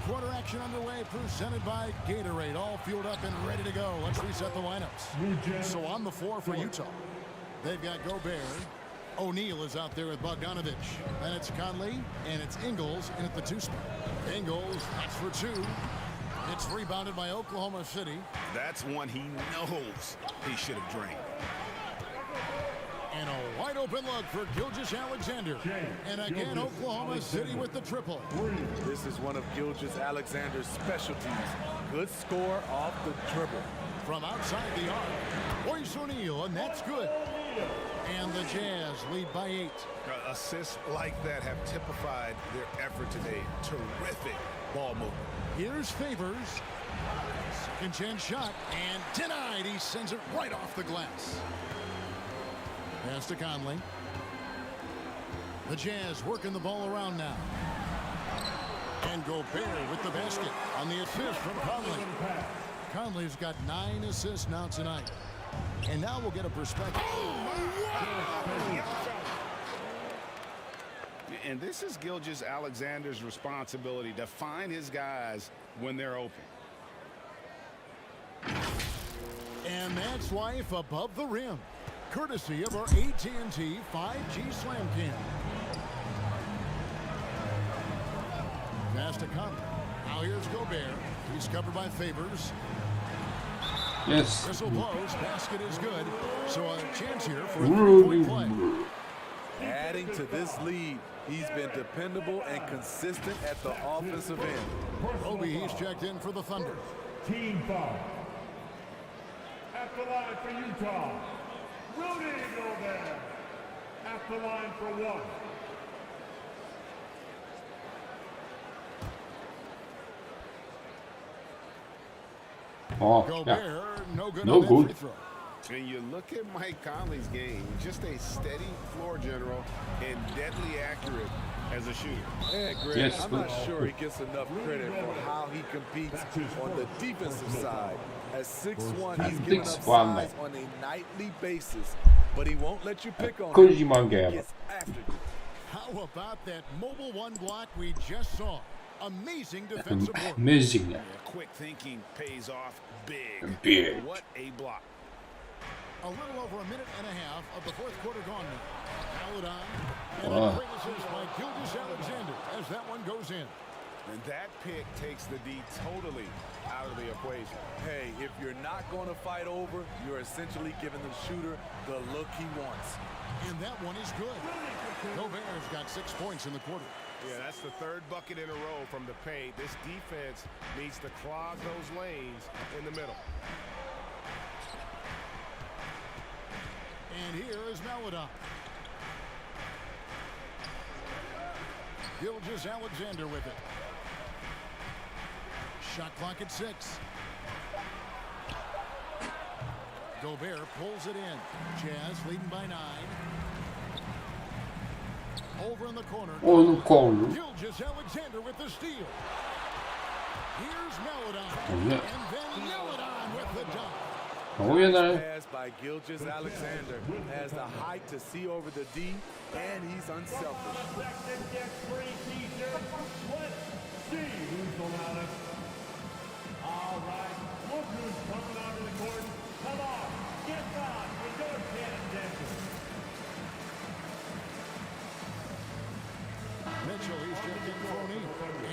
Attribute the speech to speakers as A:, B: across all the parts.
A: quarter action underway, presented by Gatorade. All fueled up and ready to go. Let's reset the lineups. So on the floor for Utah, they've got Gobert. O'Neal is out there with Bogdanovich. Then it's Conley, and it's Ingles in at the 2 spot. Ingles, that's for 2. It's rebounded by Oklahoma City.
B: That's one he knows he should have drained.
A: And a wide open look for Gilgeous-Alexander. And again, Oklahoma City with the triple.
C: This is one of Gilgeous-Alexander's specialties. Good score off the dribble.
A: From outside the arc, Royce O'Neal, and that's good. And the Jazz lead by 8.
B: Assists like that have typified their effort today. Terrific ball movement.
A: Here's Favors. Second chance shot, and denied. He sends it right off the glass. Pass to Conley. The Jazz working the ball around now. And Gobert with the basket on the assist from Conley. Conley's got 9 assists now tonight. And now we'll get a perspective.
B: And this is Gilgeous-Alexander's responsibility to find his guys when they're open.
A: And that's life above the rim, courtesy of our AT&T 5G Slam Cam. Pass to Conley. Now here's Gobert. He's covered by Favors.
D: Yes.
A: Whistle blows. Basket is good. So a chance here for a 3-point play.
C: Adding to this lead, he's been dependable and consistent at the offensive end.
A: Roby, he's checked in for the Thunder.
E: Team foul. At the line for Utah, Rudy Gobert. At the line for 1.
D: Oh,
A: Gobert,
D: yeah.
A: no good.
D: No
A: on
D: good.
A: that free throw.
B: And you look at Mike Conley's game, just a steady floor general and deadly accurate as a shooter.
C: Yeah, Greg,
D: Yes,
C: I'm not sure he gets enough credit for how he competes on the defensive side. At 6'1", he's giving up size on a nightly basis, but he won't let you pick on him. He gets after you.
A: How about that mobile 1 block we just saw? Amazing defensive work.
D: Amazing.
B: Yeah, quick thinking pays off big.
D: Big.
B: What a block.
A: A little over a minute and a half of the 4th quarter gone now. Paladon, and a great assist by Gilgeous-Alexander as that one goes in.
B: And that pick takes the D totally out of the equation.
C: Hey, if you're not going to fight over, you're essentially giving the shooter the look he wants.
A: And that one is good. Gobert's got 6 points in the quarter.
B: Yeah, that's the 3rd bucket in a row from the paint. This defense needs to clog those lanes in the middle.
A: And here is Paladon. Gilgeous-Alexander with it. Shot clock at 6. Gobert pulls it in. Jazz leading by 9. Over in the corner. Gilgeous-Alexander with the steal. Here's Paladon.
D: Yeah.
A: And then Paladon with the dunk.
C: Pass by Gilgeous-Alexander has the height to see over the D, and he's unselfish.
E: Let's see who's the loudest. All right, look who's coming onto the court. Come on, get on with your attention.
A: Mitchell, he's checked in for O'Neal.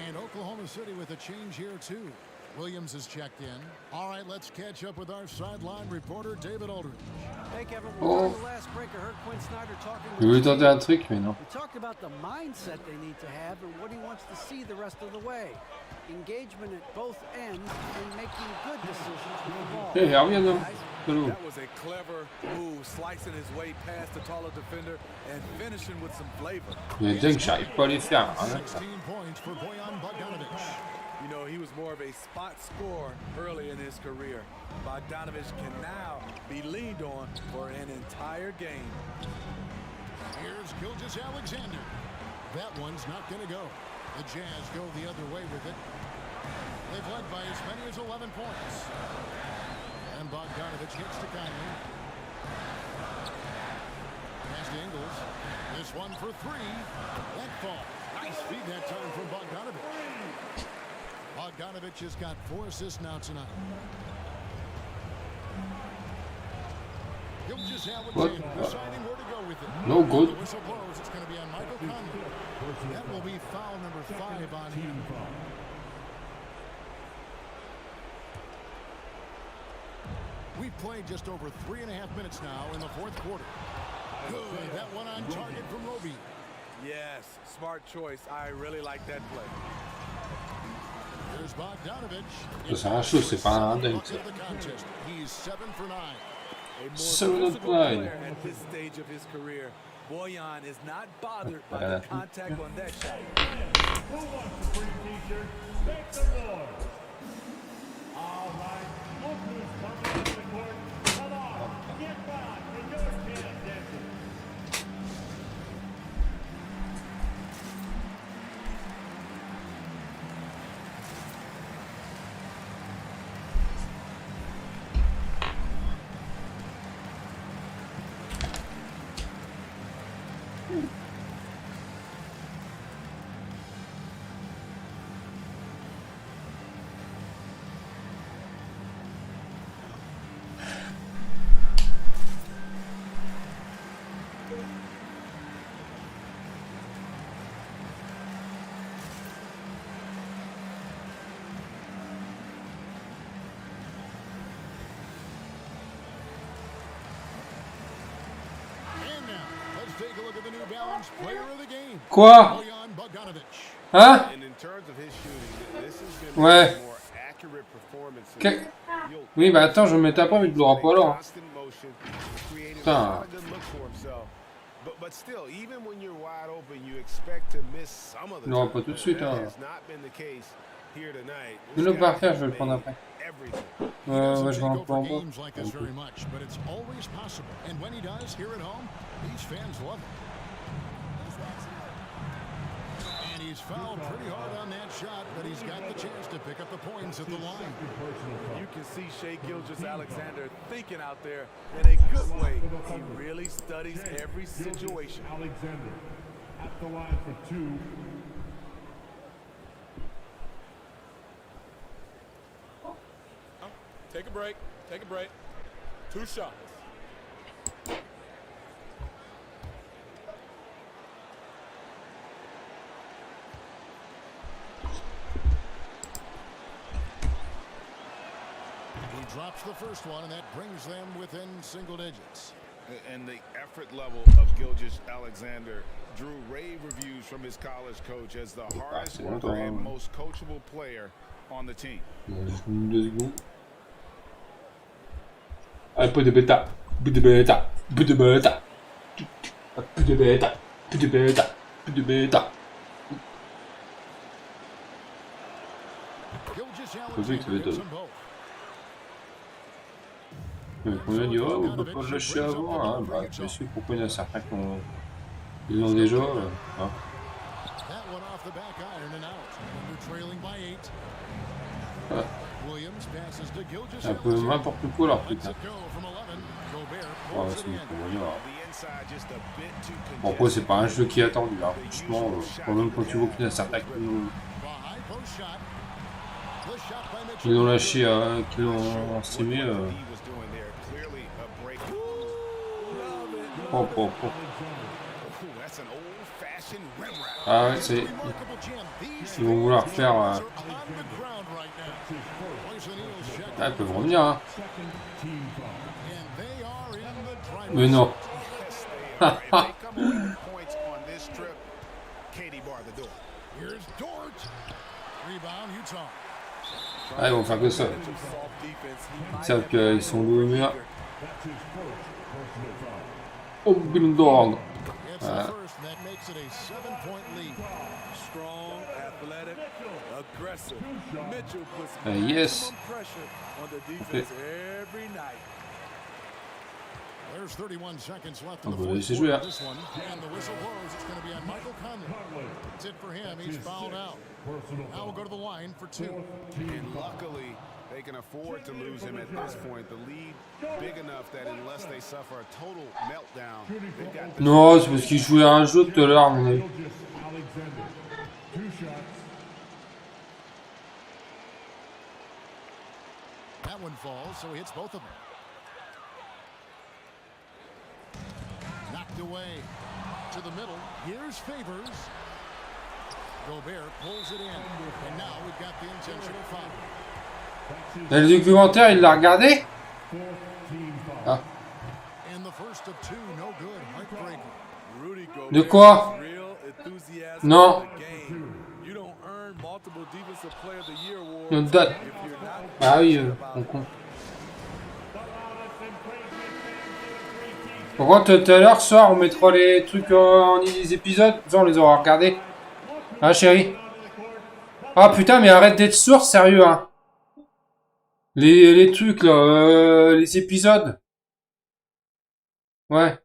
A: And Oklahoma City with a change here, too. Williams is checked in. All right, let's catch up with our sideline reporter, David Aldridge.
F: Hey, Kevin, well, during the last break, I heard Quinn Snyder talking
D: Je
F: with
D: veux tenter un truc, mais non.
F: He talked about the mindset they need to have and what he wants to see the rest of the way. Engagement at both ends and making good decisions with the ball.
D: Hey, reviens donc.
C: That was a clever move, slicing his way past the taller defender and finishing with some flavor.
D: Les dunks, j'arrive pas à les faire. Hein.
A: 16 points for Bojan Bogdanovich.
C: You know, he was more of a spot scorer early in his career. Bogdanovich can now be leaned on for an entire game.
A: Here's Gilgeous-Alexander. That one's not going to go. The Jazz go the other way with it. They've led by as many as 11 points. And Bogdanovich hits to Conley. Pass to Ingles. This one for 3. That fall. Nice feed that time from Bogdanovich. Bogdanovich has got 4 assists now tonight.
D: What?
A: Deciding where to go with it.
D: No good.
A: The whistle blows. It's going to be on Michael Conley. That will be foul number 5 on him. We've played just over 3.5 minutes now in the fourth quarter. Good. That one on target from Roby.
C: Yes, smart choice. I really like that play.
A: Here's Bogdanovich.
D: C'est un shoot, c'est pas un dunk.
A: He's 7 for 9.
C: A more
D: So
C: physical
D: good play.
C: player at this stage of his career. Boyan is not bothered by the contact on that shot.
E: Who wants a free t-shirt? Make some noise. All right, look who's coming to the court. Come on, get back in your chance, Denton.
A: Take a look at the New Balance player of the game.
D: Quoi?
A: Bojan Bogdanovich.
D: Hein?
B: And in terms of his shooting, this has been
D: Ouais.
B: more accurate performance.
D: Que- Oui, bah attends, je me mets ta pas, mais tu l'auras pas là. Putain.
B: But still, even when you're wide open, you expect to miss some of the
D: Non,
B: time.
D: pas tout de suite,
B: That
D: hein.
B: has not been the case here tonight.
D: Ne le pas faire, je vais le prendre après.
B: Everything.
D: Ouais, je vais en
A: Go for
D: prendre.
A: games like this very much, but it's always possible. And when he does, here at home, these fans love it. And he's fouled pretty hard on that shot, but he's got the chance to pick up the points at the line.
C: You can see Shai Gilgeous-Alexander thinking out there in a good way. He really studies every situation.
E: Alexander at the line for 2.
G: Take a break. Take a break. 2 shots.
A: He drops the first one, and that brings them within single digits.
B: And the effort level of Gilgeous-Alexander drew rave reviews from his college coach as the hardest worker and most coachable player on the team.
D: 2 secondes. Un peu de bêta. Peu de bêta. Peu de bêta. Peu de bêta. Peu de bêta. Peu de bêta. Faut vite, vite. Mais combien dit, oh, on peut pas le lâcher avant, hein. Bah, je suis pourquoi il y en a certains qui ont... Ils ont déjà, hein. C'est un peu n'importe quoi leur truc, hein. Oh, c'est pour moyen, hein. Bon, après, c'est pas un jeu qui est attendu, hein. Franchement, quand même quand tu vois qu'il y en a certains qui l'ont lâché, qui l'ont streamé, Oh. Ah ouais, c'est... Ils vont vouloir faire... Ah, ils peuvent revenir, hein. Mais non. Ah, ils vont faire que ça. Ils savent qu'ils sont loués murs. Oh, good dog. Voilà. Yes. Okay.
A: There's 31 seconds left
D: On
A: in
D: va
A: the
D: laisser
A: fourth
D: jouer.
A: quarter of this one. And the whistle blows. It's going to be on Michael Conley. That's it for him. He's fouled out. Now we'll go to the line for 2.
B: And luckily, they can afford to lose him at this point. The lead big enough that unless they suffer a total meltdown, they've got the...
D: Non, c'est parce qu'il jouait à un jeu tout à l'heure, à mon avis.
E: Alexander. 2 shots.
A: one falls, so he hits both of them. Knocked away to the middle. Here's Favors. Gobert pulls it in. And now we've got the intentional foul.
D: Dans le documentaire, il l'a regardé? Ah.
A: And the first of two, no good. Heartbreaker.
D: De quoi? Non. Notre date. Ah oui, on compte. Par contre, tout à l'heure, ce soir, on mettra les trucs les épisodes. Ça, on les aura regardés. Ah, chérie. Ah, putain, mais arrête d'être sourd, sérieux, hein. Les trucs, là, les épisodes. Ouais.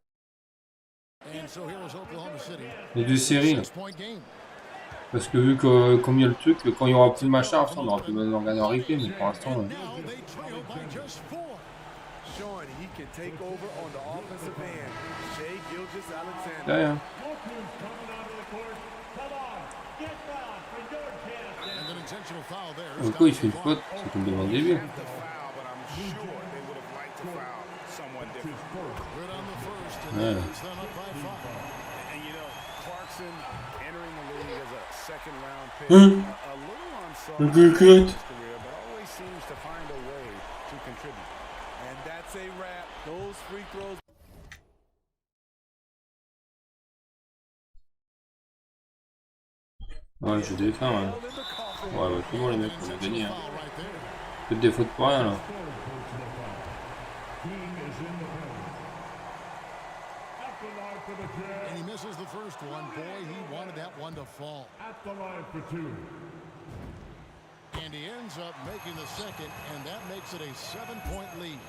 D: Les deux séries, là. Parce que vu que, comme il y a le truc, quand il y aura plus de machin, enfin, on aura plus besoin d'en regarder en replay, mais pour l'instant... Derrière. Du coup, il fait une faute, c'est comme devant le début. Ouais. Le gueule. Ouais, je défends, ouais. Ouais, bah, tout bon, les mecs, on a gagné, hein. Faites des fautes pour rien, là.
A: And he misses the first one. Boy, he wanted that one to fall.
E: At the line for two.
A: And he ends up making the second, and that makes it a 7-point lead.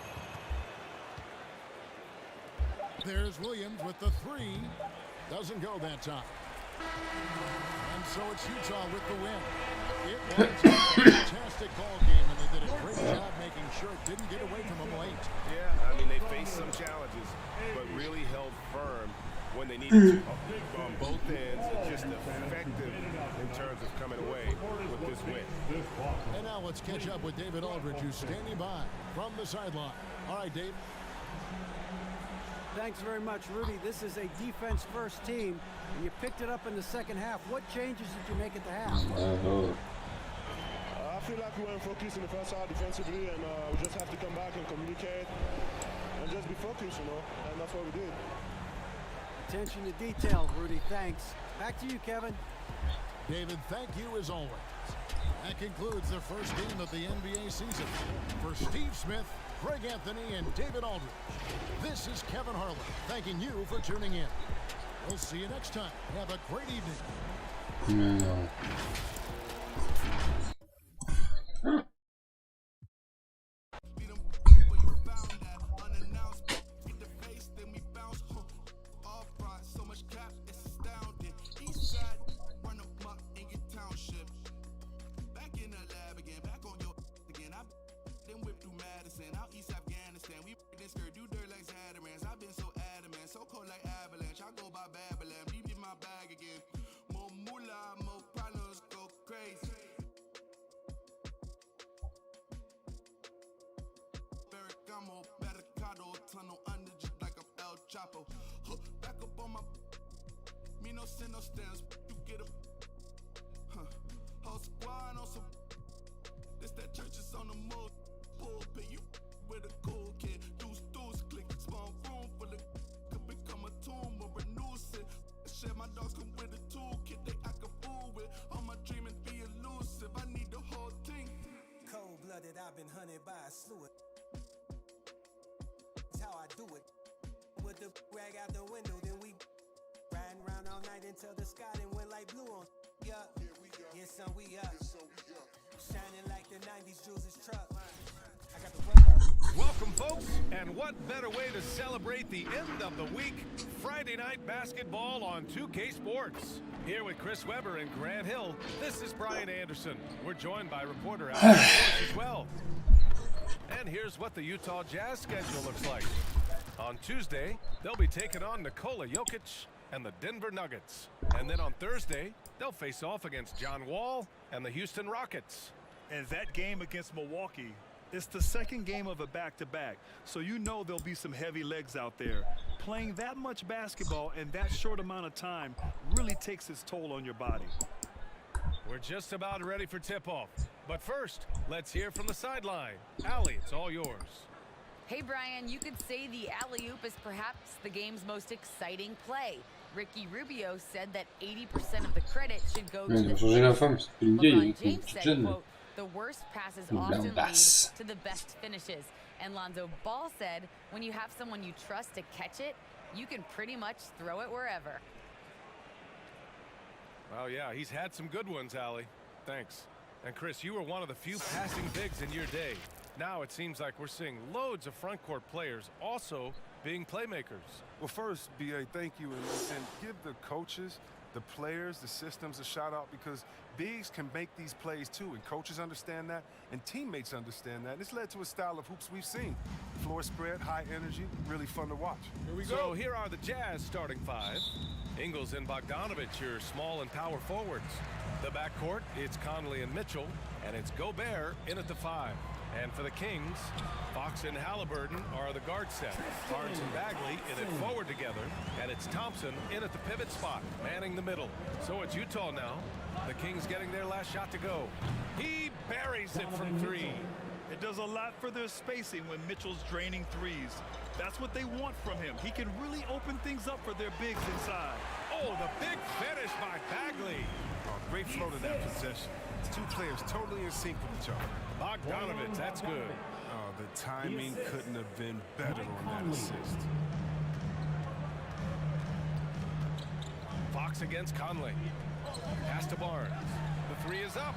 A: There's Williams with the three. Doesn't go that time. And so it's Utah with the win. It was a fantastic ball game, and they did a great job making sure it didn't get away from them late.
B: Yeah, I mean, they faced some challenges, but really held firm when they needed to on both ends, and just effective in terms of coming away with this win.
A: And now let's catch up with David Aldridge, who's standing by from the sideline. All right, Dave.
F: Thanks very much, Rudy. This is a defense-first team, and you picked it up in the second half. What changes did you make at the half?
H: I feel like we weren't focused in the first half defensively, and we just have to come back and communicate and just be focused, and that's what we did.
F: Attention to detail, Rudy. Thanks. Back to you, Kevin.
A: David, thank you as always. That concludes the first game of the NBA season. For Steve Smith, Greg Anthony, and David Aldridge, this is Kevin Harlan thanking you for tuning in. We'll see you next time. Have a great evening.
I: Back up on my me no send no stamps. You get a whole squad on some. This that church is on the move. Pulpit you with a cool kid. Deuce click. Small room full of could become a tomb or renew it. Shit, my dogs come with a toolkit. They act a fool with. All my dreaming be elusive. I need the whole thing.
J: Cold blooded, I've been hunted by a slew. That's how I do it. With the rag out the window, then we riding around all night until the sky then went like blue on. Yeah, yes, son, we up. Shining like the 90s Jules' truck. I got the
K: welcome, folks, and what better way to celebrate the end of the week? Friday night basketball on 2K Sports. Here with Chris Webber and Grant Hill, this is Brian Anderson. We're joined by reporter Alex as well. And here's what the Utah Jazz schedule looks like. On Tuesday, they'll be taking on Nikola Jokic and the Denver Nuggets. And then on Thursday, they'll face off against John Wall and the Houston Rockets.
L: And that game against Milwaukee
E: It's the second game of a back-to-back, so you know there'll be some heavy legs out there. Playing that much basketball in that short amount of time really takes its toll on your body.
K: We're just about ready for tip-off. But first, let's hear from the sideline. Allie, it's all yours.
L: Hey, Brian, you could say the alley-oop is perhaps the game's most exciting play. Ricky Rubio said that 80% of the credit should go to the LeBron James said, quote, the worst passes often lead to the best finishes. And Lonzo Ball said, when you have someone you trust to catch it, you can pretty much throw it wherever.
K: Well, yeah, he's had some good ones, Allie. Thanks. And Chris, you were one of the few passing bigs in your day. Now it seems like we're seeing loads of front court players also being playmakers.
B: Well, first, B.A., thank you, and give the coaches, the players, the systems a shout-out, because bigs can make these plays too, and coaches understand that, and teammates understand that. And it's led to a style of hoops we've seen. Floor spread, high energy, really fun to watch.
K: Here we go. So here are the Jazz starting five. Ingles and Bogdanovich, your small and power forwards. The backcourt, it's Conley and Mitchell, and it's Gobert in at the 5. And for the Kings, Fox and Halliburton are the guard set. Barnes and Bagley in it forward together, and it's Thompson in at the pivot spot, manning the middle. So it's Utah now. The Kings getting their last shot to go. He buries it from 3.
E: It does a lot for their spacing when Mitchell's draining threes. That's what they want from him. He can really open things up for their bigs inside.
K: Oh, the big finish by Bagley.
B: Oh, great flow to that possession. Two players totally in sync with each other.
K: Bogdanovich, that's good.
B: Oh, the timing couldn't have been better on that assist.
K: Fox against Conley. Pass to Barnes. The 3 is up.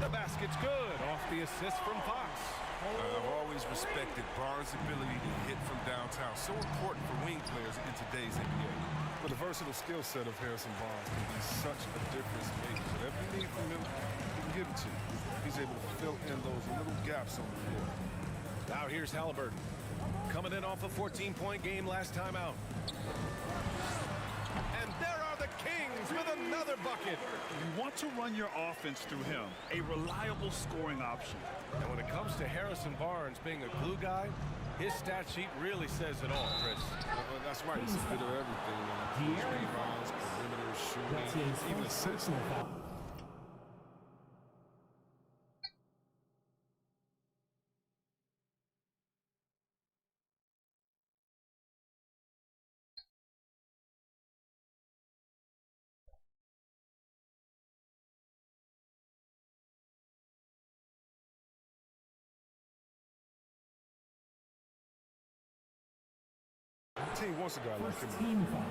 K: The basket's good off the assist from Fox.
B: I've always respected Barnes' ability to hit from downtown. So important for wing players in today's NBA. But the versatile skill set of Harrison Barnes can be such a difference maker. Whatever you need from him, he can give it to you. He's able to fill in those little gaps on the floor.
K: Now here's Halliburton. Coming in off a 14-point game last time out. And there are the Kings with another bucket.
E: You want to run your offense through him, a reliable scoring option.
K: And when it comes to Harrison Barnes being a glue guy, his stat sheet really says it all, Chris.
B: Well, that's right. It's a bit of everything. Rebounds, perimeter shooting, even assists. Team wants a guy like him.
M: Team foul.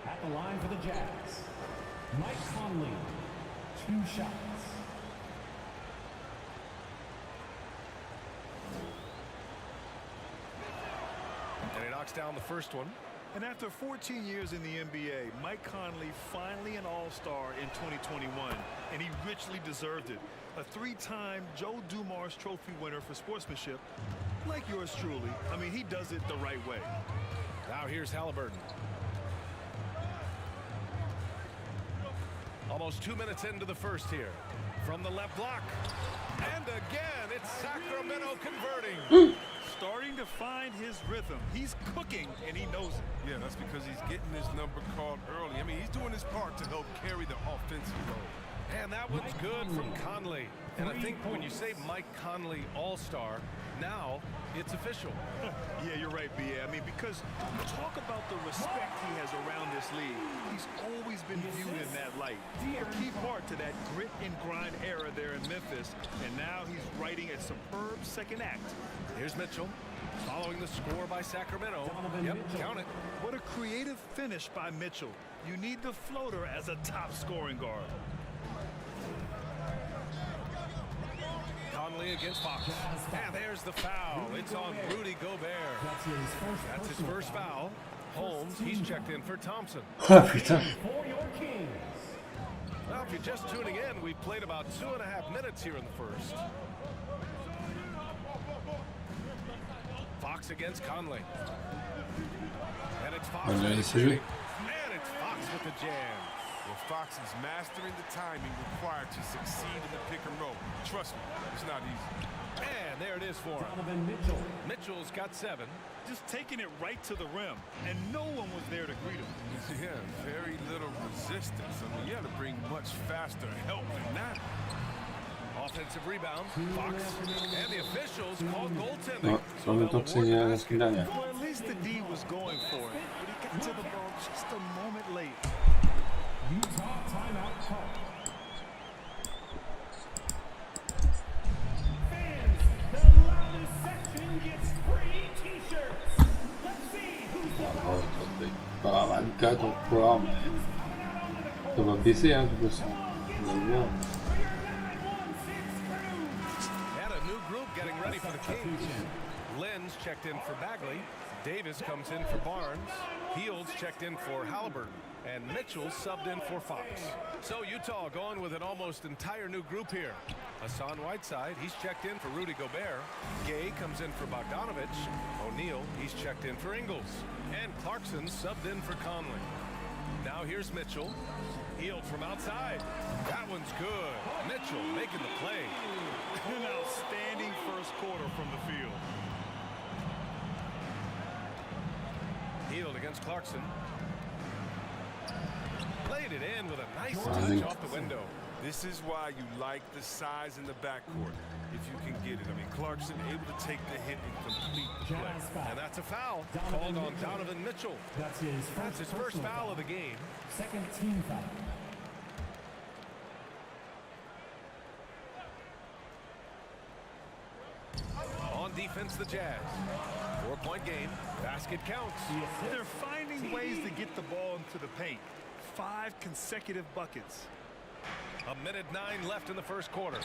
M: At the line for the Jazz, Mike Conley, 2 shots.
K: And he knocks down the first one.
E: And after 14 years in the NBA, Mike Conley finally an All-Star in 2021, and he richly deserved it. A 3-time Joe Dumars Trophy winner for sportsmanship, like yours truly. I mean, he does it the right way.
K: Now here's Halliburton. Almost 2 minutes into the first here. From the left block. And again, it's Sacramento converting.
E: Starting to find his rhythm. He's cooking, and he knows it.
B: Yeah, that's because he's getting his number called early. I mean, he's doing his part to help carry the offensive load.
K: And that one's good from Conley. And I think when you say Mike Conley All-Star, now it's official.
E: Yeah, you're right, B.A. I mean, because talk about the respect he has around this league. He's always been viewed in that light. A key part to that grit and grind era there in Memphis. And now he's writing a superb second act.
K: Here's Mitchell, following the score by Sacramento. Yep, count it.
E: What a creative finish by Mitchell. You need the floater as a top scoring guard.
K: Conley against Fox. And there's the foul. It's on Rudy Gobert. That's his first foul. Holmes, he's checked in for Thompson.
D: Oh, putain.
K: Well, if you're just tuning in, we've played about 2.5 minutes here in the first. Fox against Conley. And it's Fox with the shooting. And it's Fox with the jam.
B: Well, Fox is mastering the timing required to succeed in the pick and roll. Trust me, it's not easy.
K: And there it is for him.
M: Mitchell.
K: Mitchell's got 7.
E: Just taking it right to the rim, and no one was there to greet him.
B: Yeah, very little resistance. I mean, you had to bring much faster help than that.
K: Offensive rebound, Fox, and the officials called goaltending.
D: No, mamy to przejęcie.
E: Well, at least the D was going for it, but he got to the ball just a moment late.
M: Utah timeout call. Fans, the loudest section gets free t-shirts. Let's see who's the
D: Pas 24 encore, mais ça va baisser hein, de toute façon.
K: And a new group getting ready for the Kings. Lynn's checked in for Bagley. Davis comes in for Barnes. Heald's checked in for Halliburton. And Mitchell subbed in for Fox. So Utah going with an almost entire new group here. Hassan Whiteside, he's checked in for Rudy Gobert. Gay comes in for Bogdanovich. O'Neal, he's checked in for Ingles. And Clarkson subbed in for Conley. Now here's Mitchell. Healed from outside. That one's good. Mitchell making the play.
E: An outstanding first quarter from the field.
K: Healed against Clarkson. Played it in with a nice touch off the window.
B: This is why you like the size in the backcourt, if you can get it. I mean, Clarkson able to take the hit and complete the play.
K: And that's a foul called on Donovan Mitchell.
M: That's his
K: first foul of the game.
M: Second team foul.
K: On defense, the Jazz. 4-point game. Basket counts.
E: They're finding ways to get the ball into the paint. 5 consecutive buckets.
K: 1:09 left in the first quarter.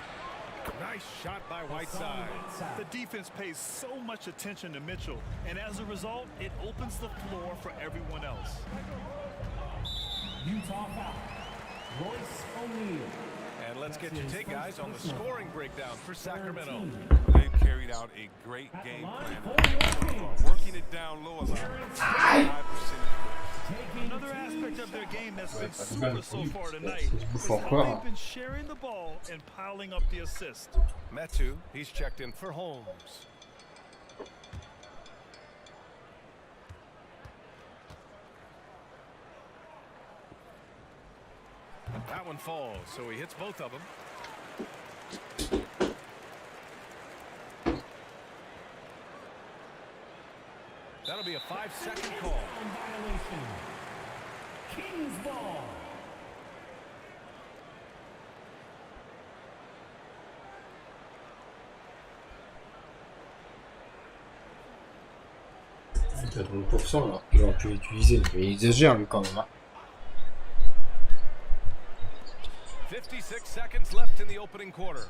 K: Nice shot by Whiteside.
E: The defense pays so much attention to Mitchell, and as a result, it opens the floor for everyone else.
M: Utah foul. Royce O'Neal.
K: And let's get your take, guys, on the scoring breakdown for Sacramento.
B: They've carried out a great game plan. Working it down low a lot. 5%.
E: Another aspect of their game that's been super so far tonight is how they've been sharing the ball and piling up the assist.
K: Metu, he's checked in for Holmes. That one falls, so he hits both of them. That'll be a 5-second call.
M: Violation. Kings ball.
D: Il a 30% là, il aurait pu l'utiliser, mais il exagère lui quand même. Hein.
K: 56 seconds left in the opening quarter.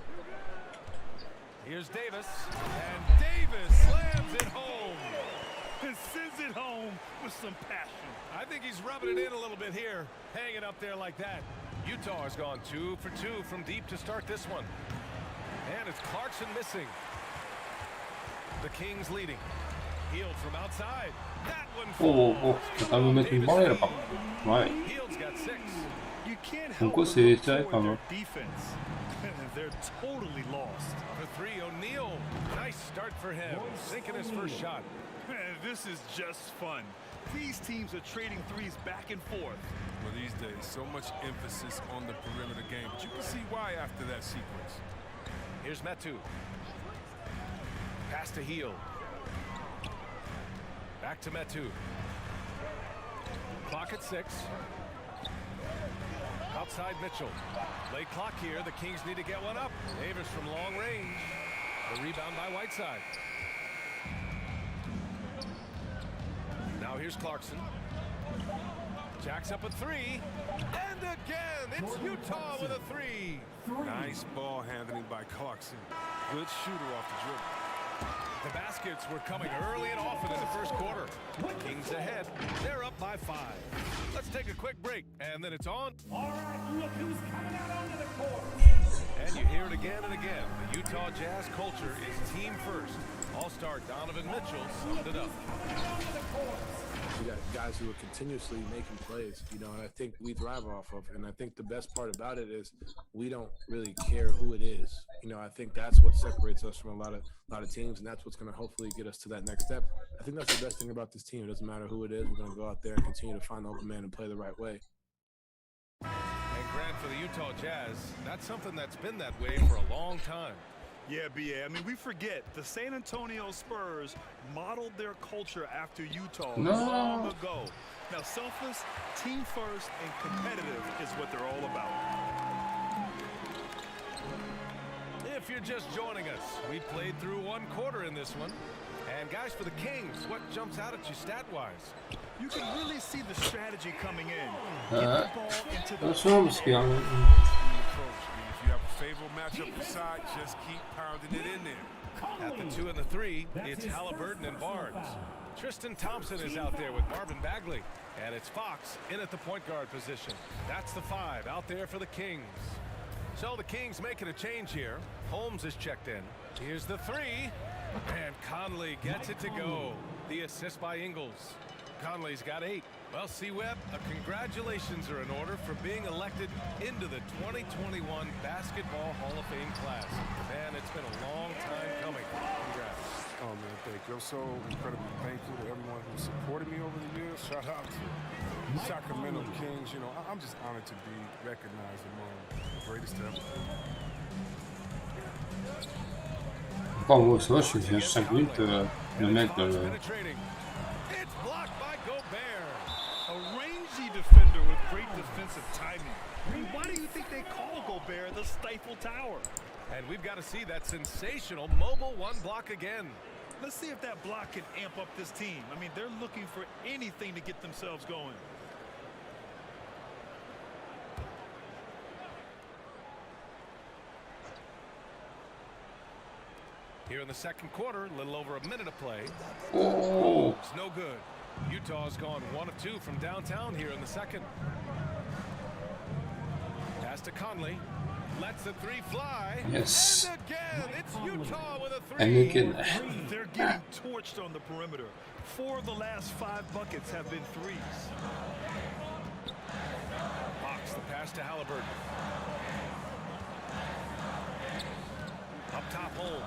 K: Here's Davis, and Davis slams it home.
E: And sends it home with some passion.
K: I think he's rubbing it in a little bit here, hanging up there like that. Utah has gone 2 for 2 from deep to start this one. And it's Clarkson missing. The Kings leading. Healed from outside. That one falls.
D: Totalement mettre une barrière par contre. Ouais.
K: Heald's got 6.
E: You can't
D: Donc
E: help
D: c'est
E: but
D: serré
E: look
D: quand
E: toward
D: même.
E: their defense. They're totally lost.
K: For 3, O'Neal. Nice start for him. Sinking his first shot.
E: This is just fun. These teams are trading threes back and forth.
B: Well, these days, so much emphasis on the perimeter game, but you can see why after that sequence.
K: Here's Metu. Pass to Heald. Back to Metu. Clock at 6. Outside Mitchell. Late clock here. The Kings need to get one up. Davis from long range. The rebound by Whiteside. Now here's Clarkson. Jacks up a 3. And again, it's Utah with a 3.
B: Nice ball handling by Clarkson. Good shooter off the dribble.
K: The baskets were coming early and often in the first quarter. Kings ahead. They're up by 5. Let's take a quick break, and then it's on.
M: All right, look who's coming out onto the court.
K: And you hear it again and again. The Utah Jazz culture is team first. All-star Donovan Mitchell summed it up.
N: We got guys who are continuously making plays, you know, and I think we thrive off of. And I think the best part about it is we don't really care who it is. You know, I think that's what separates us from a lot of teams, and that's what's going to hopefully get us to that next step. I think that's the best thing about this team. It doesn't matter who it is. We're going to go out there and continue to find the open man and play the right way.
K: And Grant, for the Utah Jazz, that's something that's been that way for a long time.
E: Yeah, B.A. I mean, we forget the San Antonio Spurs modeled their culture after Utah long ago. Now, selfless, team first, and competitive is what they're all about.
K: If you're just joining us, we played through one quarter in this one. And guys, for the Kings, what jumps out at you stat-wise?
E: You can really see the strategy coming in. Get the ball into the
K: If you have a favorable matchup beside, just keep pounding it in there. At the 2 and the 3, it's Halliburton and Barnes. Tristan Thompson is out there with Marvin Bagley. And it's Fox in at the point guard position. That's the 5 out there for the Kings. So the Kings making a change here. Holmes is checked in. Here's the 3. And Conley gets it to go. The assist by Ingles. Conley's got 8. Well, C-Web, congratulations are in order for being elected into the 2021 Basketball Hall of Fame class. Man, it's been a long time coming. Congrats.
B: Oh, man, thank you. I'm so incredibly thankful to everyone who supported me over the years. Shout out to Sacramento Kings. You know, I'm just honored to be recognized among the greatest ever.
D: Encore moi, ça va, je suis 5 minutes, le mec dans le...
E: A rangy defender with great defensive timing. I mean, why do you think they call Gobert the Stifle Tower?
K: And we've got to see that sensational mobile 1 block again.
E: Let's see if that block can amp up this team. I mean, they're looking for anything to get themselves going.
K: Here in the second quarter, a little over a minute of play.
D: Oh,
K: it's no good. Utah's gone 1 of 2 from downtown here in the second. Pass to Conley. Lets the 3 fly.
D: Yes.
K: And again, it's Utah with a 3.
D: And again.
E: They're getting torched on the perimeter. 4 of the last 5 buckets have been threes.
K: Fox, the pass to Halliburton. Up top, Holmes.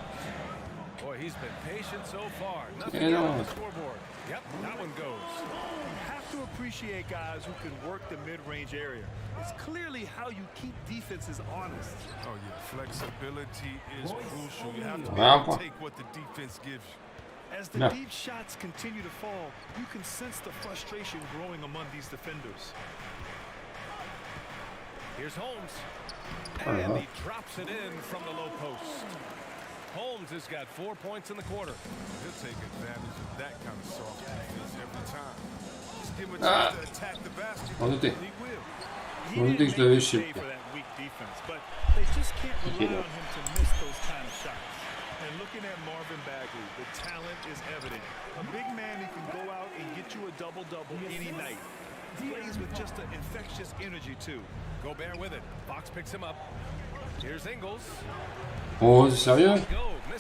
K: Boy, he's been patient so far. Nothing on the scoreboard. Yep, that one goes.
E: You have to appreciate guys who can work the mid-range area. It's clearly how you keep defenses honest.
B: Oh, yeah. Flexibility is crucial. You have to be able to take what the defense gives you.
E: As the deep shots continue to fall, you can sense the frustration growing among these defenders.
K: Here's Holmes. And he drops it in from the low post. Holmes has got 4 points in the quarter.
B: He'll take advantage of that kind of soft defense every time. Just give him a chance to attack the basket.
E: He will. He didn't pay for that weak defense, but they just can't rely on him to miss those kind of shots. And looking at Marvin Bagley, the talent is evident. A big man who can go out and get you a double-double any night. Plays with just an infectious energy, too.
K: Gobert with it. Fox picks him up. Here's Ingles.
D: Oh, c'est sérieux?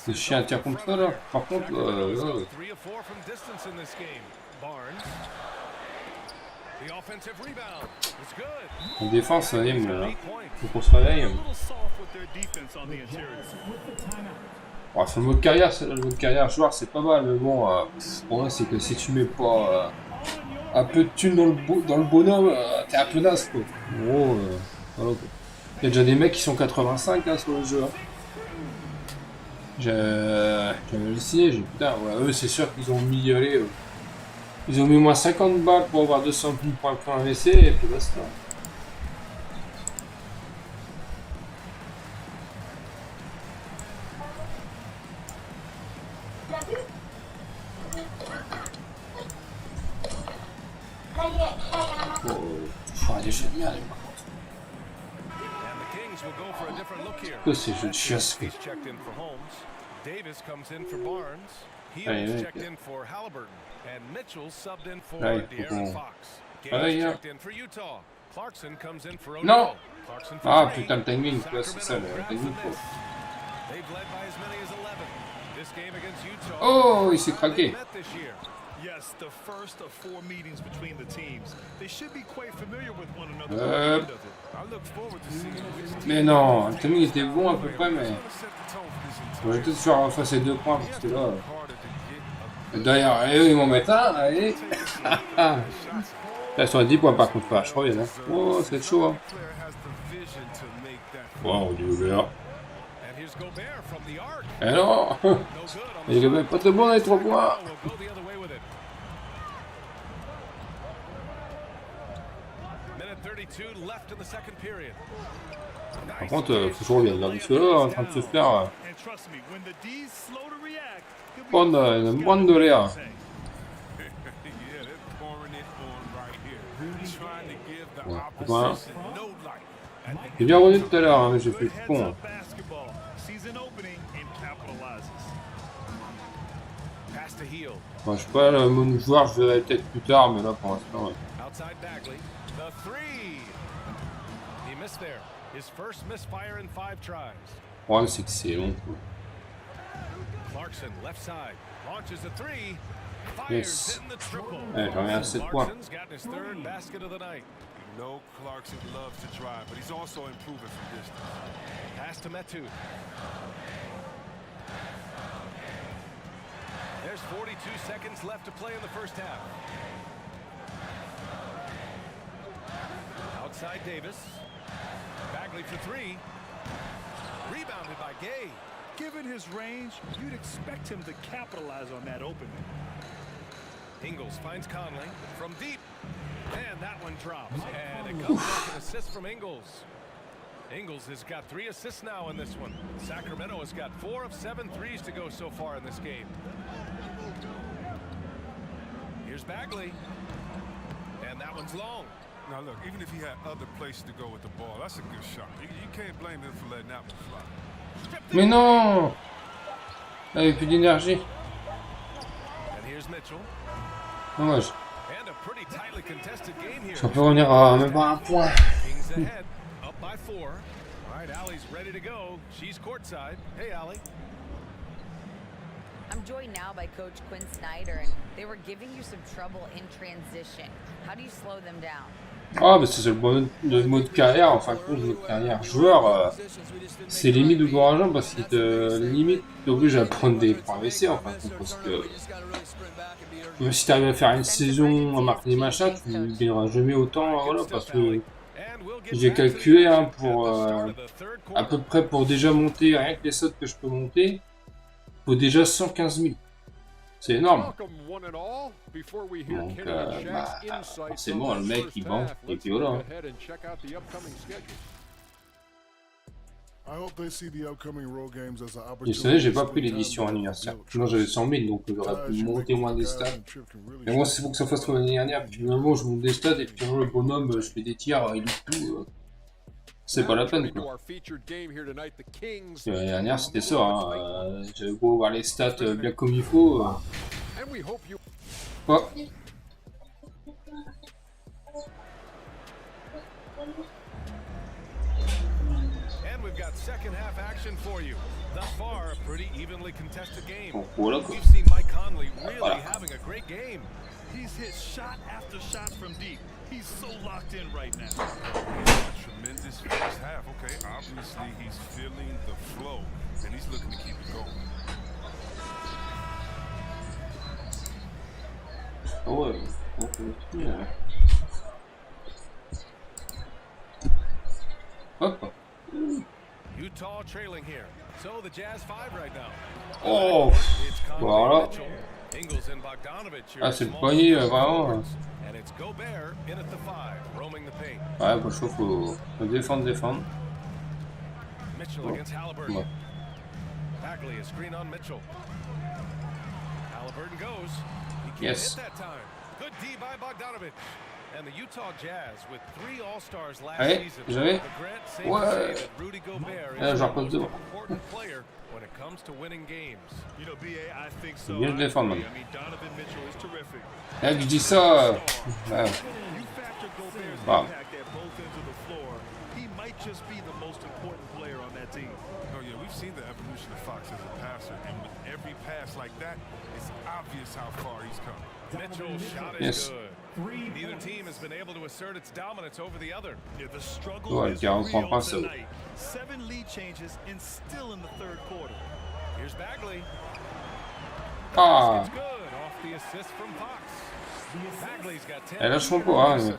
D: Les chiens à tir comme ça, là? Par contre,
K: 3 of 4 from distance in this game. Barnes. The offensive rebound. It's good.
D: en défense, ça y est, mais faut qu'on se réveille. Oh, c'est le mode carrière, le mode carrière joueur, c'est pas mal, mais bon, pour moi, c'est que si tu mets pas un peu de thunes dans le bonhomme, t'es un peu naze, quoi. En gros, voilà, quoi. Il y a déjà des mecs qui sont 85 là, sur le jeu. Hein. J'avais halluciné, j'ai dit putain, ouais, eux c'est sûr qu'ils ont mis ils ont mis au moins 50 balles pour avoir 200 000 pour un essai et puis basta. Des jeux de merde, par contre. Que ces jeux de chasse.
K: Davis comes in for Barnes. He's checked in for Halliburton. And Mitchell subbed in for De'Aaron Fox. Gaines checked in for Utah. Clarkson comes in for
D: Non.
K: Clarkson
D: Ah putain, le timing, c'est ça, le timing.
K: They've led by as many as 11. This game against Utah.
D: Oh, il s'est craqué.
E: Yes, the first of 4 meetings between the teams. They should be quite familiar with one another by the end of it.
B: I look forward to seeing which
D: Mais non, le timing était bon à peu près, mais... On va peut-être faire face à 2 points, parce que là... D'ailleurs, allez, ils vont mettre un, allez. Là, ils sont à 10 points par contre, pas, je crois, il y en a. Oh, c'est chaud, hein. Wow, du Gobert. Eh non. Il est même pas très bon dans les 3 points. Par contre, faut que je revienne là, parce que là, en train de se faire prendre une bande de l'air. Bon, j'ai bien revenu tout à l'heure, hein, mais j'ai fait le con. Hein. Bon, je sais pas, mon joueur, je verrai peut-être plus tard, mais là pour l'instant, ouais. Ouais, c'est que c'est long. Yes. Ouais, j'en ai un 7 points.
B: No, Clarkson loves to drive, but he's also improving from distance.
K: Pass to Metu. There's 42 seconds left to play in the first half. Outside Davis. Bagley for 3. Rebounded by Gay.
E: Given his range, you'd expect him to capitalize on that opening.
K: Ingles finds Conley from deep. And that one drops. And it comes back an assist from Ingles. Ingles has got 3 assists now in this one. Sacramento has got 4 of 7 threes to go so far in this game. Here's Bagley. And that one's long.
B: Now look, even if he had other places to go with the ball, that's a good shot. You can't blame him for letting that one fly.
D: Mais non! Il avait plus d'énergie.
K: And here's Mitchell.
D: Dommage.
K: And a pretty tightly contested game here.
D: Si on peut revenir à même pas un point.
K: Kings ahead, up by 4. All right, Allie's ready to go. She's courtside. Hey, Allie.
L: I'm joined now by Coach Quinn Snyder, and they were giving you some trouble in transition. How do you slow them down?
D: Ah, mais c'est le mode carrière, enfin, le mode carrière joueur, c'est limite ou courageant parce qu'il te limite t'oblige à prendre des points WC, enfin, parce que même si tu arrives à faire une saison, à marquer des machins, tu ne gagneras jamais autant, voilà, parce que j'ai calculé hein, pour à peu près pour déjà monter, rien que les sauts que je peux monter, il faut déjà 115 000. C'est énorme. Donc, forcément, le mec, il banque, et puis voilà. Et cette année, j'ai pas pris l'édition anniversaire. Sinon, j'avais 100 000, donc j'aurais pu monter moins des stats. Mais moi, c'est pour que ça fasse comme l'année dernière. Puis finalement, je monte des stats, et puis le bonhomme, je fais des tirs, il loupe tout. C'est pas la peine, quoi. L'année dernière, c'était ça. Hein. J'avais beau voir les stats bien comme il faut. Oh.
K: We've got second half action for you. Thus far, a pretty evenly contested game.
D: Voilà,
K: We've seen Mike Conley really having a great game.
E: He's hit shot after shot from deep. He's so locked in right now.
B: Tremendous first half. Okay, obviously he's feeling the flow, and he's looking to keep it going.
D: Oh, yeah. Hop.
K: Utah trailing here. So the Jazz 5 right now.
D: Oh, voilà. Ah, c'est le poignet, vraiment.
K: And it's Gobert in at the 5, roaming the paint.
D: Ouais, bah, je faut défendre.
K: Mitchell against Halliburton.
D: Ouais.
K: Bagley, a screen on Mitchell. Halliburton goes. He can't
D: Yes.
K: hit that time. Good D by Bogdanovich. And the Utah Jazz with 3 All-Stars last
D: Allez,
K: season.
D: j'avais.
K: Ouais.
D: Là, j'en repose devant.
K: When it comes to winning games.
E: You know, BA, I think so.
D: Bien de défendre.
E: I mean, Donovan Mitchell is terrific.
D: Là, je dis ça. Ouais.
E: You factor Gobert's
D: Wow.
E: impact at both ends of the floor. He might might just be the most important player on that team.
B: Oh yeah, we've seen the evolution of Fox as a passer, and with every pass like that, it's obvious how far he's come.
K: Mitchell's shot is good. Neither team has been able to assert its dominance over the other.
E: Yeah, the struggle is real tonight. 7 lead changes and still in the third quarter.
K: Here's Bagley.
D: Ah.
K: It's good off the assist from Fox. Bagley's got 10.
D: Elle lâche son pot, hein.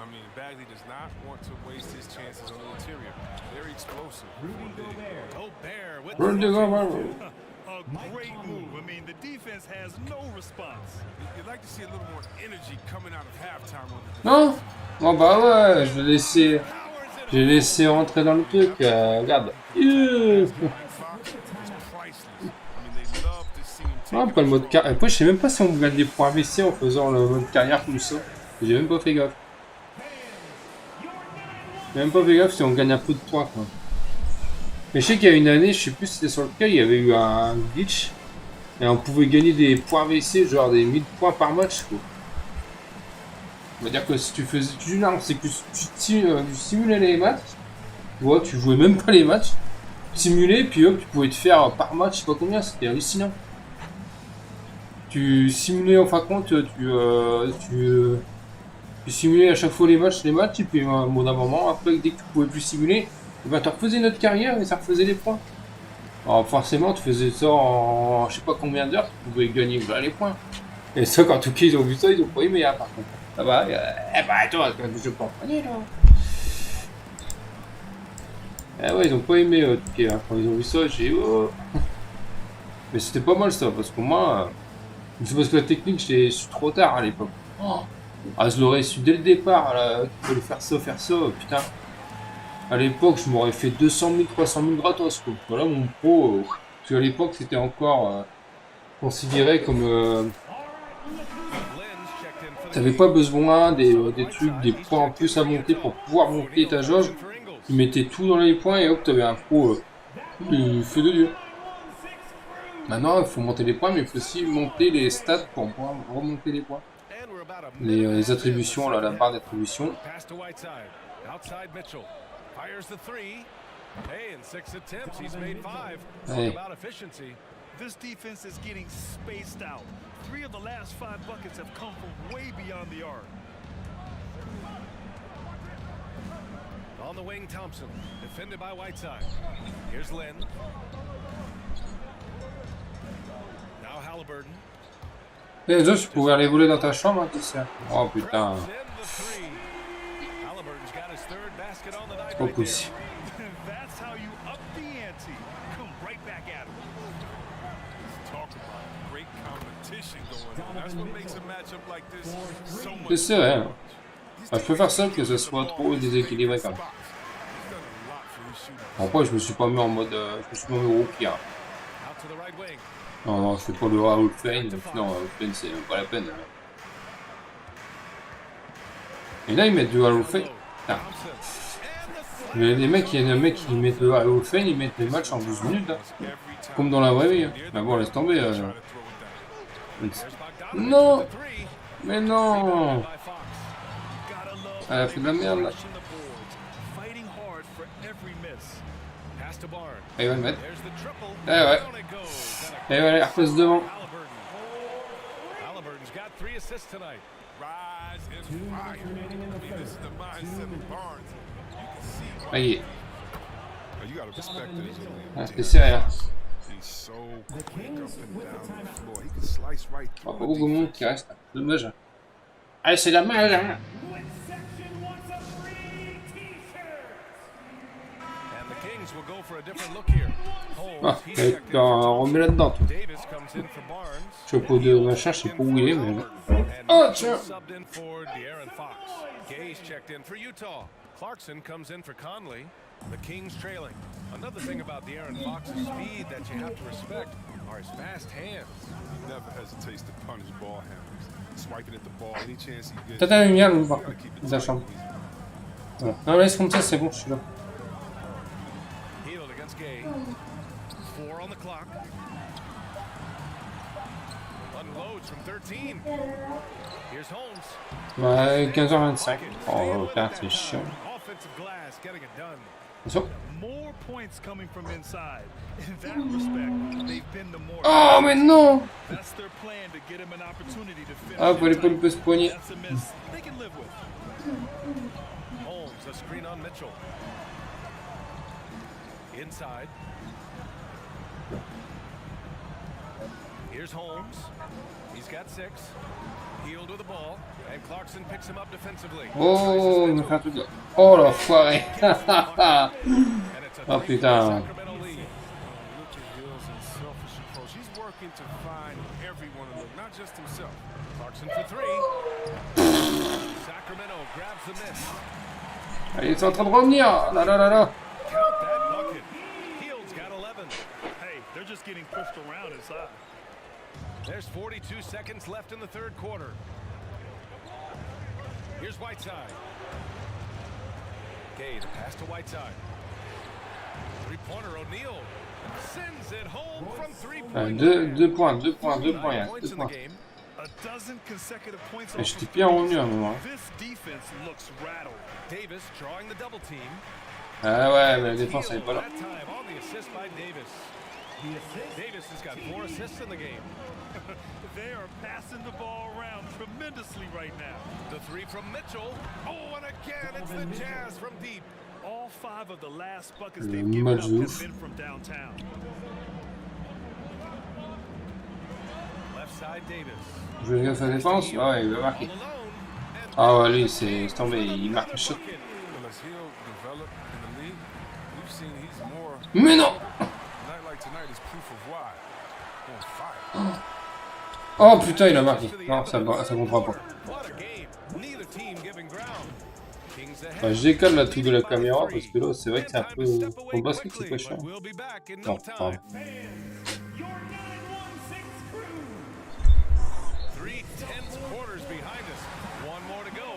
B: I mean, Bagley does not want to waste his chances on the interior. Very explosive.
K: Gobert with
E: a great move. I mean, the defense has no response.
B: You'd like to see a little more energy coming out of halftime.
D: Non. Bon bah ouais, je l'ai laissé rentrer dans le truc. Regarde. Ah, pas le mode carrière. Après, je sais même pas si on gagne des points AVC en faisant le mode carrière comme ça. J'ai même pas fait gaffe. J'ai même pas fait gaffe si on gagne un peu de points, quoi. Mais je sais qu'il y a une année, je sais plus si c'était sur lequel, il y avait eu un glitch. Et on pouvait gagner des points AVC, genre des 1000 points par match, quoi. On va dire que si tu faisais. Non, c'est que tu simulais les matchs. Tu vois, tu jouais même pas les matchs. Tu simulais, puis hop, tu pouvais te faire par match, je sais pas combien, c'était hallucinant. Tu simulais en fin de compte, tu simulais à chaque fois les matchs, et puis au bout d'un moment, après, dès que tu pouvais plus simuler, tu refaisais notre carrière et ça refaisait les points. Alors forcément, tu faisais ça en je sais pas combien d'heures, tu pouvais gagner les points. Et ça, quand tout ils ont vu ça, ils ont pas aimé, hein, par contre. Ça va, toi, je peux en prendre, là. Eh ouais, ils ont pas aimé, hein. Quand ils ont vu ça, j'ai oh. Mais c'était pas mal ça, parce que moi, c'est parce que la technique, je suis trop tard à l'époque. Oh. Ah, je l'aurais su dès le départ, là, qu'il fallait faire ça, putain. À l'époque, je m'aurais fait 200 000, 300 000 gratos, quoi. Voilà mon pro, parce qu'à l'époque, c'était encore considéré comme... T'avais pas besoin des trucs, des points en plus à monter pour pouvoir monter ta jauge. Tu mettais tout dans les points et hop, t'avais un pro feu de Dieu. Maintenant, il faut monter les points, mais il faut aussi monter les stats pour pouvoir remonter les points. Les attributions, là, la barre d'attribution. Ouais.
E: This defense is getting spaced out. 3 of the last 5 buckets have come from way beyond the arc.
K: On the wing, Thompson, defended by Whiteside. Here's Lynn. Now Halliburton.
D: Les autres, tu pouvais aller voler dans ta chambre, hein, tu sais. Oh putain. C'est pas possible. C'est vrai. Hein. Je préfère ça que ça soit trop déséquilibré quand même. Après, je me suis pas mis en mode. Je me suis mis en rookie. Hein. Non, je fais pas le Hall of Fame. Non, Hall of Fame, c'est pas la peine. Et là, ils mettent du Hall of Fame. Ah. Mais les mecs, il y a des mecs qui mettent le Hall of Fame, ils mettent les matchs en 12 minutes. Hein. Comme dans la vraie vie. Hein. Mais bon, laisse tomber. Non! Mais non! Elle a fait de la merde là. Et il va le mettre. Eh ouais. Et voilà, elle repasse devant. Ah, il est. Ah, c'est serré là. Oh, pas beaucoup de monde qui reste. Dommage. Allez, c'est dommage, hein. Ah, on remet là-dedans, toi. Chapeau de machin, je sais pas où il est, mais... Oh, tiens!
K: Clarkson comes in for Conley. The Kings trailing. Another thing about the Aaron Fox's speed that you have to respect are his fast hands.
B: He never hesitates to punish ball handlers. Swiping at the ball any chance he gets.
D: T'as la lumière, nous, par contre, dans la chambre. Voilà. Non, laisse comme ça, c'est bon, je suis là.
K: Healed against Gay. 4 on the clock. Unloads from 13. Here's Holmes.
D: Ouais, 15h25. Oh, putain, c'est chiant.
K: defensive glass, getting it done.
E: More points coming from inside. In that respect, they've been the more.
D: Oh, mais non!
E: That's their plan to get him an opportunity to finish.
D: Ah, fallait pas le se poigner.
E: That's a miss they can live with.
K: Holmes, a screen on Mitchell. Inside. Here's Holmes. He's got 6. Healed with the ball. And Clarkson picks him up defensively.
D: Oh, il me fait un truc là. Oh l'enfoiré. Oh putain.
B: He's working to find everyone in the, not just himself.
K: Clarkson for 3. Sacramento grabs the miss.
D: Allez, ils sont en train de revenir. Là là là là.
K: Count that bucket. Hield's got 11.
E: Hey, they're just getting pushed around inside.
K: There's 42 seconds left in the third quarter. Here's Whiteside. Gay, the pass to Whiteside. Three-pointer O'Neal sends it home from 3-point.
D: Deux points.
E: A dozen consecutive points.
D: J'étais bien revenu à un moment.
E: This defense looks rattled.
K: Davis drawing the double team.
D: Ah ouais, mais la défense elle est pas là.
K: That time on the assist by Davis. Davis has got 4 assists in the game.
E: They are passing the ball around tremendously right now.
K: The 3 from Mitchell. Oh, and again, it's the Jazz from deep.
E: All 5 of the last buckets they've given up have been from downtown.
K: Left side Davis.
D: Je vais gaffe à la défense. Ah ouais, il va marquer. Ah ouais, lui, c'est tombé, il marque le shot. Mais non! Oh putain, il a marqué. Non, ça comptera pas. Enfin, je décale la truc de la caméra parce que là, c'est vrai que c'est un peu. Pour le basket, c'est pas chiant. Non, pardon.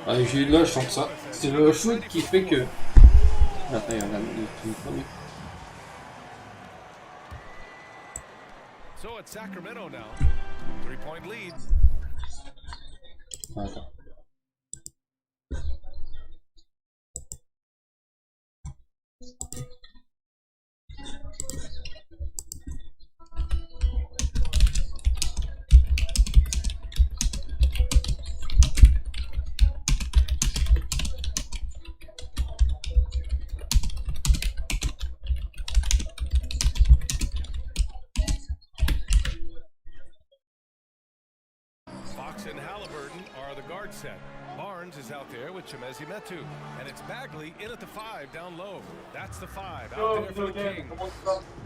D: Ah, j'ai eu de la chance, ça. C'est le shoot qui fait que. Attends, il y en a le premier.
K: So it's Sacramento now. 3-point lead.
D: Attends.
K: And Halliburton are the guard set. Barnes is out there with Chemezi Metu. And it's Bagley in at the 5 down low. That's the 5 out there for the King.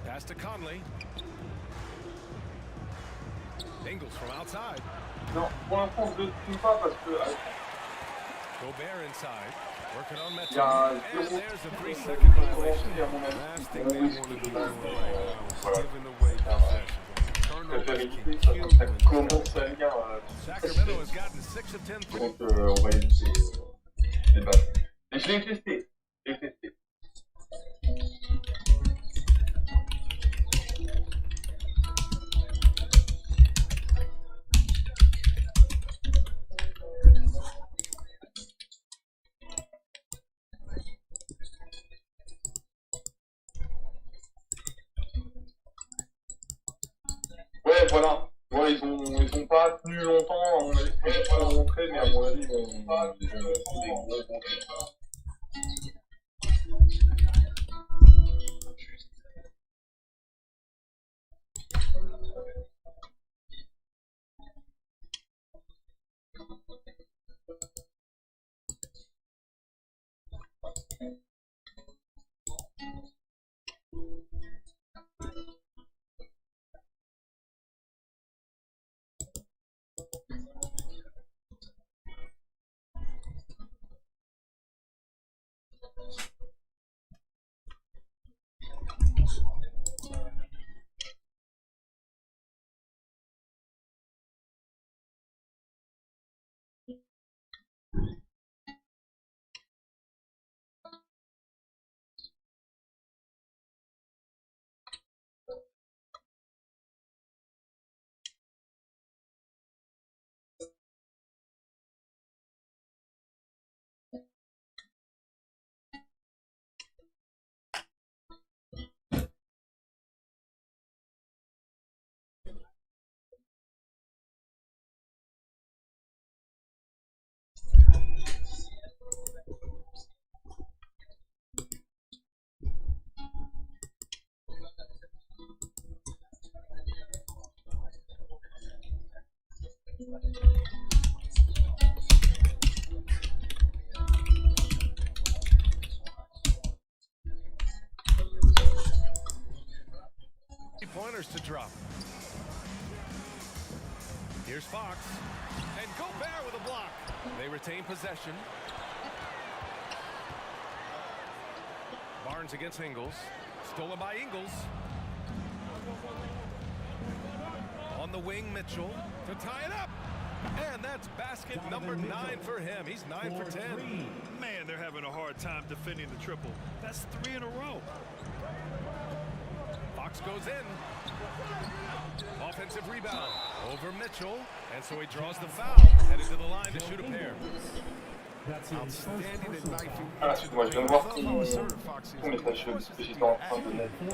K: Pass to Conley. Ingles from outside.
D: Non, pour l'instant, je ne suis pas parce que.
K: Gobert inside. Working on Metu.
D: And
K: there's a 3-second violation.
B: Last thing they want to do right now is giving away possession.
K: Sacramento has gotten 6 of 10
O: Donc on va éviter les balles. Mais je l'ai testé. Ouais, voilà. Ouais, ils ont pas tenu longtemps, à mon avis, pour pas montrer, mais à mon avis, ils vont pas des gros contrées.
K: Pointers to drop. Here's Fox. And Gobert with a block. They retain possession. Barnes against Ingles. Stolen by Ingles. On the wing, Mitchell to tie it up. And that's basket number 9 for him. He's 9 for 10.
E: Man, they're having a hard time defending the triple. That's 3 in a row.
K: Fox goes in. Offensive rebound over Mitchell. And so he draws the foul. Headed to the line to shoot a pair.
B: Outstanding at knifing.
O: Ah, excuse-moi, je viens de voir ton message parce que j'étais en train de mettre deux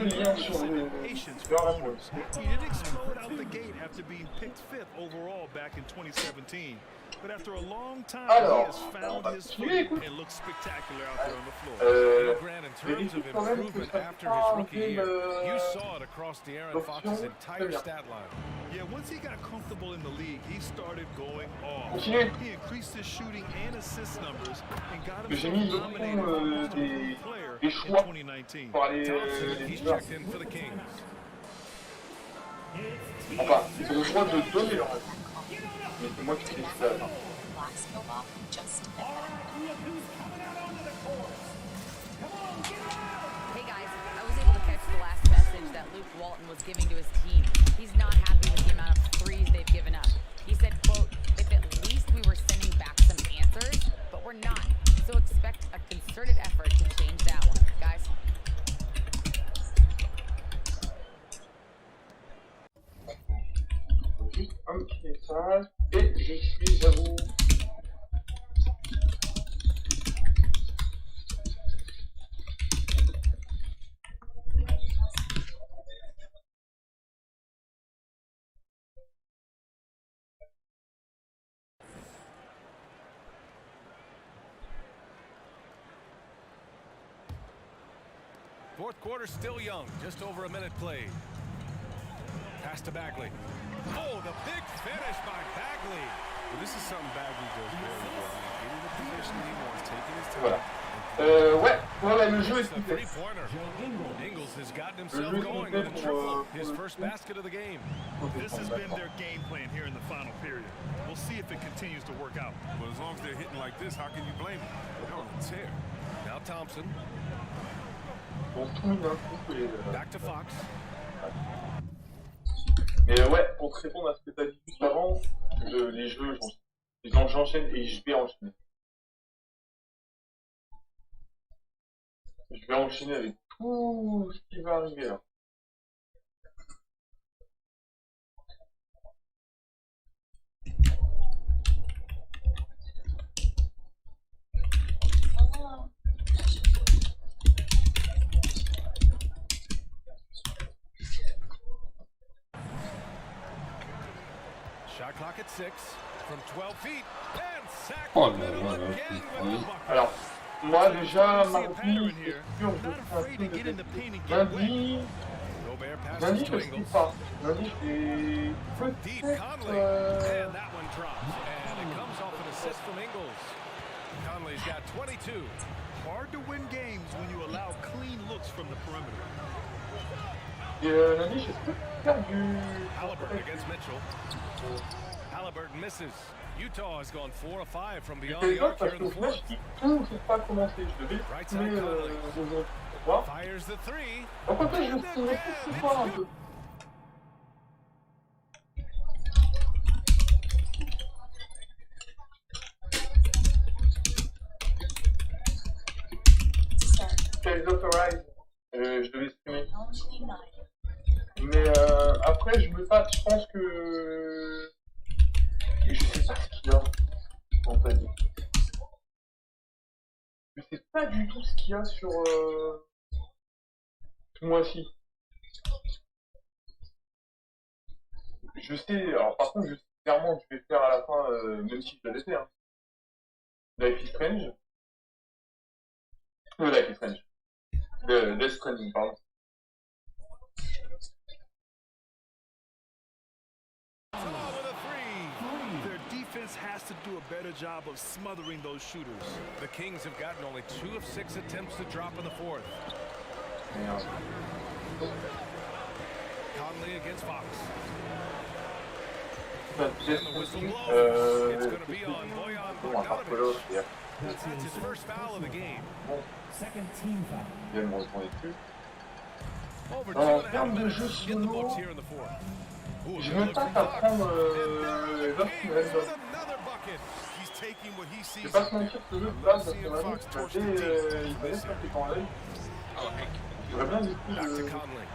O: liens sur le rapport.
E: He didn't explode out the gate after being picked 5th overall back in 2017. But after a long time, he has found his footing and looks spectacular out there on the floor.
K: Grant, in terms of improvement after his rookie year, you saw it across De'Aaron Fox's entire stat line.
E: Yeah, once he got comfortable in the league, he started going off. He increased his shooting and assist numbers and got himself nominated for most improved player in 2019.
K: Thompson, he's checked in for the Kings.
O: Enfin, ils ont le droit de donner leur avis. Mais c'est moi qui dis ça.
L: Hey guys, I was able to catch the last message that Luke Walton was giving to his team. He's not happy with the amount of threes they've given up. He said, quote, if at least we were sending back some answers, but we're not. So expect a concerted effort to change that one, guys.
O: Juste un petit message et je suis à vous.
K: Fourth quarter still young, just over a minute played. Pass to Bagley. Oh, the big finish by Bagley.
B: Well, this is something Bagley does very well. Getting the position he wants, taking his time.
O: Voilà. Ouais, le jeu est
K: fait. Ingles has gotten himself going with a triple. His first basket of the game.
E: This has been their game plan here in the final period. We'll see if it continues to work out.
B: But as long as they're hitting like this, how can you blame them? They're on a tear.
K: Now Thompson. Back to Fox.
O: Mais ouais, pour te répondre à ce que tu as dit juste avant, les jeux, j'enchaîne et je vais enchaîner. Je vais enchaîner avec tout ce qui va arriver là.
K: Shot clock at 6 from 12 feet and sack.
D: Oh là là,
O: alors, moi déjà, mardi, c'est sûr, je fais un peu de lundi, je suis pas. Lundi, je fais peut-être...
K: And that one drops. And it comes off an assist from Ingles. Conley's got 22.
E: Hard to win games when you allow clean looks from the perimeter.
O: Et lundi, je peux faire du...
K: Halliburton against Mitchell. Halliburton misses. Utah has gone 4 of 5 from beyond the arc here in the fourth. Right side Conley. Fires the 3. And again,
O: je devais streamer. Mais après, je me tâte, je pense que... Je sais pas ce qu'il y a, en fait. Je sais pas du tout ce qu'il y a sur ce mois-ci. Je sais, alors par contre, je sais clairement que je vais faire à la fin, même si je l'avais fait, hein. Life is Strange. Life is Strange. Death Stranding, pardon.
K: with a three.
E: Their defense has to do a better job of smothering those shooters.
K: The Kings have gotten only 2 of 6 attempts to drop in the fourth. Conley against Fox. And the whistle blows. It's going to be on Bojan Bogdanovic. That's his first foul of the game.
M: Second team foul.
K: Over
O: En
K: 2.5
O: termes de
K: minutes
O: jeu
K: in the
O: solo,
K: books here in the fourth. Ooh,
O: je
K: good
O: veux
K: look
O: pas
K: from Fox.
O: t'apprendre
K: And
O: l'autre
K: King
O: Red
K: with another bucket.
E: He's taking what he
O: Je
E: sees.
O: vais pas se mentir, ce jeu de base,
E: Seeing
O: personnellement,
E: Fox torch the
O: il
E: deep.
O: m'avait frappé dans l'œil. J'aurais bien du coup
K: Back to Conley.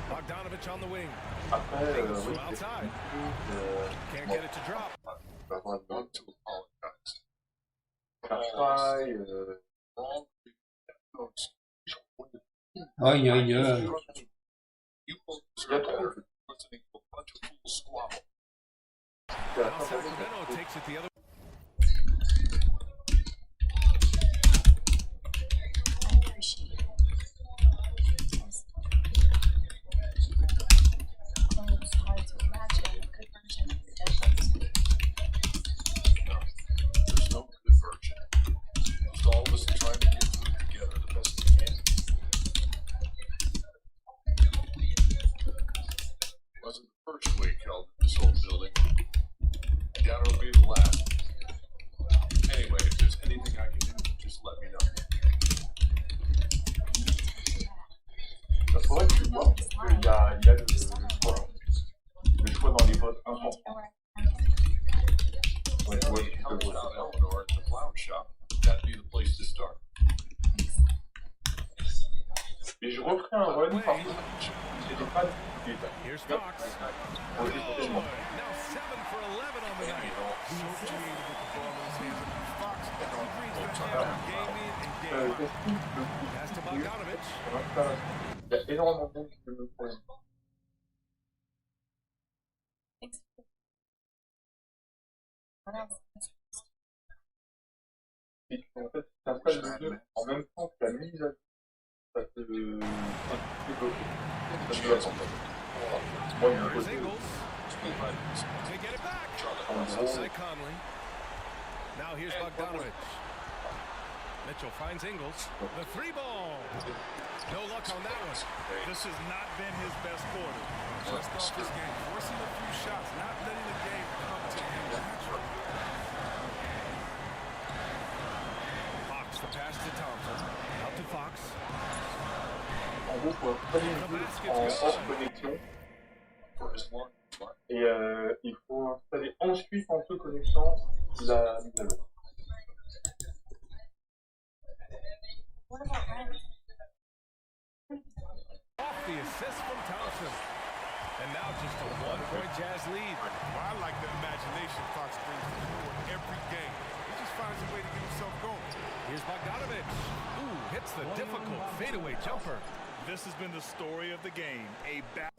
K: Bogdanovic on the wing.
O: après,
K: Ingles
O: oui,
K: from
O: c'est
K: outside. Can't
O: bon,
K: get it to drop.
O: je vais avoir le Carfry,
D: Aïe, aïe, aïe.
O: il y a trop. C'est la
K: Now
O: fin de la
K: Sacramento takes it the other.
I: There's no good version. Just all of us trying to get through together the best we can. Wasn't the first wake held in this whole building. I doubt it'll be the last. Anyway, if there's anything I can do, just let me know.
O: Il faudrait que tu vois, parce qu'il y a le choix dans les votes importants. Ouais, tu vois, tu peux voter.
I: Without Eleanor at the flower shop, that'd be the place to start.
O: Et je referai un run parce que c'était pas du tout.
K: Here's Fox.
O: Pour le décisionnement.
K: Now 7 for 11 on the night.
E: So creative with the ball in his hands. Fox, he brings that hammer game in and game out.
K: Pass to Bogdanovic.
O: Il y a énormément de monde qui peut me problème. Et en fait, tu t'installes le jeu en même temps que la mise à ça te débloque. Ça te attendre. Moi, de mon
K: Here's
O: côté,
K: Ingles. They get it back.
O: en gros,
K: Outside Conley. Now here's Bogdanovic. Mitchell finds Ingles. The three ball. No luck on that one.
E: This has not been his best quarter.
B: Just off this game, forcing a few shots, not letting the game come to him naturally.
K: Fox, the pass to Thompson. Out to Fox.
O: en gros, faut installer le jeu en hors connexion. Et il faut installer ensuite en se connectant la mise à jour.
K: Off the assist from Thompson. And now just a 1-point Jazz lead.
B: Well, I like the imagination Fox brings to the court every game. He just finds a way to get himself going.
K: Here's Bogdanovic. Ooh, hits the difficult fadeaway jumper.
E: This has been the story of the game. A back.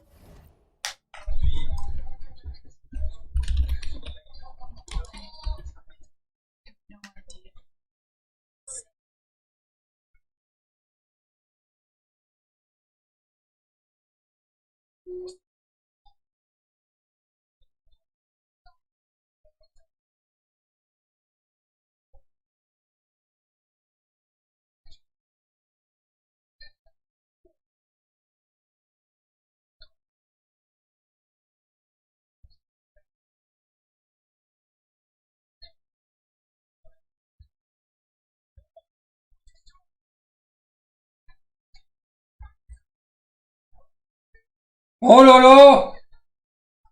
D: Oh là là!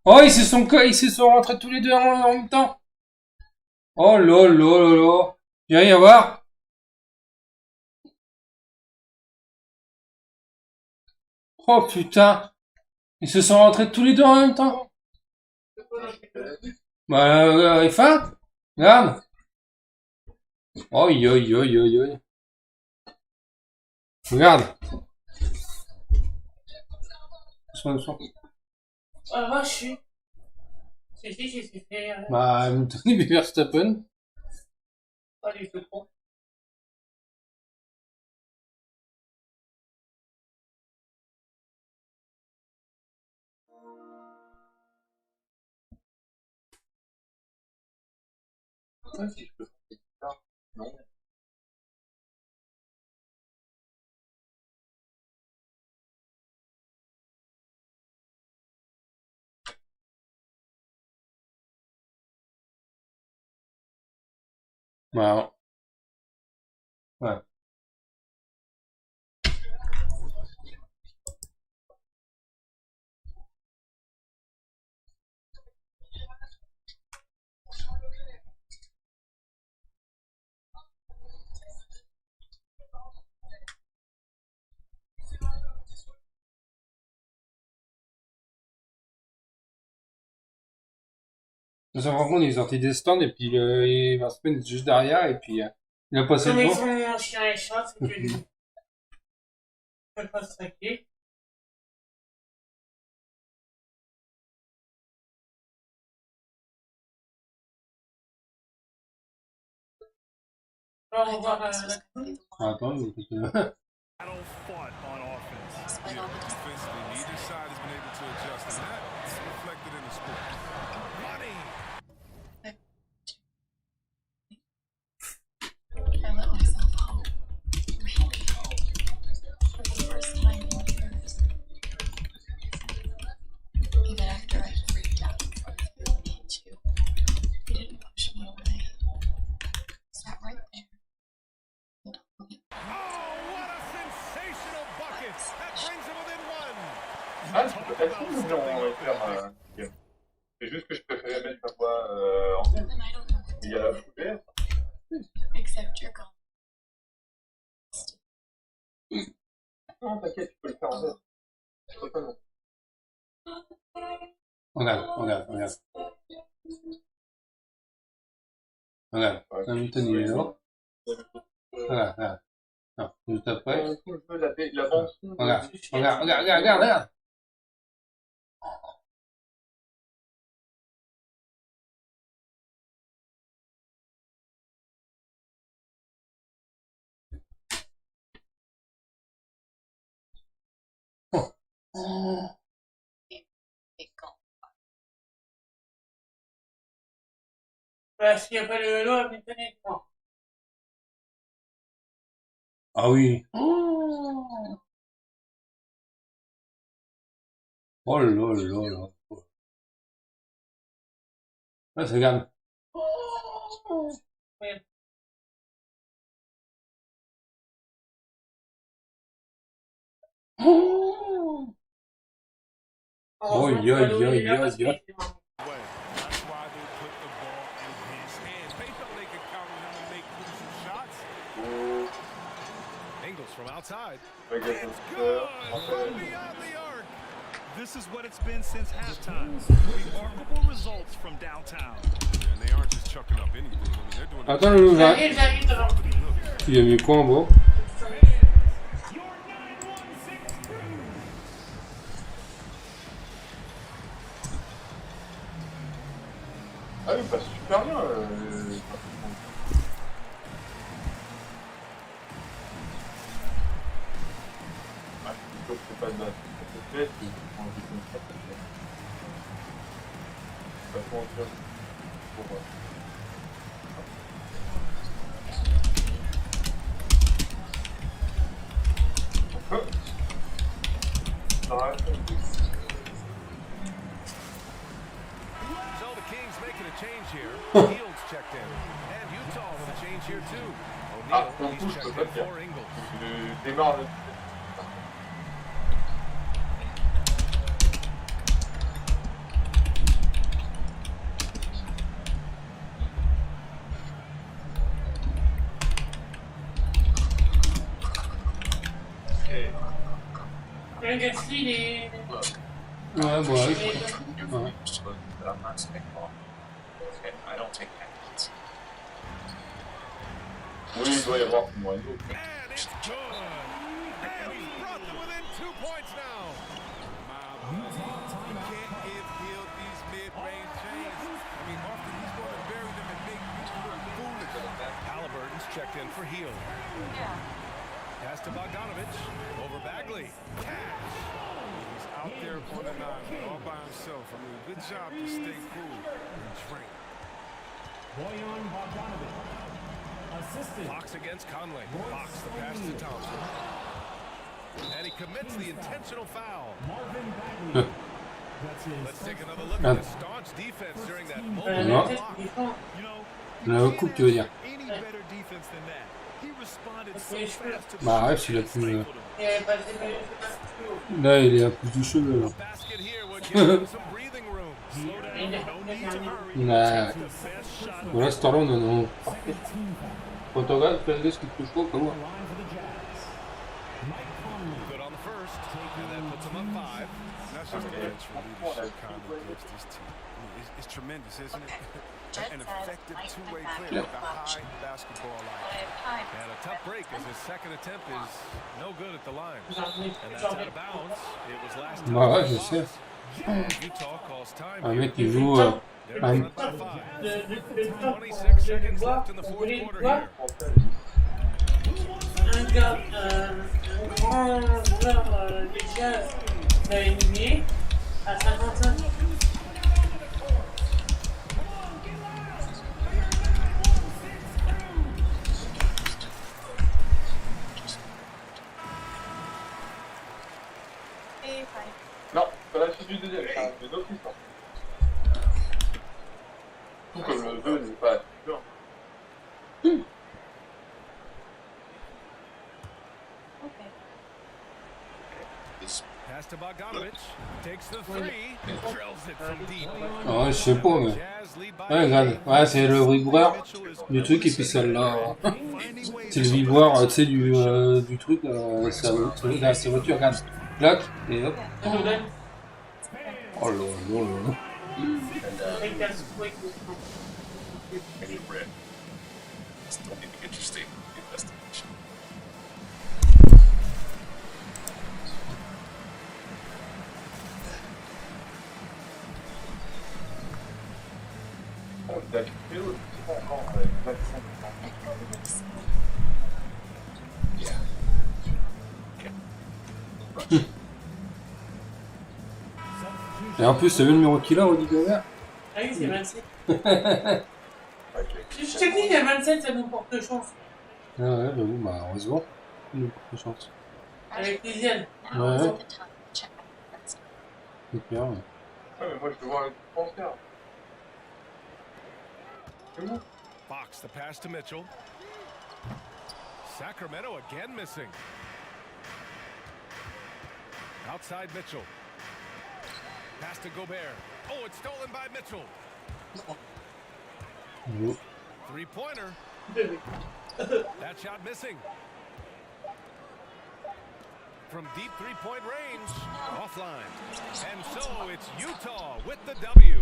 D: Oh, ils se sont rentrés tous les deux en même temps. Oh là là là là. Viens y voir. Oh putain. Ils se sont rentrés tous les deux en même temps. Bah, F1. Regarde. Oi, oi, oi, oi, oi. Regarde.
O: Ah, moi, je suis. C'est qui s'est fait.
D: Bah, Tony Verstappen.
O: Pas du tout trop. Ouais, si je peux faire ça. Non.
D: Wow. Ouais. De toute façon, il est sorti des stands et puis il va se mettre juste derrière et puis il a passé
P: Comme
D: le
P: ils
D: temps.
P: sont chiens et chats, c'est que je peux pas se traquer. Alors, on va voir
D: Attends, il va
E: Battle fought on offense.
B: Yeah, defensively, neither side has been able to adjust, and that's reflected in the score.
E: Money.
Q: I let myself hope. Really hope. For the first time in years. Even after I freaked out in front of you and hit you, you didn't push me away. You sat right there.
K: Oh, what a sensational bucket! That brings him within one.
O: Ah, est-ce que nous voulons faire un game? C'est juste que je préférais mettre ma voix en tête. Il y a la foulée.
Q: Except you're gone.
O: Non, t'inquiète, tu peux le faire en tête. Je peux pas non.
D: Regarde. Regarde, Hamilton il est là. Regarde. Non, juste après.
O: La bande son.
D: Regarde.
P: Bah, s'il n'y a pas le vélo, à me tenir devant.
D: Ah oui. Oh là. Ah, c'est regarde.
P: Oui.
D: Oh,
B: That's why they put the ball in his hands. They felt they could count on him to make crucial shots.
K: Ingles from outside.
B: It's good from beyond the arc.
E: This is what it's been since halftime. Remarkable results from downtown.
B: And they aren't just chucking up anything. I mean, they're doing it.
D: Attends, le va. Il y avait quoi en bas?
O: Ah oui, bah super bien. Ah, je sais pas de base. C'est fait, c'est pas trop dur. Pour moi.
K: So the Kings making a change here. Fields checked in. And Utah with a change here too. O'Neal, he's checked in for Ingles.
O: Je démarre le...
D: Ouais.
R: I'm not spitball. Okay, I don't take penalties.
O: Oui, il doit y avoir moins d'eau.
K: And it's good. And he's brought them within 2 points now.
B: You can't give Hill these mid-range chains. I mean, often he's going to bury them and make you look foolish.
K: Halliburton's checked in for Hill. Pass to Bogdanovich. Over Bagley.
B: He's out there on the nine all by himself. I mean, good job to stay cool and train.
K: Fox against Conley. Fox the pass to Thompson. And he commits the intentional foul. Let's take another look at the staunch defense during that moment.
D: Le coup, tu veux dire. Bah ouais, s'il a plus... Là, il est à plus de cheveux, là. Nah. Voilà, ce temps-là, on en a... Quand on regarde, fais ce qu'il touche pas, comme moi.
B: It's tremendous, isn't it? An effective two-way player with a high basketball line.
K: And a tough break as his second attempt is no good at the line. And that's out of bounds. It was last time.
D: Ouais, je sais. Un mec qui joue...
K: 26 seconds left in the fourth quarter here.
P: Un gars, un grand joueur des Jazz de la NBA à 55.
O: Non, c'est la suite du deuxième, c'est un autre histoire. Tout comme le 2 n'est pas sûr.
K: Pass to Bogdanovic. Takes the three. Drills it from deep.
D: Ah ouais, je sais pas, mais... Ouais, regarde. Ouais, c'est le vibreur du truc, et puis celle-là... C'est le vibreur, tu sais, du truc, sa voiture, regarde. Clac, et hop. Oh là là là.
R: Interesting investigation.
D: Et en plus, c'est le numéro qu'il a, Rudy Gobert.
P: Ah oui, c'est 27. Je te dis, il y a 27, ça nous porte chance.
D: Ah ouais, j'avoue, bah heureusement, il nous porte chance.
P: Avec les ailes.
D: Ouais. C'est clair, ouais.
O: Ouais, mais moi je te vois un transfert. C'est bon.
K: Fox, the pass to Mitchell. Sacramento again missing. Outside Mitchell. Pass to Gobert. Oh, it's stolen by Mitchell. Three-pointer. That shot missing. From deep three-point range, offline. And so it's Utah with the W.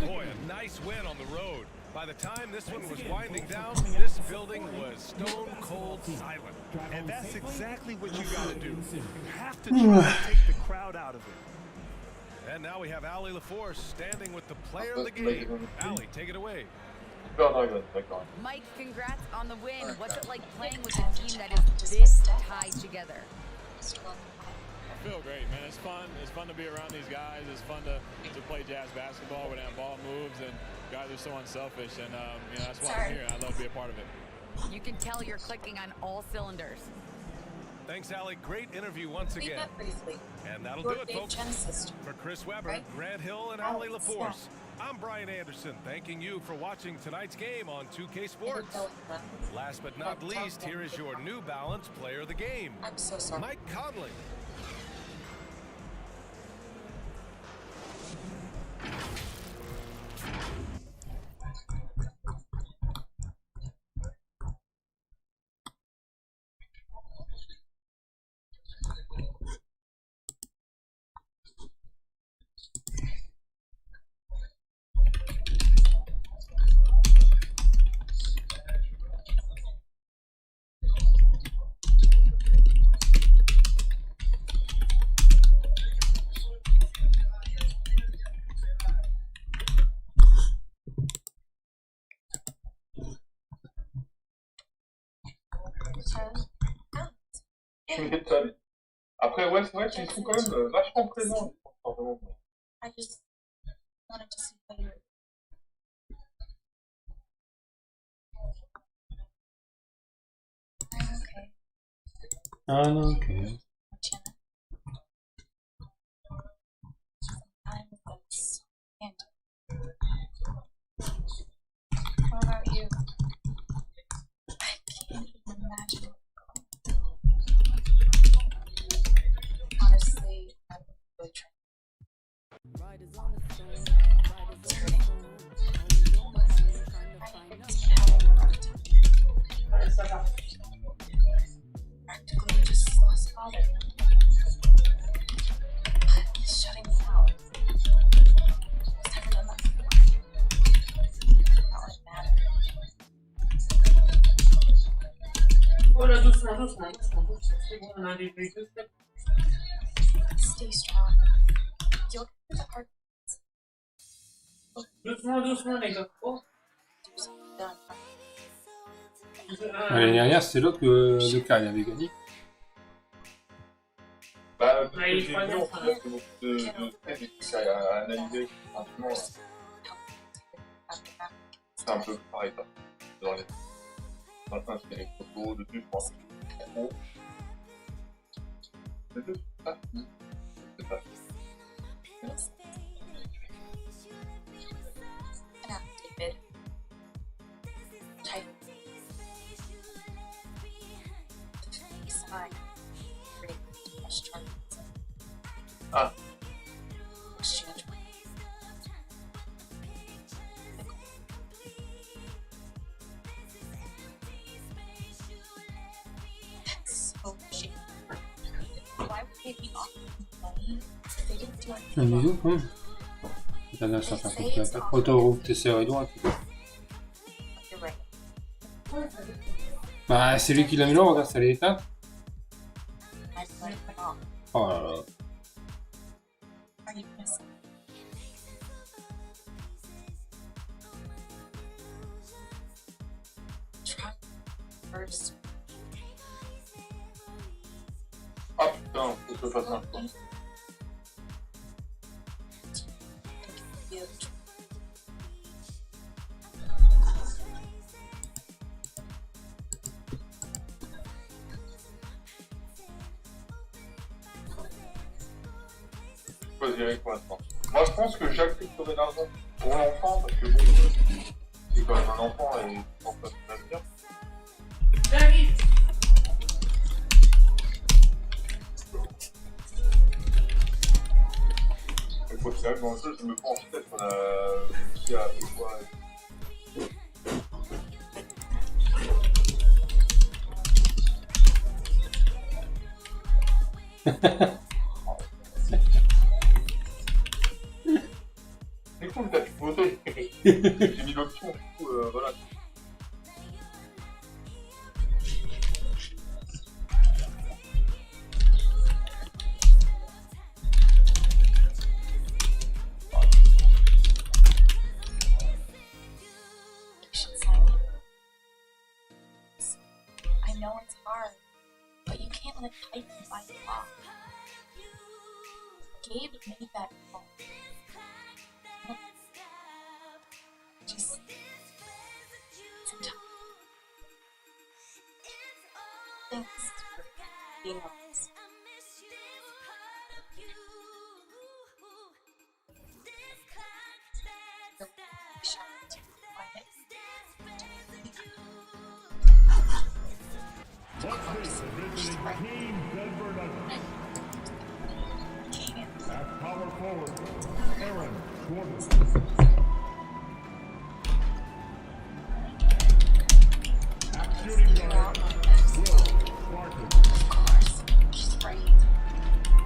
K: Boy, a nice win on the road. By the time this one was winding down, this building was stone cold silent.
E: And that's exactly what you got to do. You have to try to take the crowd out of it.
K: And now we have Ali LaForce standing with the player of the game. Ali, take it away.
L: Mike, congrats on the win. What's it like playing with a team that is this tied together?
S: I feel great, man. It's fun. It's fun to be around these guys. It's fun to play Jazz basketball when that ball moves and guys are so unselfish. And you know, that's why I'm here. I love to be a part of it.
L: You can tell you're clicking on all cylinders.
K: Thanks, Ali. Great interview once again. And that'll do it, folks. For Chris Webber, Grant Hill, and Ali LaForce, I'm Brian Anderson, thanking you for watching tonight's game on 2K Sports. Last but not least, here is your New Balance player of the game, Mike Conley.
O: Tu m'étonnes. Après, ouais, c'est vrai qu'ils sont quand même vachement présents.
Q: I just wanted to see how you
D: Ah non, ok.
Q: What about you? I can't even imagine. Honestly, I'm really trying. It's hurting. I keep having a hard time. Practically just lost father. But he's shutting me out. He's never done that before. Not like that.
P: Voilà, doucement, doucement, doucement, doucement. C'est bon, on a des briques.
Q: Stay strong. You'll get through the hard parts.
P: Doucement, doucement, les gars. Oh.
Q: Done.
D: L'année dernière, c'est l'autre que le carrière avait gagné.
O: Bah, parce que j'ai vu en fait beaucoup de traits et tout à analyser. Franchement, c'est un peu pareil. Dans le fin, c'était les photos, dessus, je pense. Oh. C'est tout ça. C'est ça.
Q: David. Type. PS5.
O: Ah.
Q: Exchange. That's so cheap. Why would they be offering money if they didn't do anything?
D: Un bisou, quand même. T'as un certain côté. Autoroute, t'es serré droite.
Q: You're right.
D: Bah, c'est lui qui l'a mis là, regarde, ça l'est éteint.
Q: I'd let it off.
D: Oh là là.
Q: Are you missing? Try first.
O: Ah putain, faut que je fasse un peu. Je choisirais pour l'instant. Moi je pense que j'accepterai l'argent pour l'enfant parce que bon, c'est quand même un enfant et je pense pas que ça va bien.
P: David.
O: Il faut que dans le jeu, je me penche peut-être sur la... qui a fait quoi. C'est cool, t'as pu voter. J'ai mis l'option, du coup, voilà.
Q: I know it's hard, but you can't let Titan fight you off. Gabe made that call. Just some time. Thanks for being honest. You're shocked by it.
M: Team Denver Nuggets. At power forward, Aaron Gordon. At shooting guard, Will Barton.
Q: Of course, she's right.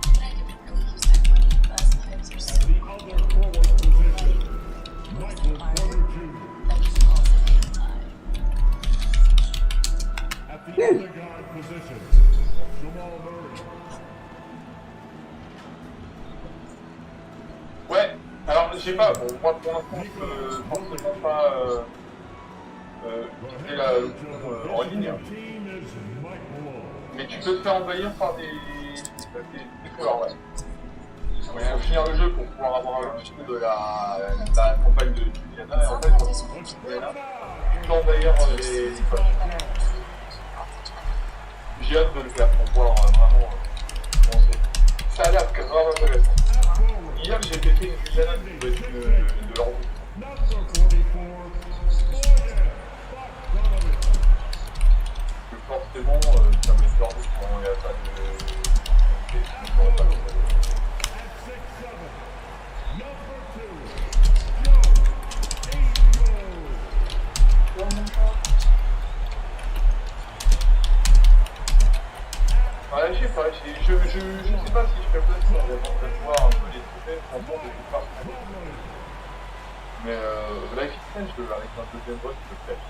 Q: But I didn't really use that money. Those players are so
M: At the other forward position, Michael Porter Jr. At the other guard position, Jamal Murray.
O: Ouais, alors je sais pas, bon, moi pour l'instant je ne pense pas utiliser la en ligne. Mais tu peux te faire envahir par des joueurs, ouais. Il faut finir le jeu pour pouvoir avoir un petit peu de la campagne de Juliana. Et en fait, quand tu fais Juliana, tu peux envahir les potes. j'ai hâte de le faire pour voir vraiment comment c'est. Ça a l'air grave intéressant. Hier, j'ai pété une cuisine de leur bout. Forcément, ça me fait envie quand il n'y a pas de... Ouais, je sais pas, je sais pas si je fais plaisir de voir un peu les trophées pour prendre des coups partout. Mais Life is Strange, avec un deuxième boss, je le fais.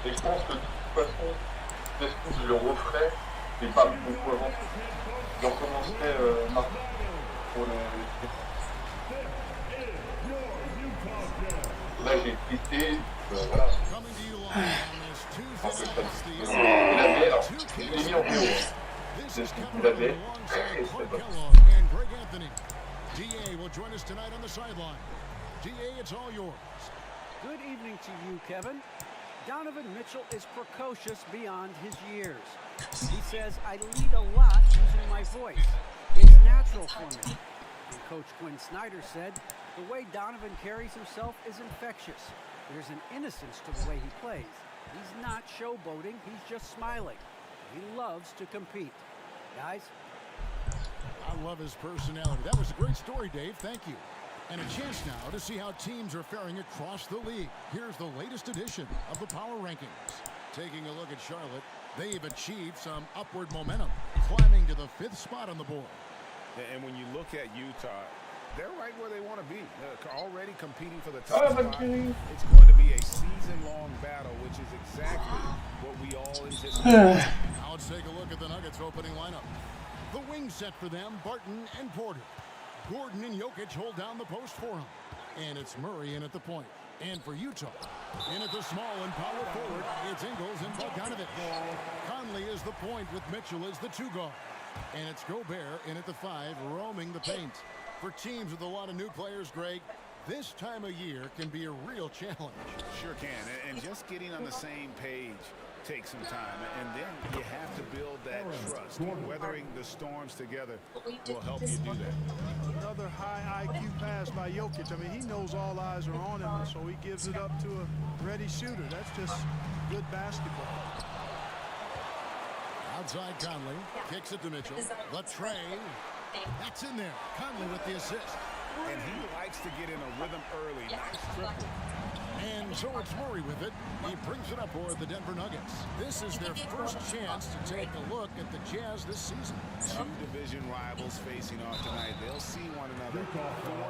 O: Et je pense que de toute façon, je le referai, mais pas beaucoup avant. Je recommencerai mardi pour le... Là j'ai cliqué, voilà. Je pense que ça... La bière, alors, je l'ai mis en vidéo. La bière, très très bonne.
A: DA will join us tonight on the sideline. DA, it's all yours.
F: Good evening to you, Kevin. Donovan Mitchell is precocious beyond his years. He says, I lead a lot using my voice. It's natural for me. And Coach Quinn Snyder said, the way Donovan carries himself is infectious. There's an innocence to the way he plays. He's not showboating, he's just smiling. He loves to compete. Guys?
A: I love his personality. That was a great story, Dave. Thank you. And a chance now to see how teams are faring across the league. Here's the latest edition of the Power Rankings. Taking a look at Charlotte, they've achieved some upward momentum, climbing to the 5th spot on the board.
B: And when you look at Utah, they're right where they want to be. They're already competing for the top spot. It's going to be a season-long battle, which is exactly what we all anticipated.
A: Now let's take a look at the Nuggets opening lineup. The wing set for them, Barton and Porter. Gordon and Jokic hold down the post for him. And it's Murray in at the point. And for Utah, in at the small and power forward, it's Ingles and Bogdanovic. Conley is the point with Mitchell as the 2 guard. And it's Gobert in at the 5, roaming the paint. For teams with a lot of new players, Greg, this time of year can be a real challenge.
B: Sure can. And just getting on the same page takes some time. And then you have to build that trust. Weathering the storms together will help you do that.
E: Another high IQ pass by Jokic. I mean, he knows all eyes are on him, so he gives it up to a ready shooter. That's just good basketball.
A: Outside Conley, kicks it to Mitchell. The tray, that's in there. Conley with the assist.
B: And he likes to get in a rhythm early. Nice triple.
A: And so it's Murray with it. He brings it up for the Denver Nuggets. This is their first chance to take a look at the Jazz this season.
B: 2 division rivals facing off tonight. They'll see one another 4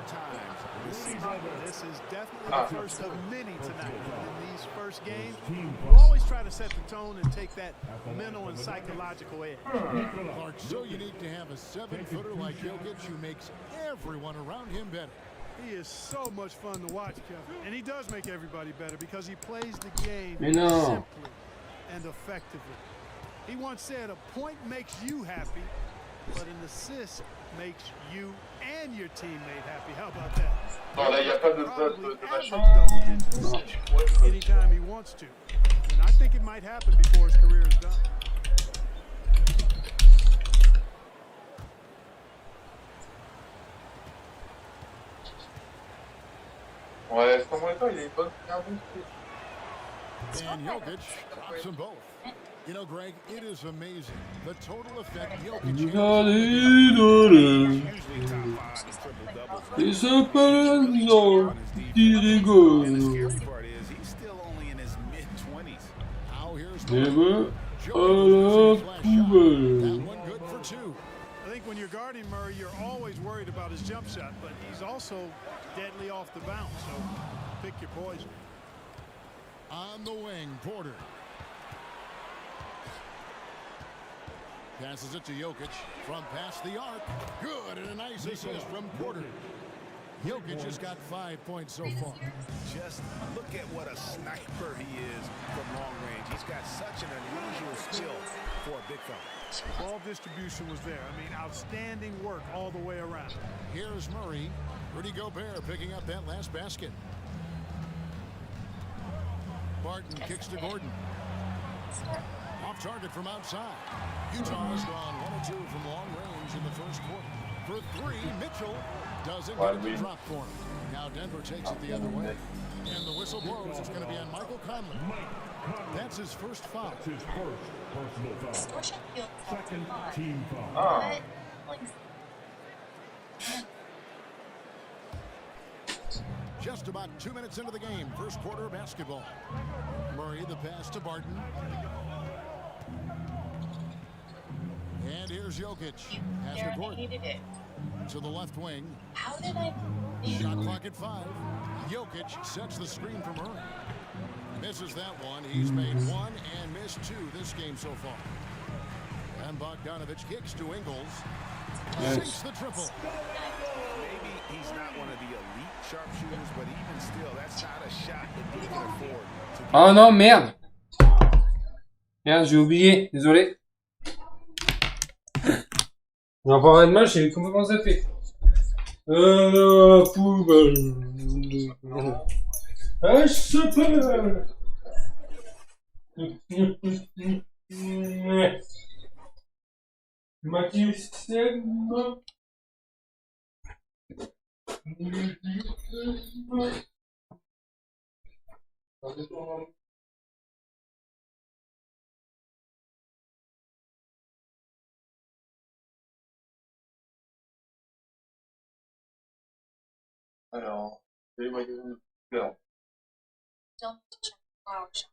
B: times this season.
E: This is definitely the first of many tonight. In these first games, you always try to set the tone and take that mental and psychological edge.
A: Clark, so unique to have a 7-footer like Jokic who makes everyone around him better.
E: He is so much fun to watch, Kevin. And he does make everybody better because he plays the game simply and effectively. He once said, a point makes you happy, but an assist makes you and your teammate happy. How about that?
O: Non, là, il n'y a pas de machin.
E: Anytime he wants to. And I think it might happen before his career is done.
O: Ouais, ce moment-là, il est bon.
A: And Jokic drops them both. You know, Greg, it is amazing the total effect Jokic
E: I think when you're guarding Murray, you're always worried about his jump shot, but he's also deadly off the bounce, so pick your poison.
A: On the wing, Porter. Passes it to Jokic from past the arc. Good, and a nice assist from Porter. Jokic has got 5 points so far.
K: Just look at what a sniper he is from long range. He's got such an unusual skill for a big fella.
E: Ball distribution was there. I mean, outstanding work all the way around.
A: Here's Murray. Rudy Gobert picking up that last basket. Barton kicks to Gordon. Off target from outside. Utah has gone 1 of 2 from long range in the first quarter. For 3, Mitchell doesn't get the drop for him. Now Denver takes it the other way. And the whistle blows. It's going to be on Michael Conley. That's his first foul.
M: That's his first personal foul. Second team foul.
A: Just about 2 minutes into the game, first quarter of basketball. Murray, the pass to Barton. And here's Jokic. Pass to Gordon. To the left wing.
Q: How did I?
A: Shot clock at 5. Jokic sets the screen for Murray. Misses that one. He's made 1 and missed 2 this game so far. And Bogdanovich kicks to Ingles. Sinks the triple.
K: Maybe he's not one of the elite sharpshooters, but even still, that's not a shot that he can afford.
D: Oh non, merde. Merde, j'ai oublié. Désolé. On va avoir un match, j'ai complètement zappé. Poubelle. Ah, je sais pas. Mathieu, c'est bon.
O: Alors, les magasins de fleurs.
Q: Still need to check the flower shop.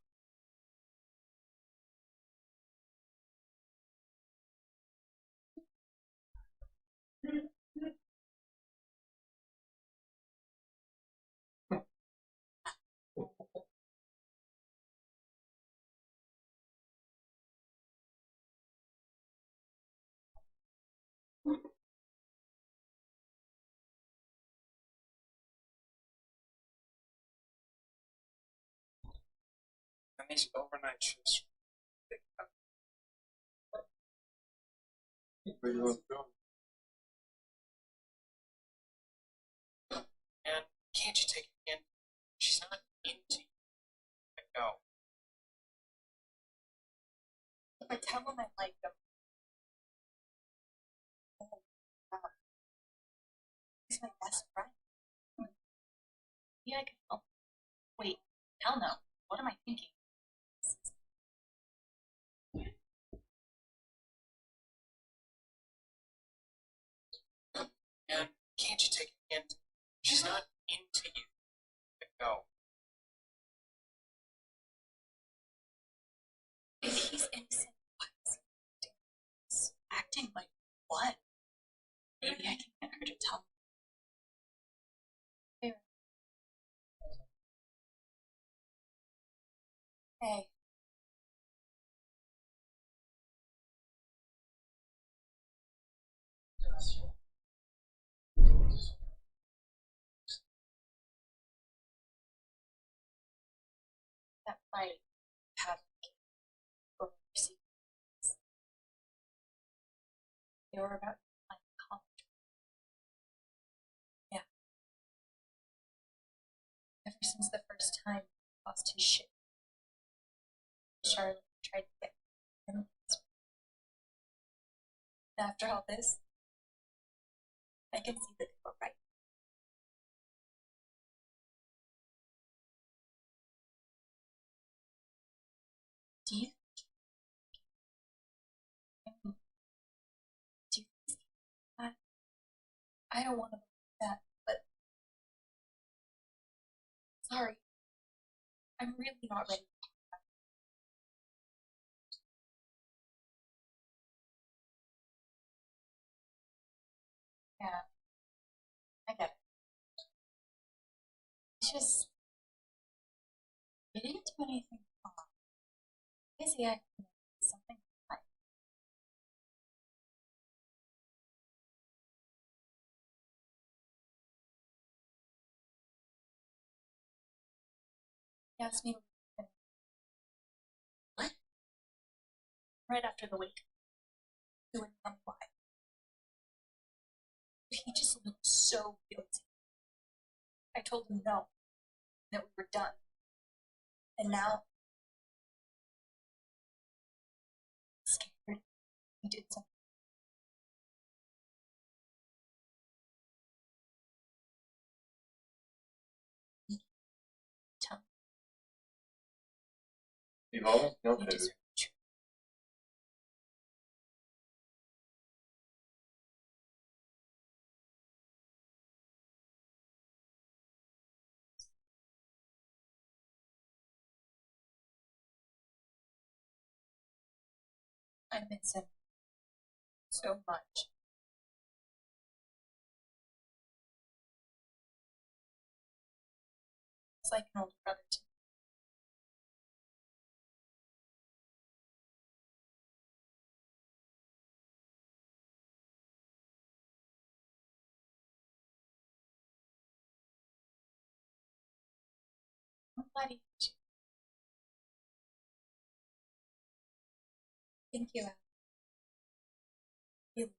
R: And these overnight shifts. And can't you take it in? She's not into you. No.
Q: If I tell him I like him. Oh, God. He's my best friend. Yeah, I can help. Wait, hell no. What am I thinking?
R: And can't you take it in? She's not into you. No.
Q: If he's innocent, why is he doing this? Acting like what? Maybe I can get her to tell me. Hey. That fight had over secrets. They were about to find college. Yeah. Ever since the first time he lost his shit, Charlotte tried to get him. After all this, I can see that they were right. Do you think that? I don't want to believe that, but sorry. I'm really not ready. Yeah, I get it. It's just, you didn't do anything wrong. Busy acting something like. He asked me to leave. What? Right after the wake. He wouldn't tell me why. He just looked so guilty. I told him no, that we were done. And now, I'm scared he did something. Tell me.
O: Et vraiment, bien
Q: You
O: fait.
Q: deserve the truth. I miss him so much. It's like an older brother to me. I'm glad he did too. Thank you, Al. Really.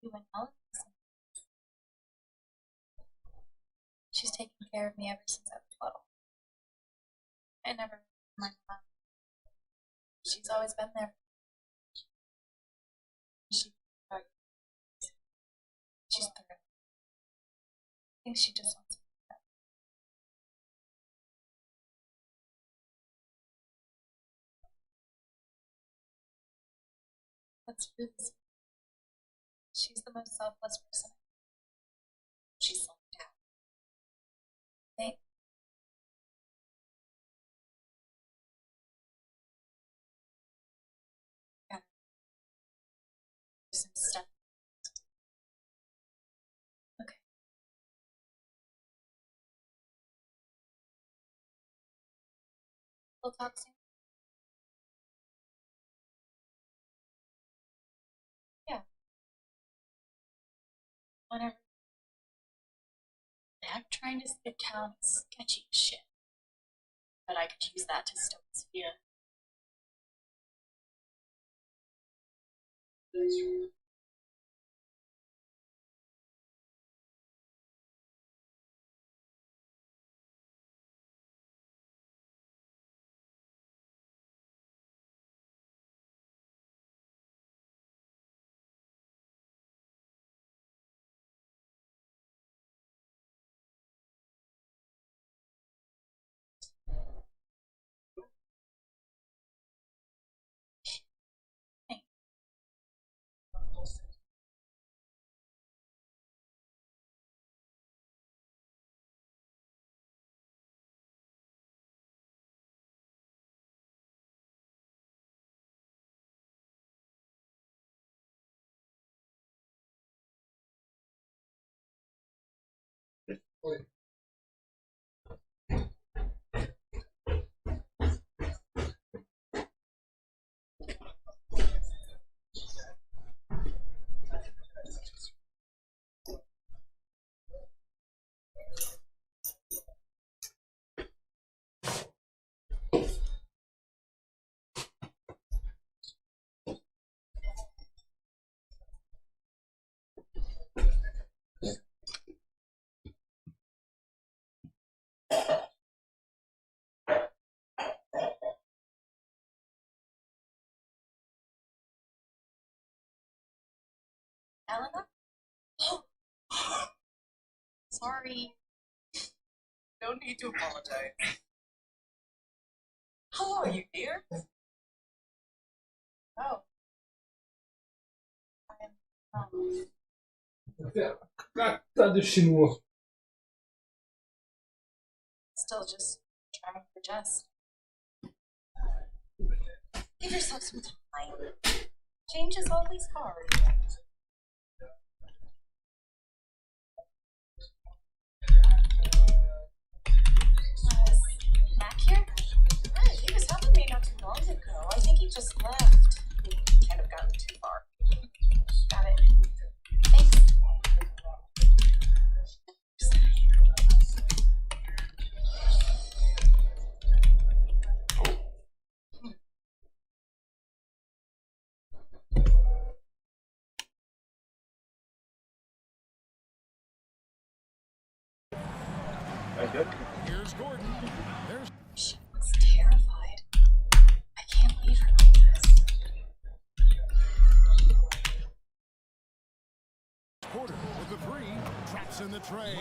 Q: You and Ellen? She's taken care of me ever since I was little. I never my mom. She's always been there. She's thorough. I think she just wants me to know. What's really sweet. She's the most selfless person. She's slowing down. Thank God. There's some stuff. Okay. We'll talk soon. Yeah. Whenever. I'm trying to skip town is sketchy as shit. But I could use that to stoke his fear. Eleanor? Sorry.
R: No need to apologize. How are you, dear?
Q: Oh.
D: Cata de chinois.
Q: Still just trying to adjust. Give yourself some time. Change is always hard. Mac here? Hi, he was helping me not too long ago. I think he just left. He can't have gotten too far. Got it. Thanks.
A: Here's Gordon. There's
Q: She was terrified. I can't leave her like this.
A: Porter with the three. Traps in the tray.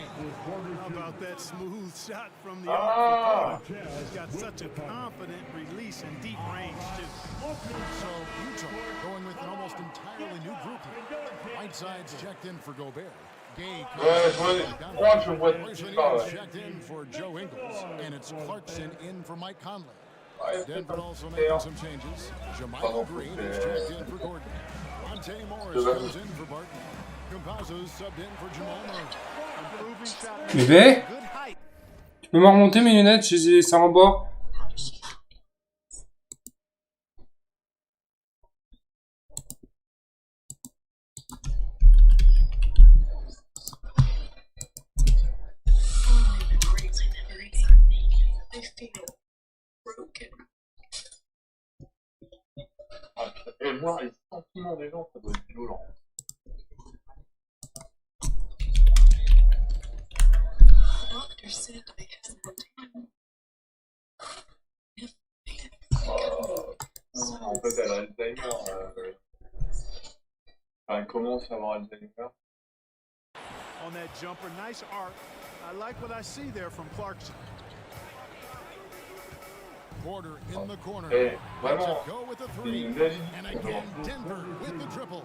E: How about that smooth shot from the arc for Porter? He's got such a confident release and deep range, too.
A: So Utah going with an almost entirely new group here. Whiteside's checked in for Gobert. Gay checked in for Joe Ingles, and it's Clarkson in for Mike Conley. Denver also making some changes. Jermichael Green is checked in for Gordon. Monte Morris comes in for Barton. Campazzo's subbed in for Jamal Murray.
D: Bébé, tu peux me remonter mes lunettes, je les ai laissées en bas.
R: I feel broken. Et voir les sentiments des gens, ça doit être violent. The doctor said I had en fait, elle a Alzheimer. Elle commence à avoir Alzheimer.
E: On that jumper, nice arc. I like what I see there from Clarkson.
A: Porter in the corner.
R: Vraiment,
A: Go with the
R: c'est
A: three.
R: une magie.
A: And again, Denver with the triple.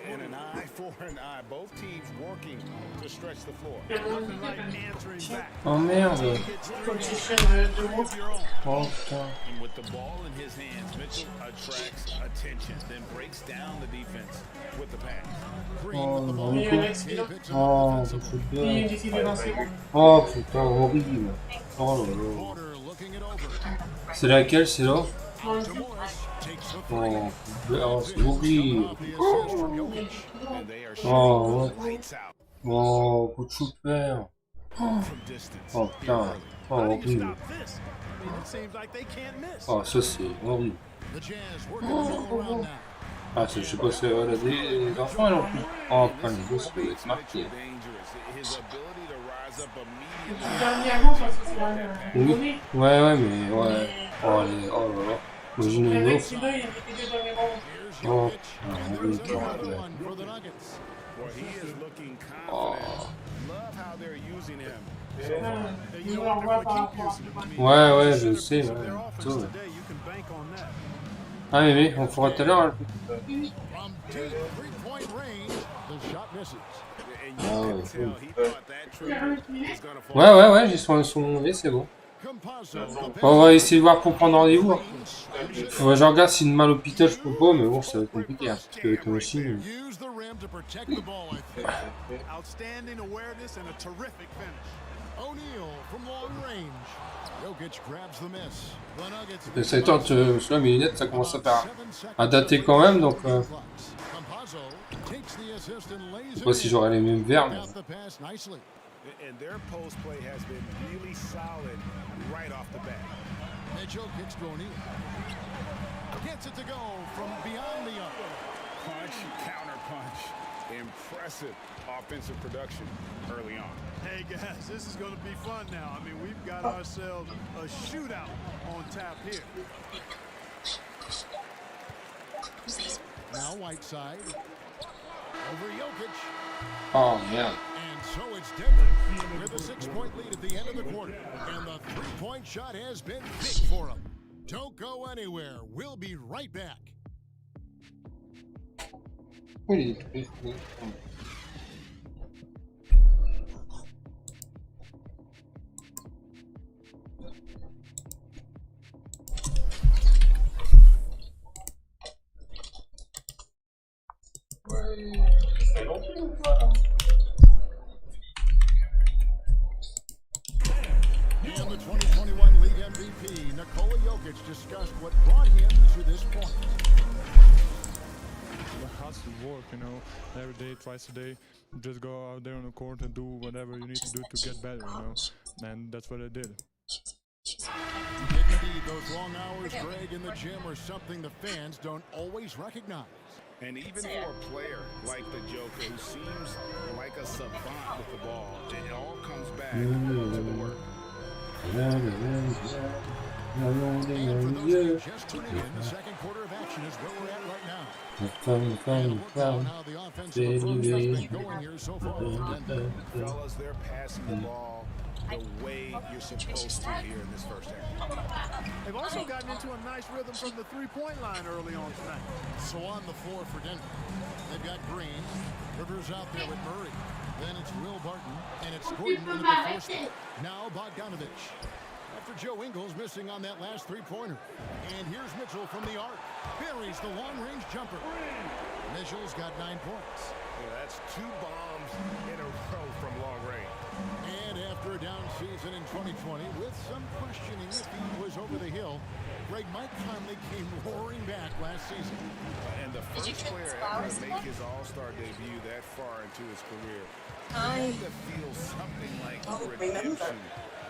K: And an eye for an eye. Both teams working to stretch the floor.
E: Nothing like answering back.
D: Oh merde.
P: Faut que tu fasses de mots.
D: Oh putain.
K: And with the ball in his hands, Mitchell attracts attention, then breaks down the defense with the pass.
D: Oh, non,
P: Et avec celui-là.
D: oh, je suis
P: Il
D: bien.
P: décide de lancer.
D: Oh putain, horrible. Oh là là. C'est laquelle, c'est là? Oh, c'est horrible. Oh, ouais. Oh, coup de super. Oh putain. Oh, horrible. Oh, ça c'est horrible. Ah, je sais pas si elle a des enfants, elle en plus. Oh, putain, les gosses, ça doit être marqué.
P: Dernièrement, parce que c'est la
D: Oui, ouais, mais ouais. Oh, les... oh là là. Imagine une
P: avec
D: autre.
P: celui-là, il a fait que deux dernièrement.
D: Oh, oui,
P: Il nous l'envoie par rapport à...
D: ouais, je sais. Ouais. Tout, ouais. Ah, mais on fera tout à l'heure. Ah, ouais, j'ai son nez, c'est bon. On va essayer de voir pour prendre rendez-vous. Faudrait que je regarde si mal à l'hôpital je peux pas, mais bon, ça va être compliqué. Hein, parce qu'avec la machine. Ça étant, là, mes lunettes, ça commence à dater quand même, donc. Je sais pas si j'aurai les mêmes verres, mais.
K: And their post play has been really solid right off the bat.
A: Mitchell kicks to O'Neal. Gets it to go from beyond the arc.
K: Punch, counter punch. Impressive offensive production early on.
E: Hey guys, this is going to be fun now. I mean, we've got ourselves a shootout on tap here.
A: Now Whiteside. Over Jokic.
D: Oh, merde.
A: And so it's Denver with a 6-point lead at the end of the quarter. And the three-point shot has been big for them. Don't go anywhere. We'll be right back. And the 2021 league MVP, Nikola Jokic, discussed what brought him to this point.
T: It has to work, you know, every day, twice a day. Just go out there on the court and do whatever you need to do to get better, you know. And that's what I did.
A: Indeed, those long hours, Greg, in the gym are something the fans don't always recognize.
U: And even for a player like the Joker, who seems like a savant with the ball, it all comes back to the work.
A: And for those of you just tuning in, the second quarter of action is where we're at right now. How the offensive approach has been going here so far for Denver.
U: Fellas, they're passing the ball the way you're supposed to here in this first half.
E: They've also gotten into a nice rhythm from the three-point line early on tonight.
A: So on the floor for Denver, they've got Green, Rivers out there with Murray. Then it's Will Barton, and it's Gordon into the first one. Now Bogdanovich. After Joe Ingles missing on that last three-pointer. And here's Mitchell from the arc. Buries the long-range jumper. Mitchell's got 9 points.
U: Yeah, that's 2 bombs in a row from long range.
A: And after a down season in 2020, with some questioning if he was over the hill, Mike Conley came roaring back last season.
U: And the first player ever to make his All-Star debut that far into his career.
P: I
U: to feel something like redemption.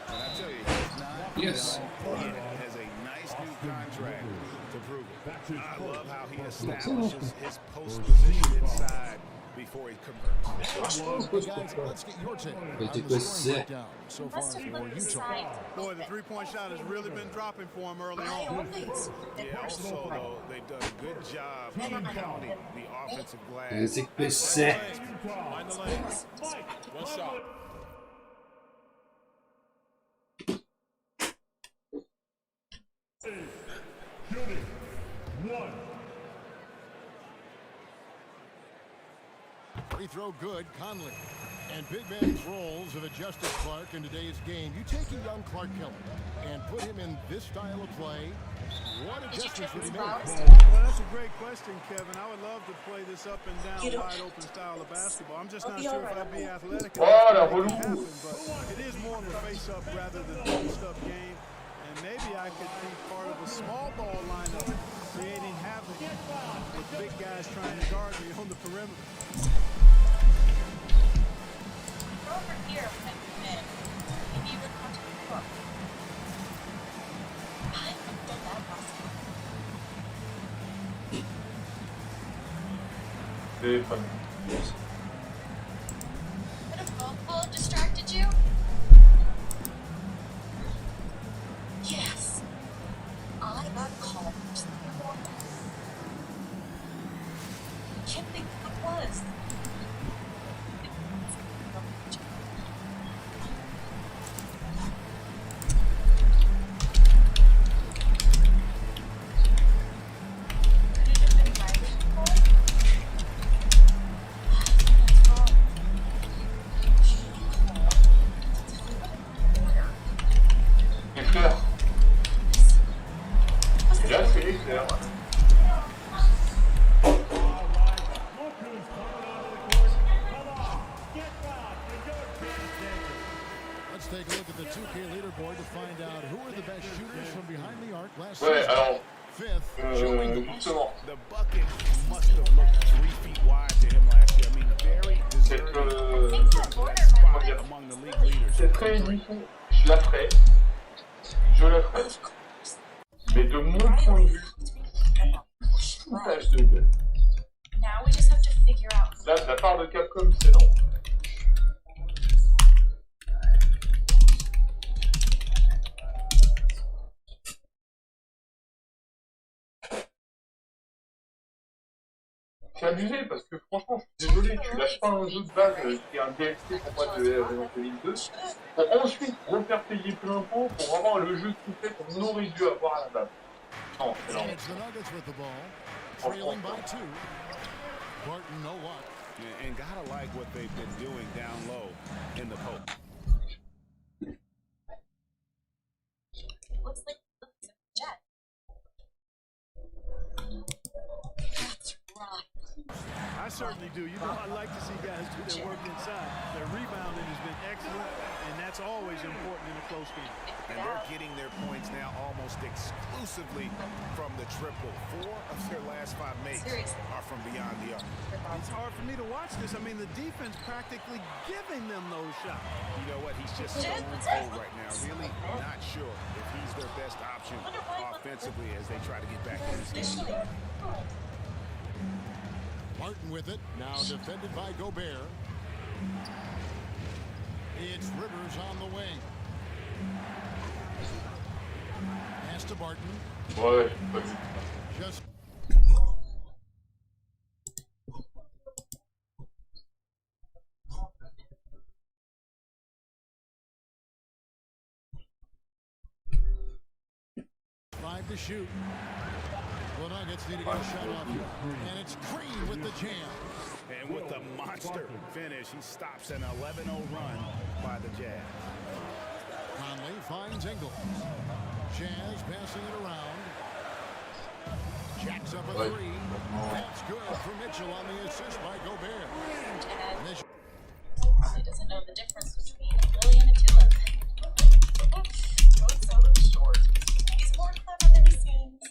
U: And I tell you, he's not yet has a nice new contract to prove it. I love how he establishes his post position inside before he converts.
A: Guys, let's get your take on the scoring breakdown so far for Utah.
E: Boy, the three-point shot has really been dropping for him early on.
U: Yeah, also, though, they've done a good job compounding the offensive glass.
D: Mind
G: the lane. One shot.
M: Shooting. 1.
A: Free throw good, Conley. And Big Ben's roles have adjusted Clark in today's game. You take a young Clark Keller and put him in this style of play. What adjustments would he make?
E: Well, that's a great question, Kevin. I would love to play this up and down, wide open style of basketball. I'm just not sure if I'd be athletic enough to make it happen, but it is more of a face-up rather than post-up game. And maybe I could be part of a small ball lineup, creating havoc with big guys trying to guard me on the perimeter.
Q: Over here, maybe you would come to the book. I'm that possible. Could a phone call have distracted you? Yes. I got called. I can't think who it was.
O: Ouais, alors, justement, cette réédition, je la ferai, mais de mon point de vue, foutage de gueule. Là, de la part de Capcom, c'est non. C'est abusé parce que franchement, je suis désolé, tu lâches pas un jeu de base qui est un DLC pour moi de Resident Evil 2 pour ensuite refaire payer plein pot pour avoir le jeu complet qu'on aurait dû avoir à la base. Non, c'est normal.
U: And gotta like what they've been doing down low in the post.
Q: Looks like a jet. That's right.
E: I certainly do. You know, I like to see guys do their work inside. Their rebounding has been excellent, and that's always important in a close game.
U: And they're getting their points now almost exclusively from the triple. 4 of their last 5 makes are from beyond the arc.
E: It's hard for me to watch this. I mean, the defense practically giving them those shots.
U: You know what? He's just so cold right now. Really not sure if he's their best option offensively as they try to get back in this game.
A: Martin with it. Now defended by Gobert. It's Rivers on the wing. Pass to Barton.
R: Ouais,
A: Just 5 to shoot. The Nuggets need to get a shot off here. And it's Green with the jam.
U: And with the monster finish, he stops an 11-0 run by the Jazz.
A: Conley finds Ingles. Jazz passing it around. Jacks up a three. That's good for Mitchell on the assist by Gobert. Mitchell
Q: Probably doesn't know the difference between a lily and a tulip. Don't sell them short. He's more clever than he seems.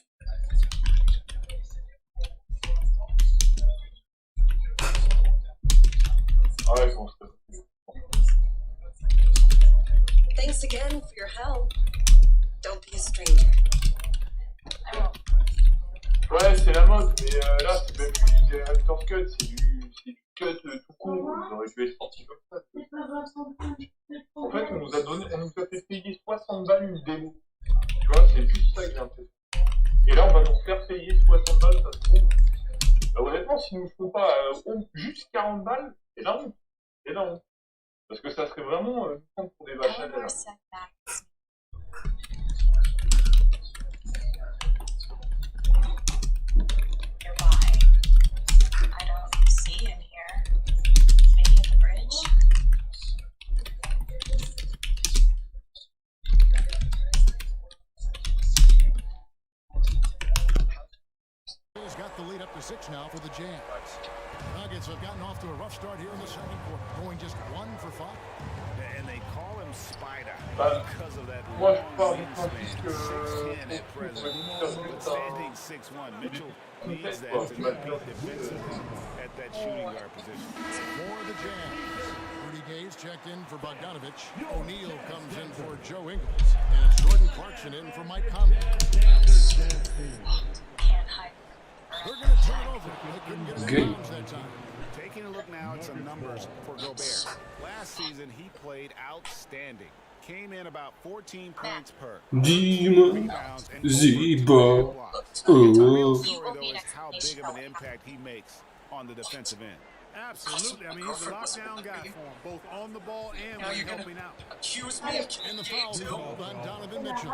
C: Thanks again for your help. Don't be a stranger.
Q: I won't.
R: Ouais, c'est la mode, mais là, c'est même plus du director's cut, c'est du cut tout con. Ils auraient dû être sortis comme ça. En fait, on nous a fait payer 60 balles une démo. Tu vois, c'est plus ça que j'ai l'impression. Et là, on va nous faire payer 60 balles, ça se trouve. Bah, honnêtement, si nous ne font pas juste 40 balles, c'est la honte. C'est la honte. Parce que ça serait vraiment prendre pour des vaches à lait.
Q: I don't see him here. Maybe at the bridge.
A: has got the lead up to 6 now for the Jazz. Nuggets have gotten off to a rough start here in the second quarter, going just 1 for 5.
U: And they call him Spider because of that long wingspan, 6'10" at present, but standing 6'1". Mitchell needs that to compete defensively at that shooting guard position.
A: For the Jazz, Rudy Gay's checked in for Bogdanovich. O'Neal comes in for Joe Ingles, and it's Jordan Clarkson in for Mike Conley.
Q: Can't hide.
A: They're going to turn it over. They couldn't get it in bounds that time.
U: Taking a look now at some numbers for Gobert. Last season, he played outstanding. Came in about 14 points per. Rebounds and blocks. The real story, though, is how big of an impact he makes on the defensive end.
E: Absolutely. I mean, he's a lockdown guy for him, both on the ball and when helping out.
A: Accuse me of and the foul called on Donovan Mitchell.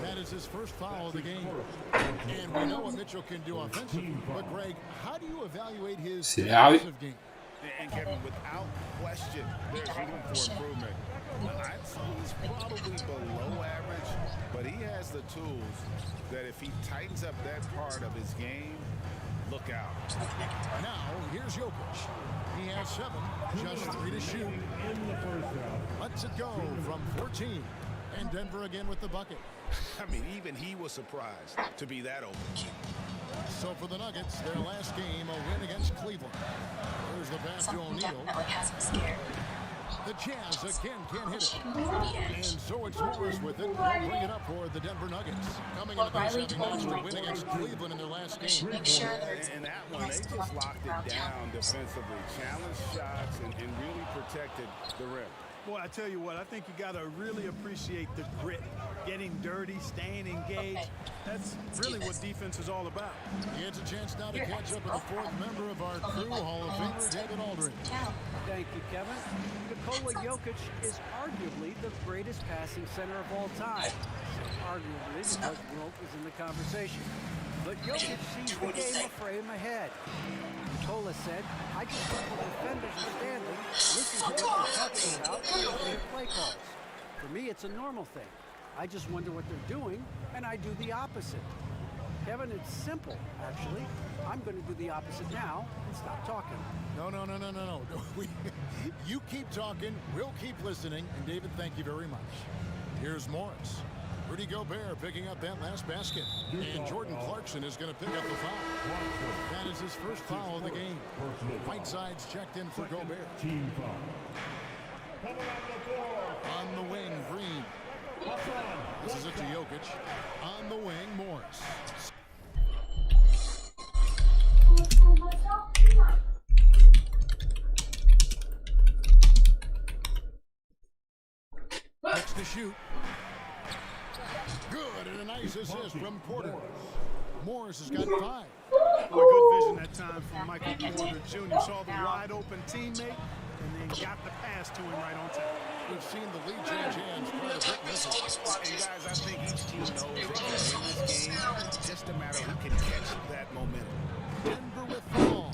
A: That is his first foul of the game. And we know what Mitchell can do offensively. But, Greg, how do you evaluate his defensive game?
U: And Kevin, without question, there's room for improvement. I'd say he's probably below average, but he has the tools that if he tightens up that part of his game, look out.
A: Now, here's Jokic. He has 7, just 3 to shoot. Lets it go from 14. And Denver again with the bucket.
U: I mean, even he was surprised to be that open.
A: So for the Nuggets, their last game, a win against Cleveland. There's the pass to O'Neal.
Q: Definitely has me scared.
A: The Jazz again can't hit it. And so it's Morris with it. They'll bring it up for the Denver Nuggets. Coming into this having managed to win against Cleveland in their last game.
U: And that one, they just locked it down defensively. Challenged shots and really protected the rim.
E: Boy, I tell you what, I think you got to really appreciate the grit, getting dirty, staying engaged. That's really what defense is all about.
A: He gets a chance now to catch up with the 4th member of our crew, Hall of Famer David Aldridge.
F: Thank you, Kevin. Nikola Jokic is arguably the greatest passing center of all time. Arguably because Wilt is in the conversation. But Jokic sees the game a frame ahead. Nikola said, I just want the defenders are standing, listen to what they're talking about, and their play calls. For me, it's a normal thing. I just wonder what they're doing, and I do the opposite. Kevin, it's simple, actually. I'm going to do the opposite now and stop talking.
A: No. You keep talking, we'll keep listening, and David, thank you very much. Here's Morris. Rudy Gobert picking up that last basket. And Jordan Clarkson is going to pick up the foul. That is his first foul of the game. Whiteside's checked in for Gobert. On the wing, Green. This is it to Jokic. On the wing, Morris. Next to shoot. Good, and a nice assist from Porter. Morris has got 5.
E: Good vision that time from Michael Porter Jr. Saw the wide open teammate and then got the pass to him right on time.
A: We've seen the lead change hands quite a bit.
U: And guys, I think each team knows they can win this game. Just a matter who can catch that momentum.
A: Denver with the ball.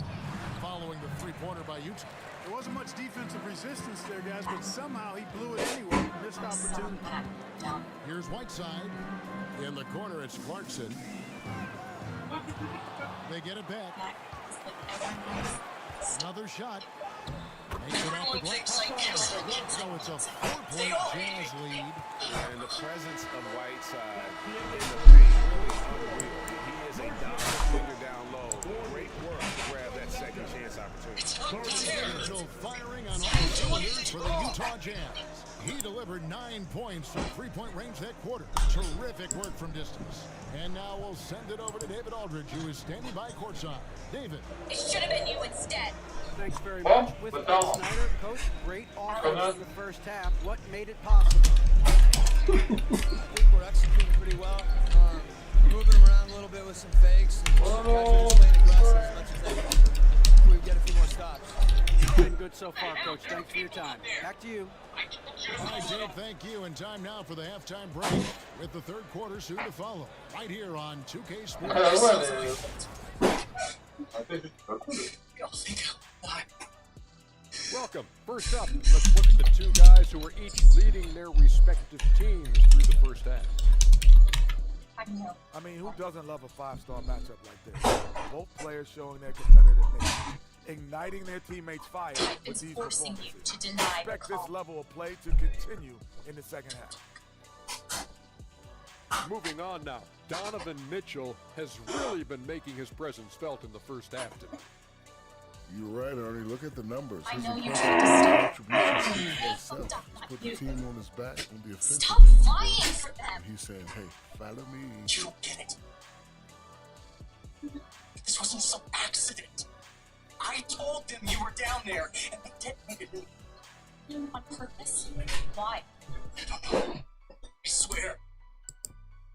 A: Following the three-pointer by Utah.
E: There wasn't much defensive resistance there, guys, but somehow he blew it anyway. Missed opportunity.
A: Here's Whiteside. In the corner, it's Clarkson. They get it back. Another shot. Makes it off the glass. So it's a 4-point Jazz lead.
U: And the presence of Whiteside in the paint really unreal. He is a dominant figure down low. Great work to grab that second chance opportunity.
A: Mitchell firing on all cylinders for the Utah Jazz. He delivered 9 points from three-point range that quarter. Terrific work from distance. And now we'll send it over to David Aldridge, who is standing by courtside. David.
C: It should have been you instead.
F: Thanks very much. With Snyder, coach, great offense in the first half. What made it possible?
H: I think we're executing pretty well. Moving them around a little bit with some fakes. And playing aggressive as much as they can. We get a few more stops.
F: Been good so far, coach. Thanks for your time. Back to you.
A: All right, Dave, thank you. And time now for the halftime break with the third quarter soon to follow. Right here on 2K Sports.
V: Welcome. First up, let's look at the two guys who are each leading their respective teams through the first half.
W: I mean, who doesn't love a five-star matchup like this? Both players showing their competitive nature, igniting their teammates' fire with these performances. Expect this level of play to continue in the second half.
V: Moving on now, Donovan Mitchell has really been making his presence felt in the first half today.
B: You're right, Ernie. Look at the numbers.
Q: I
B: His
Q: know you
B: contributions speak for itself. He's put the team on his back on the offensive
Q: Stop
B: end.
Q: lying for them.
B: And he's saying, hey, follow me.
I: You don't get it. This wasn't some accident. I told them you were down there, and they detonated me.
Q: On purpose? Why?
I: I don't know. I swear.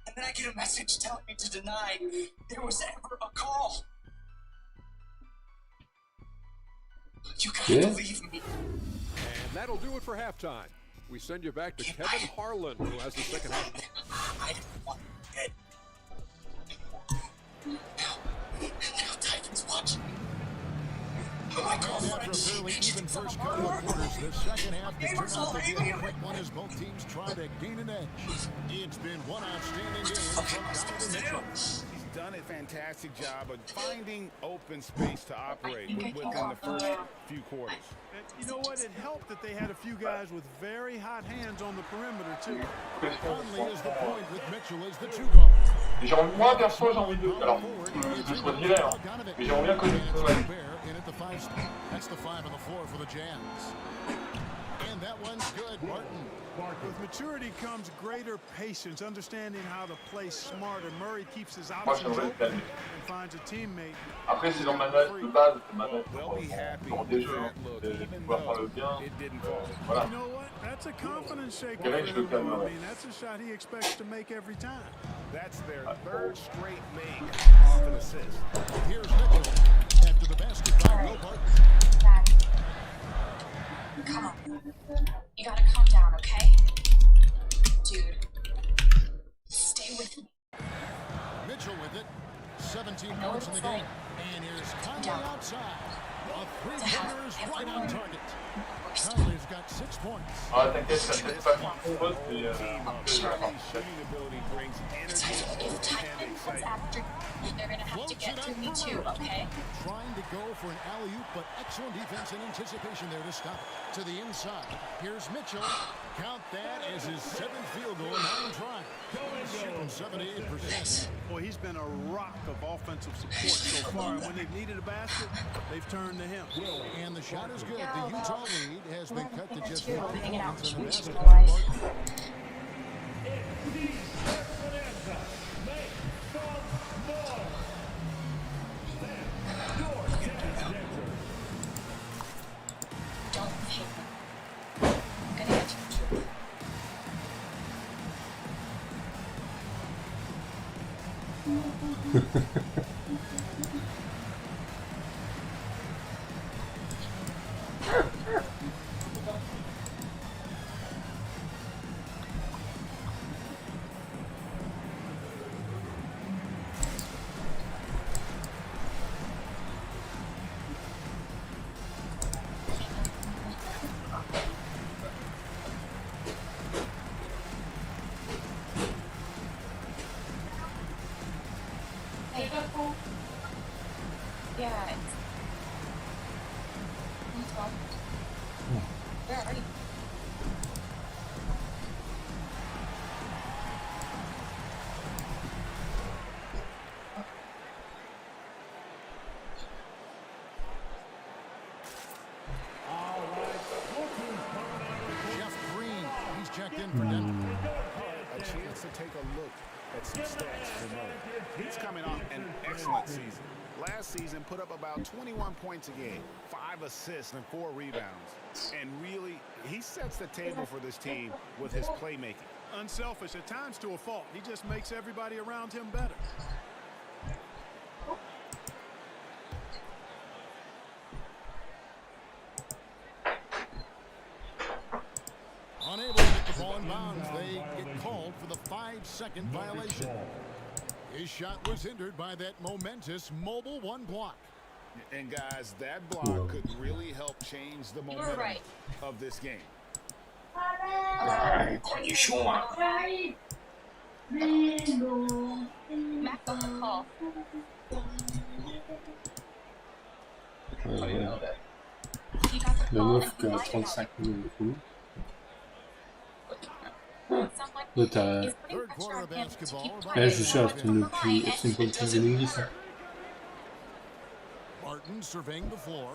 I: And then I get a message telling me to deny there was ever a call. You gotta believe me.
V: And that'll do it for halftime. We send you back to Kevin Harlan, who has the second half.
I: I didn't want it. Now Typhon's watching me.
A: And after a fairly even first couple of quarters, the second half could turn out to be a quick one as both teams try to gain an edge. It's been one outstanding game from Donovan Mitchell.
U: He's done a fantastic job of finding open space to operate within the first few quarters.
E: And you know what? It helped that they had a few guys with very hot hands on the perimeter, too.
A: Conley is the point with Mitchell as the two guard.
R: Moi, perso, j'ai envie de... Alors, je choisirais, hein. Mais j'aimerais bien connaître...
A: In at the 5 spot. That's the 5 on the floor for the Jazz. And that one's good, Martin.
E: With maturity comes greater patience, understanding how to play smarter. Murray keeps his
R: Moi,
E: options
R: j'aimerais
E: open
R: le
E: and finds a teammate.
R: Après, c'est dans ma note de base, c'est ma note pour des jeux, de pouvoir faire le bien. Voilà.
E: You know what? That's a confidence shaker for
R: Quel je le
E: him.
R: calme.
E: I mean, that's a shot he expects to make every time.
U: That's their third straight make off an assist.
A: Here's Mitchell after the basketball. Will Barton.
Q: Come on. You gotta calm down, okay? Dude. Stay with me.
A: Mitchell with it. 17 points in the game. And here's Conley outside. A three-pointer is right on target. Conley's got 6 points.
R: Ah, t'inquiète, ça peut être pas mon poste, mais
U: Shooting ability brings energy
Q: If Typhon comes after me, they're gonna have to get to me too, okay?
A: Trying to go for an alley-oop, but excellent defense and anticipation there to stop it. To the inside. Here's Mitchell. Count that as his 7th field goal in 9 tries. Shooting 78%.
E: Boy, he's been a rock of offensive support so far. And when they've needed a basket, they've turned to him.
A: And the shot is good. The Utah lead has been cut to just
Q: Two
A: 5
Q: hanging out
A: points in the basket.
Q: nutrition-wise. Don't hate me. I'm gonna get you the truth. Hey, yeah, it's... What's wrong? Where are you?
A: Jeff Green, he's checked in for Denver.
U: A chance to take a look at some stats for Murray. He's coming off an excellent season. Last season put up about 21 points a game, 5 assists and 4 rebounds. And really, he sets the table for this team with his playmaking.
E: Unselfish at times to a fault. He just makes everybody around him better.
A: Unable to get the ball in bounds, they get called for the 5-second violation. His shot was hindered by that momentous mobile 1 block.
U: And guys, that block could really help change the momentum of this game.
Q: Mac on the call.
D: Le meuf qui a 35 minutes de coup.
A: Third quarter basketball.
D: Je suis sûr, c'est une politique in English.
A: Martin surveying the floor.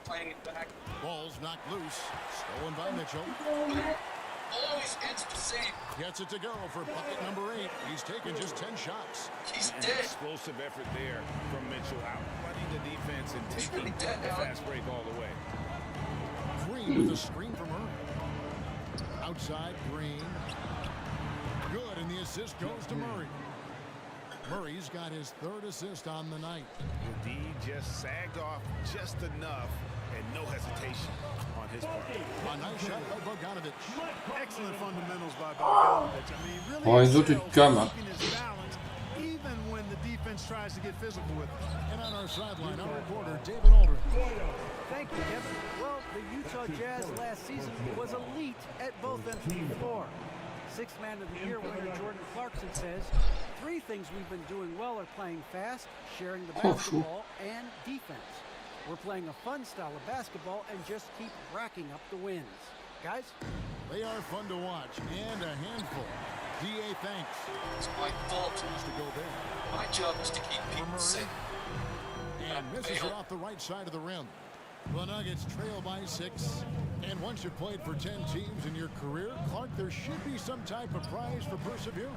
J: Playing it back.
A: Ball's knocked loose. Stolen by Mitchell.
J: Always gets the same.
A: Gets it to go for bucket number 8. He's taken just 10 shots.
U: He's dead. Explosive effort there from Mitchell out. Running the defense and taking the fast break all the way.
A: Green with a screen from Murray. Outside, Green. Good, and the assist goes to Murray. Murray's got his 3rd assist on the night.
U: D just sagged off just enough and no hesitation on his part.
A: A nice shot by Bogdanovic.
E: Excellent fundamentals by Bogdanovic. I mean, really
D: Oh, les autres, tu te calmes.
E: keeping his balance even when the defense tries to get physical with him.
A: And on our sideline, our reporter, David Aldridge.
F: Thank you, Kevin. Well, the Utah Jazz last season was elite at both ends of the floor. 6th Man of the Year winner Jordan Clarkson says, 3 things we've been doing well are playing fast, sharing the basketball, and defense. We're playing a fun style of basketball and just keep racking up the wins. Guys?
A: They are fun to watch and a handful. DA thanks.
J: It's my fault.
A: To go there.
J: My job is to keep people safe.
A: And misses it off the right side of the rim. The Nuggets trail by 6. And once you've played for 10 teams in your career, Clark, there should be some type of prize for perseverance.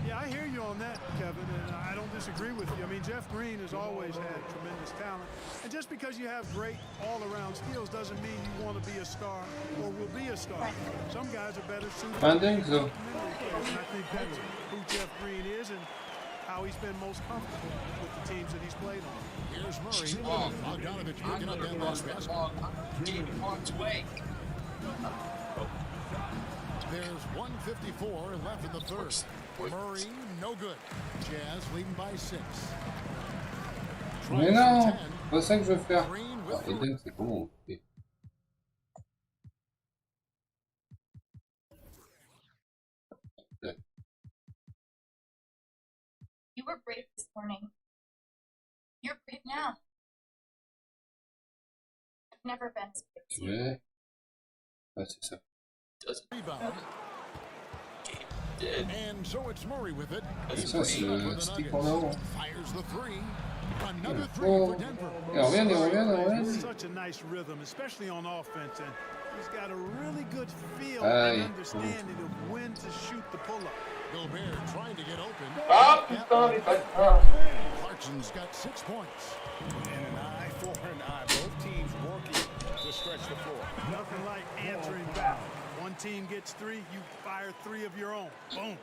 E: Yeah, I hear you on that, Kevin, and I don't disagree with you. I mean, Jeff Green has always had tremendous talent. And just because you have great all-around skills doesn't mean you want to be a star or will be a star. Some guys are better suited.
D: I think so.
E: And I think that's who Jeff Green is and how he's been most comfortable with the teams that he's played on.
A: Here's Murray. Bogdanovic picking up that last basket. There's 1:54 left in the 3rd. Murray, no good. Jazz leading by 6.
D: Mais non, c'est pas ça que je veux faire. Ah, Eden, c'est comment on fait?
Q: You were brave this morning. You're brave now. never been as big as you.
D: Ouais. Ouais, c'est ça.
A: Rebound. And so it's Murray with it.
D: Ça, c'est le stick en avant.
A: Fires the three. Another three
D: Oh.
A: for Denver.
D: Et on revient, et on revient, et on revient.
E: Such a nice rhythm, especially on offense, and he's got a really good feel
D: Aïe.
E: and understanding of when to shoot the pull-up.
A: Gobert trying to get open.
R: Ah putain, les bâtards.
A: Clarkson's got 6 points.
K: And an eye for an eye. Both teams working to stretch the floor.
E: Nothing like answering back. One team gets 3, you fire 3 of your own. Boom.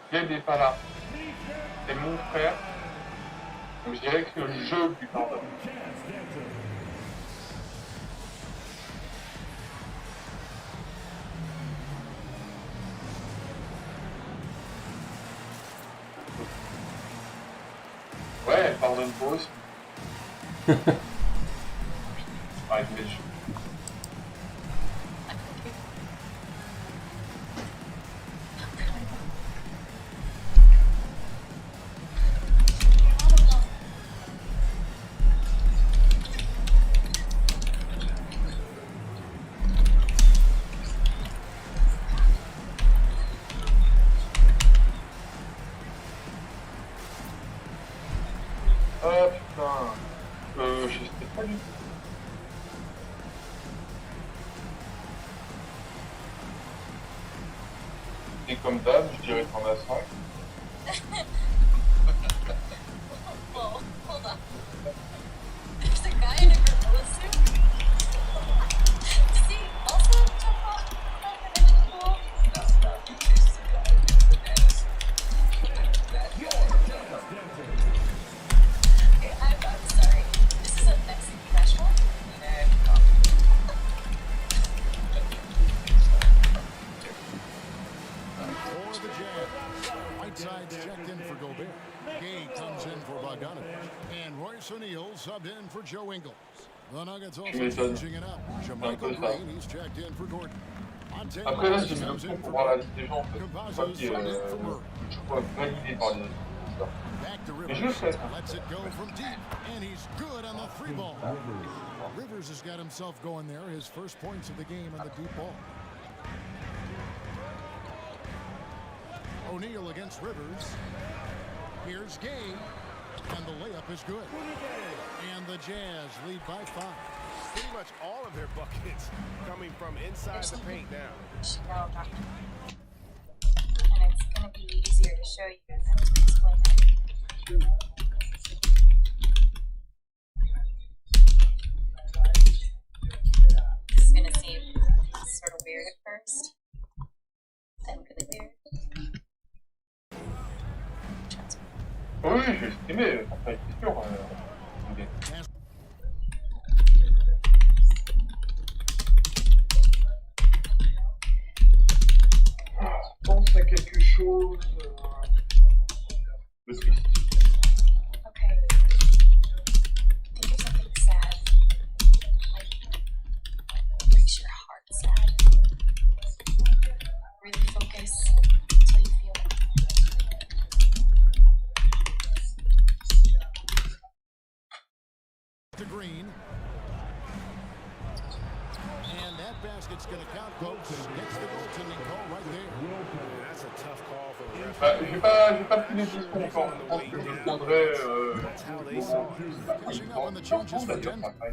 R: Gabe n'est pas là. C'est mon frère. Donc je dirais que le jeu lui pardonne. Ouais, pardonne toi aussi. Avec mes jeux. Ah putain, je sais pas du tout. Et comme d'hab, je dirais qu'on a 5.
Q: Whoa, hold on. There's a guy in a gorilla suit. Does he also jump off in the pool? Okay, I'm sorry. This is a Mexican restaurant?
A: For the Jazz. Whiteside's checked in for Gobert. Gay comes in for Bogdanovich. And Royce O'Neal subbed in for Joe Ingles. The Nuggets also changing it up. Jermichael Green, he's checked in for Gordon.
R: Après là, j'ai mis le son pour voir la liste des gens en fait. C'est ça qui est, je crois, validé par les éditeurs. Mais je le fais.
A: Lets it go from deep, and he's good on the 3 ball. Rivers has got himself going there. His first points of the game on the deep ball. O'Neal against Rivers. Here's Gay, and the layup is good. And the Jazz lead by 5.
K: Pretty much all of their buckets coming from inside the paint now.
Q: And it's going to be easier to show you than to explain it. This is going to seem sort of weird at first, then really weird.
R: Oui, je vais streamer, sans pas être sûr. Pense à quelque chose de triste.
Q: Okay. Think of something sad. Like, makes your heart sad. Really focus until you feel it.
A: To Green. And that basket's going to count, folks. Gets the goaltending call right there.
K: That's a tough call for the ref.
R: Bah, j'ai pas pris les discours encore. Je pense que je le prendrai d'ailleurs après.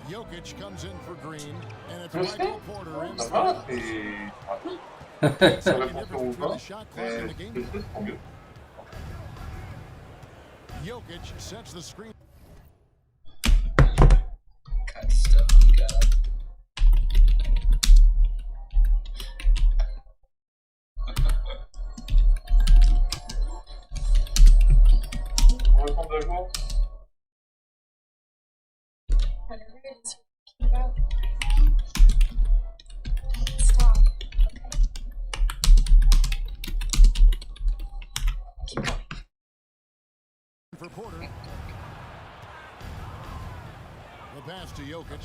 A: Jokic comes in for Green, and it's
R: Je sais,
A: Michael Porter in.
R: ça va, c'est... Ça répond sur ou pas, mais c'est trop mieux.
A: Jokic sets the screen.
R: On répond de jour.
Q: Whatever it is you're thinking about, stop, okay? Keep going.
A: For Porter. The pass to Jokic.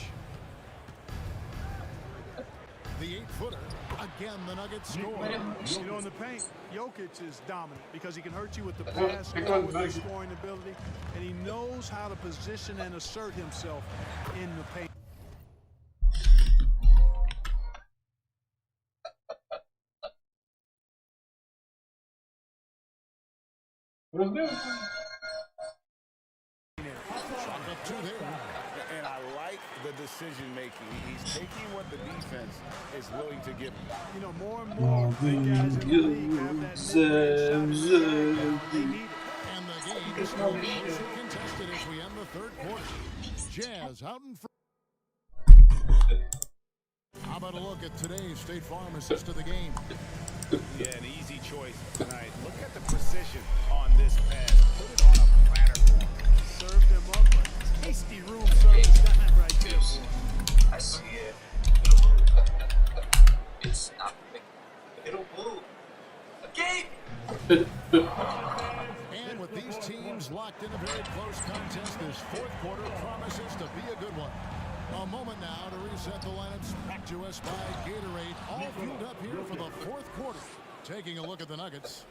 A: The 8-footer. Again, the Nuggets score.
E: You know, in the paint, Jokic is dominant because he can hurt you with the pass or with his scoring ability, and he knows how to position and assert himself in the paint.
U: And I like the decision making. He's taking what the defense is willing to give him.
E: You know, more and more big guys in the league have that they need it.
A: And the game is still closely contested as we end the third quarter. Jazz out in front. How about a look at today's State Farm assist of the game?
U: Yeah, an easy choice tonight. Look at the precision on this pass. Put it on a platter for him.
E: Served him up a tasty room service time right there.
J: I see it. It's not big. It'll move. Okay.
A: And with these teams locked in a very close contest, this fourth quarter promises to be a good one. A moment now to reset the lineups. Back to us by Gatorade. All fueled up here for the fourth quarter. Taking a look at the Nuggets.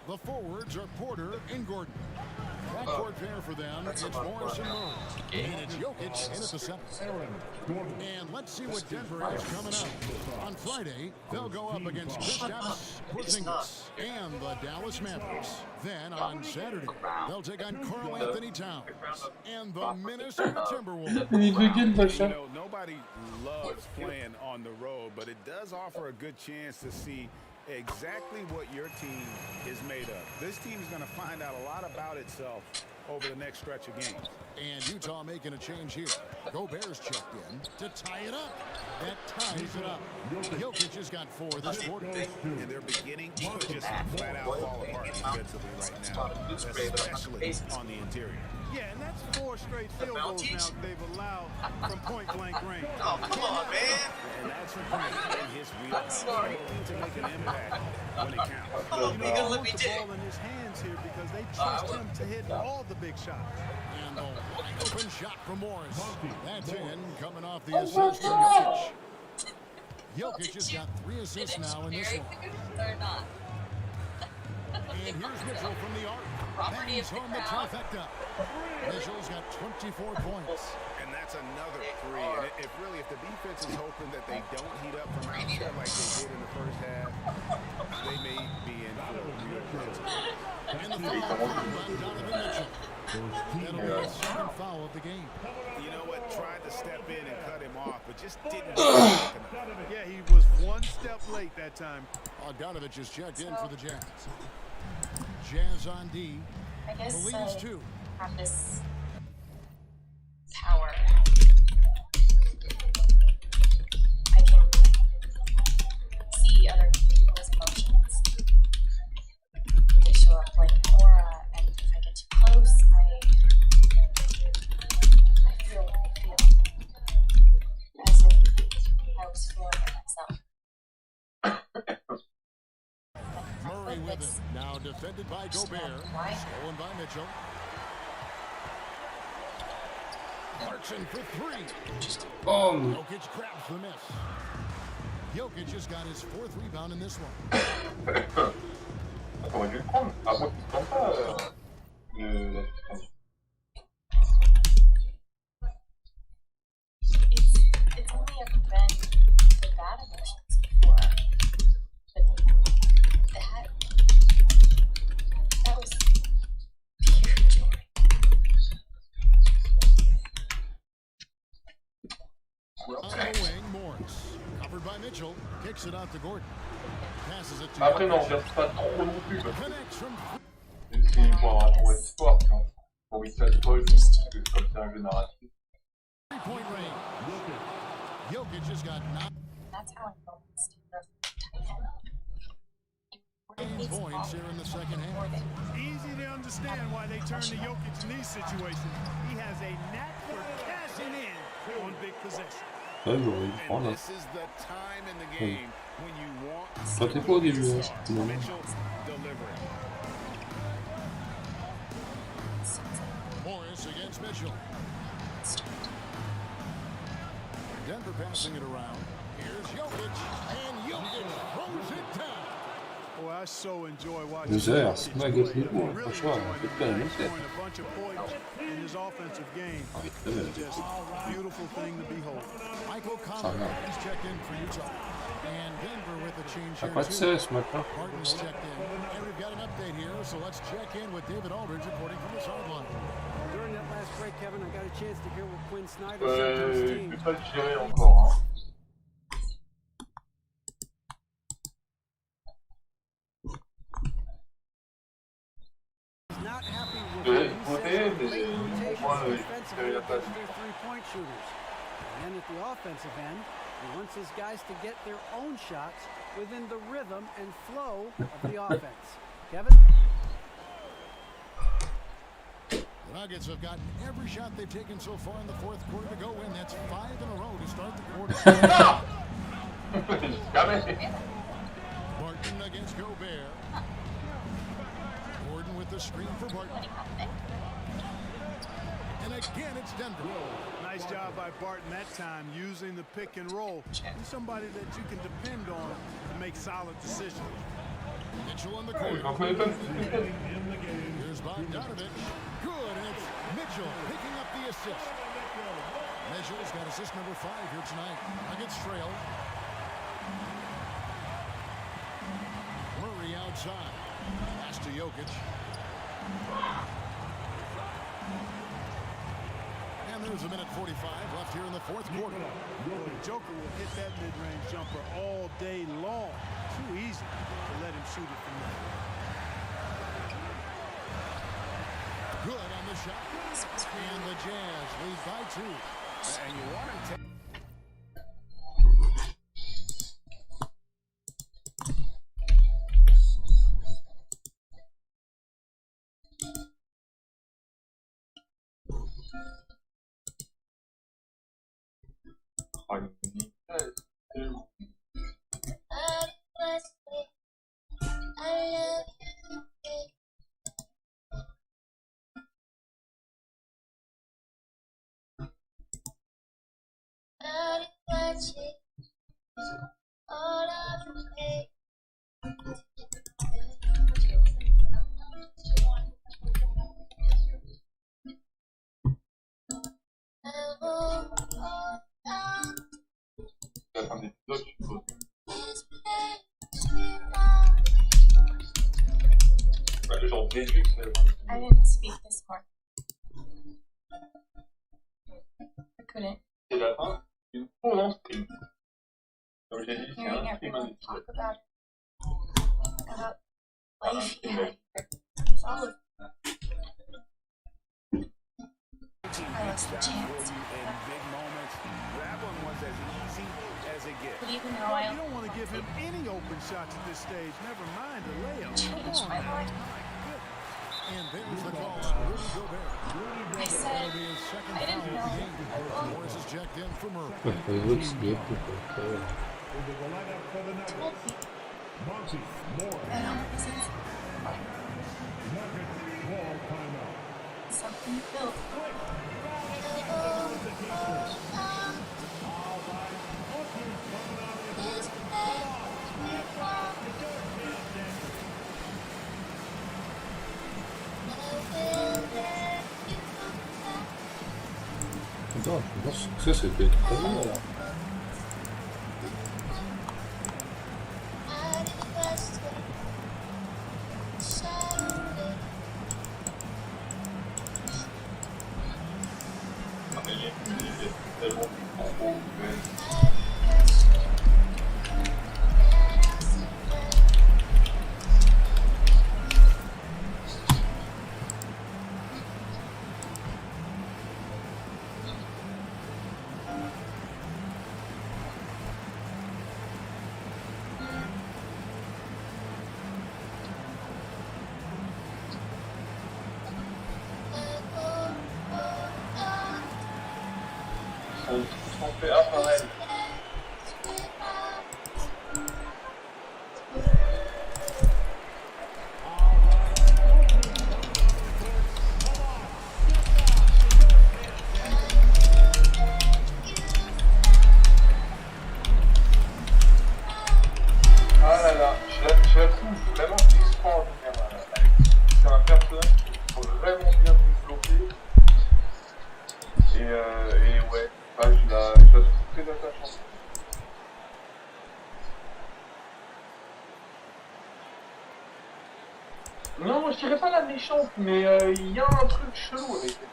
A: The forwards are Porter and Gordon. Backcourt pair for them, it's Morris and Murray. And it's Jokic in at the center. And let's see what Denver has coming up. On Friday, they'll go up against Kristaps Porzingis and the Dallas Mavericks. Then on Saturday, they'll take on Karl Anthony Towns and the Minnesota Timberwolves.
U: You know, nobody loves playing on the road, but it does offer a good chance to see exactly what your team is made of. This team is going to find out a lot about itself over the next stretch of games.
A: And Utah making a change here. Gobert's checked in to tie it up. That ties it up. Jokic has got 4 this quarter.
U: And they're beginning to just flat out fall apart defensively right now, especially on the interior.
E: Yeah, and that's 4 straight field goals now they've allowed from point-blank range.
J: Oh, come on, man.
U: And that's in his wheelhouse.
J: Sorry.
U: To make an impact when it counts.
E: You know, he wants the ball in his hands here because they trust him to hit all the big shots.
A: And the wide open shot from Morris. That's in, coming off the assist from Jokic. Jokic has got 3 assists now in this one.
Q: They're not.
A: And here's Mitchell from the arc. Bangs home the trifecta. Mitchell's got 24 points.
U: And that's another 3. And if the defense is hoping that they don't heat up from outside like they did in the first half, they may be in for a real penalty.
A: And the foul on Donovan Mitchell. That'll be the second foul of the game.
U: You know what? Tried to step in and cut him off, but just didn't.
E: Yeah, he was 1 step late that time.
A: Bogdanovich is checked in for the Jazz. Jazz on D.
Q: I guess
A: the lead is 2.
Q: Have this power. I can see other people's emotions. They show up like an aura, and if I get too close, I feel as if I was feeling it myself.
A: Murray with it. Now defended by Gobert. Stolen by Mitchell. Clarkson for 3. Jokic grabs the miss. Jokic just got his 4th rebound in this one.
R: T'aurais dû le prendre. À moins qu'il ne prenne pas la suspension.
Q: It's only ever been the bad emotions before. But that was pure joy.
A: On the wing, Morris. Covered by Mitchell. Kicks it out to Gordon. Passes it to
R: Après, n'en regarde pas trop non plus. Parce que même s'il faut avoir un vrai espoir, pour qu'il se pose, parce que comme c'est un jeu narratif.
A: 3-point range. Jokic just got 9 points here in the second half.
E: It's easy to understand why they turn to Jokic in these situations. He has a knack for cashing in on big possessions.
U: And this is the time in the game when you want Mitchell delivering.
A: Morris against Mitchell. Denver passing it around. Here's Jokic, and Jokic throws it down.
E: Boy, I so enjoy watching.
D: 2 heures, c'est pas gâté, bon, franchement, on peut pas aimer ça.
E: A bunch of points in his offensive game.
D: Ah oui, très bien.
E: Just a beautiful thing to behold.
A: Michael Conley is checked in for Utah. And Denver with a change
D: T'as
A: here
D: pas de
A: too.
D: cesse maintenant.
A: Martin's checked in. And we've got an update here, so let's check in with David Aldridge reporting from the sideline.
F: During that last break, Kevin, I got a chance to hear what Quinn Snyder said to his
R: Je
F: team.
R: vais pas le gérer encore. Hein.
F: He's not happy with
R: Je vais
F: what he
R: voter,
F: says
R: mais
F: late
R: moi,
F: rotations
R: je
F: defensively
R: vais la
F: against
R: place.
F: their three-point shooters. And then at the offensive end, he wants his guys to get their own shots within the rhythm and flow of the offense. Kevin?
A: The Nuggets have gotten every shot they've taken so far in the fourth quarter to go in. That's 5 in a row to start the quarter. Martin against Gobert. Gordon with the screen for Barton. And again, it's Denver.
E: Nice job by Barton that time, using the pick and roll. He's somebody that you can depend on to make solid decisions.
A: Mitchell in the corner. Here's Bogdanovich. Good, and it's Mitchell picking up the assist. Mitchell's got assist number 5 here tonight. Nuggets trail. Murray outside. Pass to Jokic. And there's a minute 45 left here in the fourth quarter.
E: Joker will hit that mid-range jumper all day long. Too easy to let him shoot it from there.
A: Good on the shot. And the Jazz lead by 2.
U: And you want to take...
Q: I didn't speak this morning. I couldn't.
R: C'est la fin d'une prolonge stream. Comme j'ai dit, c'est
Q: Hearing
R: un stream
Q: everyone talk
R: individuel.
Q: about life here. It's all of I lost the chance.
U: In big moments, that one was as easy as it gets.
Q: But even though I
E: You don't want to give him any open shots at this stage, never mind a layup.
Q: changed my mind,
A: And there's the call on Rudy Gobert.
Q: I said,
A: That'll be his second
Q: I didn't
A: foul
Q: know.
A: of the game. Morris is checked in for Murray.
D: Il veut que c'est bien plus
Q: I don't know, this is something built.
D: Attends, ça peut être très bien alors.
R: On fait un par elle. Non, je dirais pas la méchante, mais il y a un truc chelou avec elle.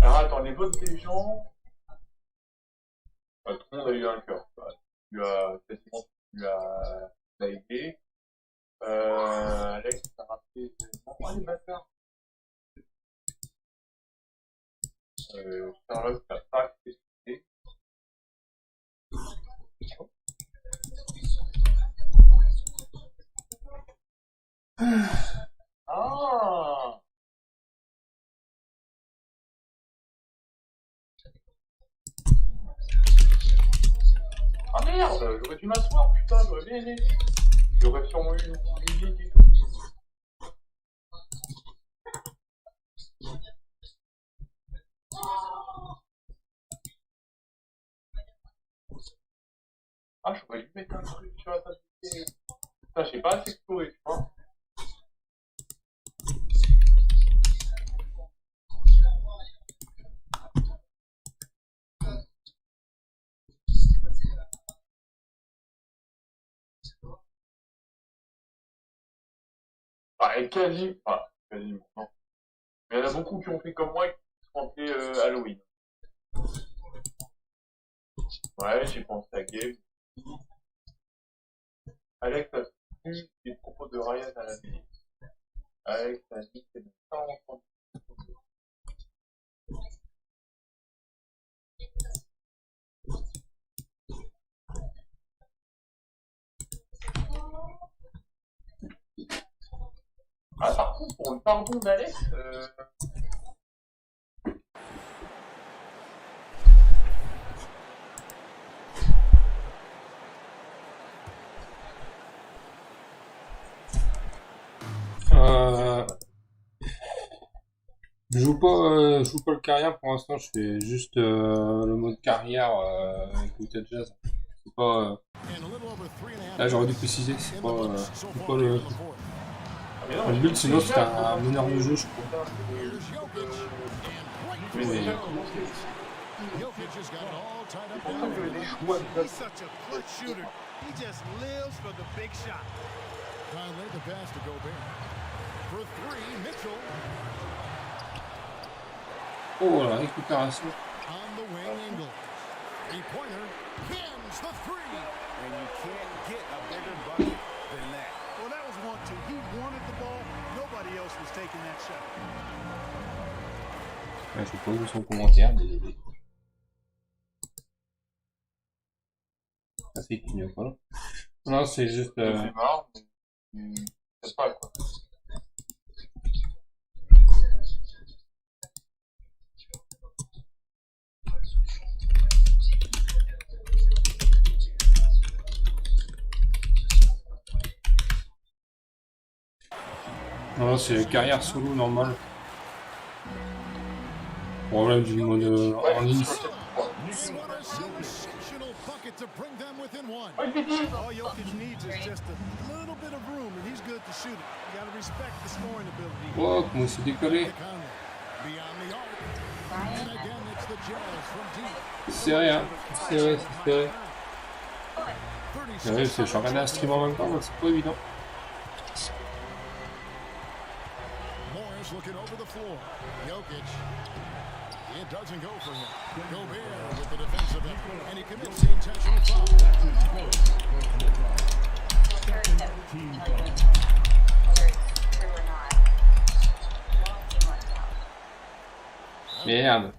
R: Alors attends, les votes des gens... tout le monde a eu un cœur. Tu as quasiment aidé. Alex, t'as rappelé... Oh les bâtards. Charlotte, t'as pas accepté. Ah! Ah merde, j'aurais dû m'asseoir, putain, j'aurais bien aimé. J'aurais sûrement eu une petite musique et tout. Ah, j'aurais dû mettre un truc sur la table. Putain, j'ai pas assez exploré, tu vois. Ah, et quasiment, non. Mais il y en a beaucoup qui ont fait comme moi et qui sont appelés Halloween. Ouais, j'ai pensé à Game. Alex a soutenu les propos de Ryan à la télé. Alex a dit que c'est pas entendu. Ah, par contre, pour le pardon d'Alex,
D: je joue pas le carrière pour l'instant, je fais juste le mode carrière avec le jazz. C'est pas. Là j'aurais dû préciser, c'est pas le. Le but sinon c'est un meneur de jeu, je crois. Mais...
E: He's such a clutch shooter. He just lives for the big shot.
A: Conley, the pass to Gobert. For three, Mitchell.
D: Oh la récupération.
A: On the wing angle. Three-pointer. Hams the three.
U: And you can't get a bigger bucket than that.
E: Well, that was 1-2. He wanted the ball. Nobody else was taking that shot.
D: Ouais, je sais pas où son commentaire, désolé. Ah, c'est qui, quoi. Non, c'est juste.
R: C'est marrant, mais c'est pas quoi.
D: Non, c'est carrière solo normal. Problème du mode en ligne.
E: All Jokic needs is just a little bit of room, and he's good to shoot it. You got to respect the scoring ability.
D: Oh, comment c'est décollé. C'est rien, c'est vrai, c'est vrai. Ouais, je suis en train d'un stream en même temps, donc c'est pas évident.
A: Morris looking over the floor. Jokic. It doesn't go for him. Gobert with the defensive end, and he commits the intentional foul.
D: Merde.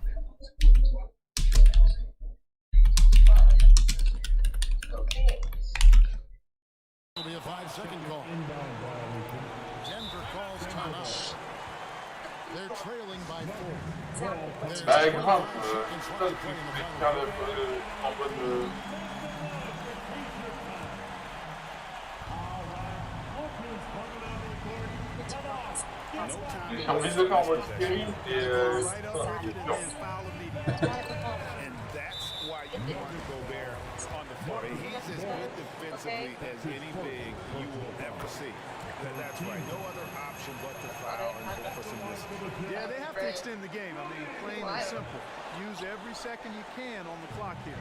A: It'll be a 5-second call. Denver calls timeout. They're trailing by 4.
R: Bah grave, ça c'est faire en mode... J'ai envie de le faire en mode série et
U: And that's why you want to go there on the floor. He's as good defensively as any big you will ever see. That's right. No other option but to foul and look for some distance.
E: Yeah, they have to extend the game. I mean, plain and simple. Use every second you can on the clock here.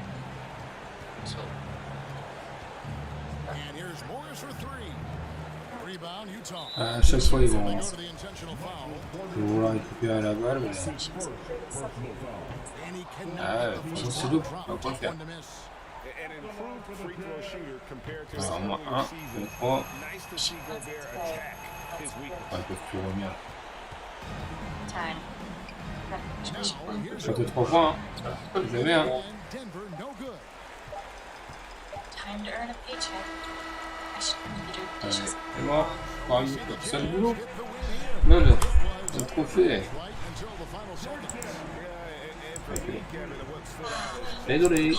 A: And here's Morris for three.
D: À chaque fois, ils vont vouloir récupérer la balle. Mais... Ah, c'est double, on va pas le faire. Alors, moi, 1, 2, 3. Ils peuvent plus revenir. Sur 2-3 points, hein. Vous avez un. C'est mort. C'est le boulot. Non, le trophée. Okay. Désolé.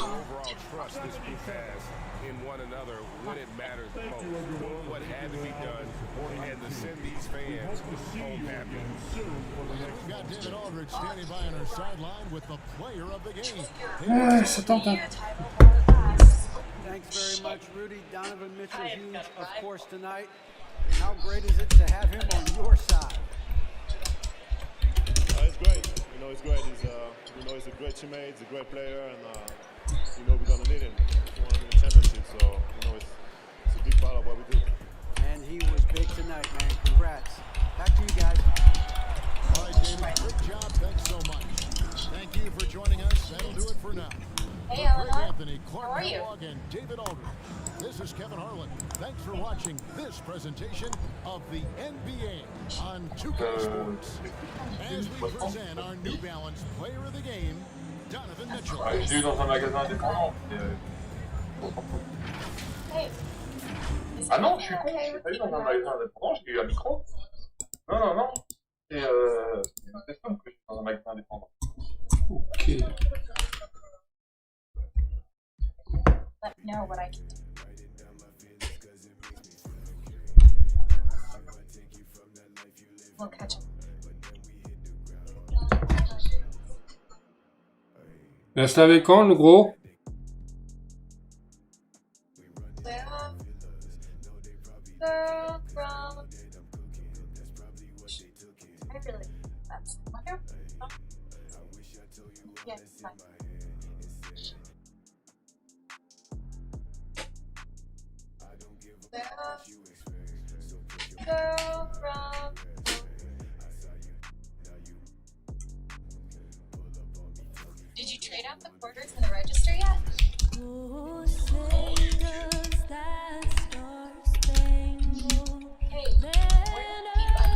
B: In one another when it matters the most. What had to be done and to send these fans home happy.
A: We've got David Aldridge standing by on our sideline with the player of the game.
D: Ouais, c'est tentant.
F: Thanks very much, Rudy. Donovan Mitchell, huge, of course, tonight. How great is it to have him on your side?
L: It's great. You know, it's great. He's a great teammate. He's a great player, and we're gonna need him to win the championship. So it's a big part of what we do.
F: And he was big tonight, man. Congrats. Back to you guys.
A: All right, David. Great job. Thanks so much. Thank you for joining us. That'll do it for now.
Q: Hey,
A: Greg
Q: Eleanor.
A: Anthony, Clark
Q: How are you?
A: Kellogg, and David Aldridge. This is Kevin Harlan. Thanks for watching this presentation of the NBA on 2K Sports. As we present our New Balance Player of the Game, Donovan Mitchell.
R: Ouais, je l'ai eu dans un magasin indépendant. Ah non, je suis con, je l'ai pas eu dans un magasin indépendant, je l'ai eu à micro. Non. C'est une personne que je suis dans un magasin indépendant.
D: Ok.
Q: Let me know what I can do. We'll catch up.
D: Reste avec quand, le gros?
Q: Girl from... I really... That's wonderful. Yeah, it's fine. Girl from... Did you trade out the quarters in the register yet? Hey, where did he buy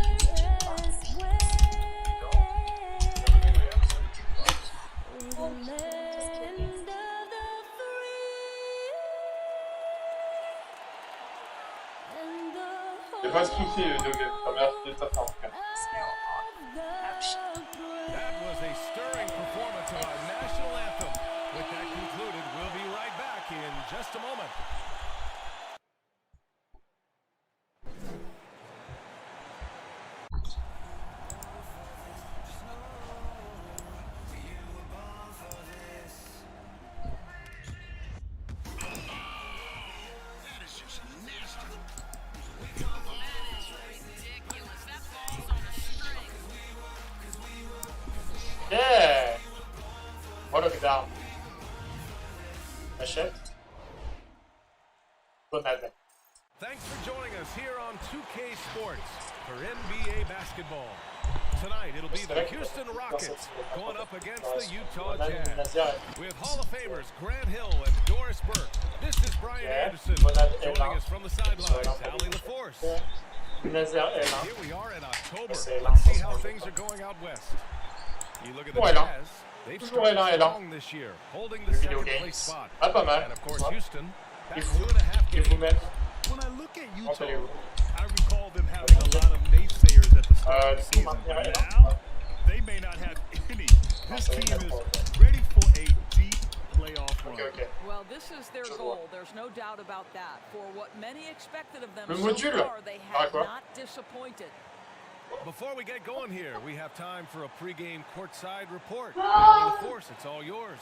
R: Y'a pas de soucis, Doug. Merci de ça, en tout cas.
K: That was a stirring performance of our national anthem. With that concluded, we'll be right back in just a moment.
R: Yeah! What a down. Achète. Bonne année.
K: Thanks for joining us here on 2K Sports for NBA basketball. Tonight it'll be the Houston Rockets going up against the Utah Jazz. With Hall of Famers Grant Hill and Doris Burke, this is Brian Anderson. Joining us from the sidelines, Allie LaForce. Here we are in October. Let's see how things are going out west. You look at the Jazz, they've started strong this year, holding the second place spot. And of course Houston, that's 2.5 games.
E: When I look at Utah, I recall them having a lot of naysayers at the start of the season. Now, they may not have any. This team is ready for a deep playoff run.
N: Well, this is their goal. There's no doubt about that. For what many expected of them
R: Le
N: so
R: module.
N: far, they have not disappointed.
K: Before we get going here, we have time for a pregame courtside report. Of course, it's all yours.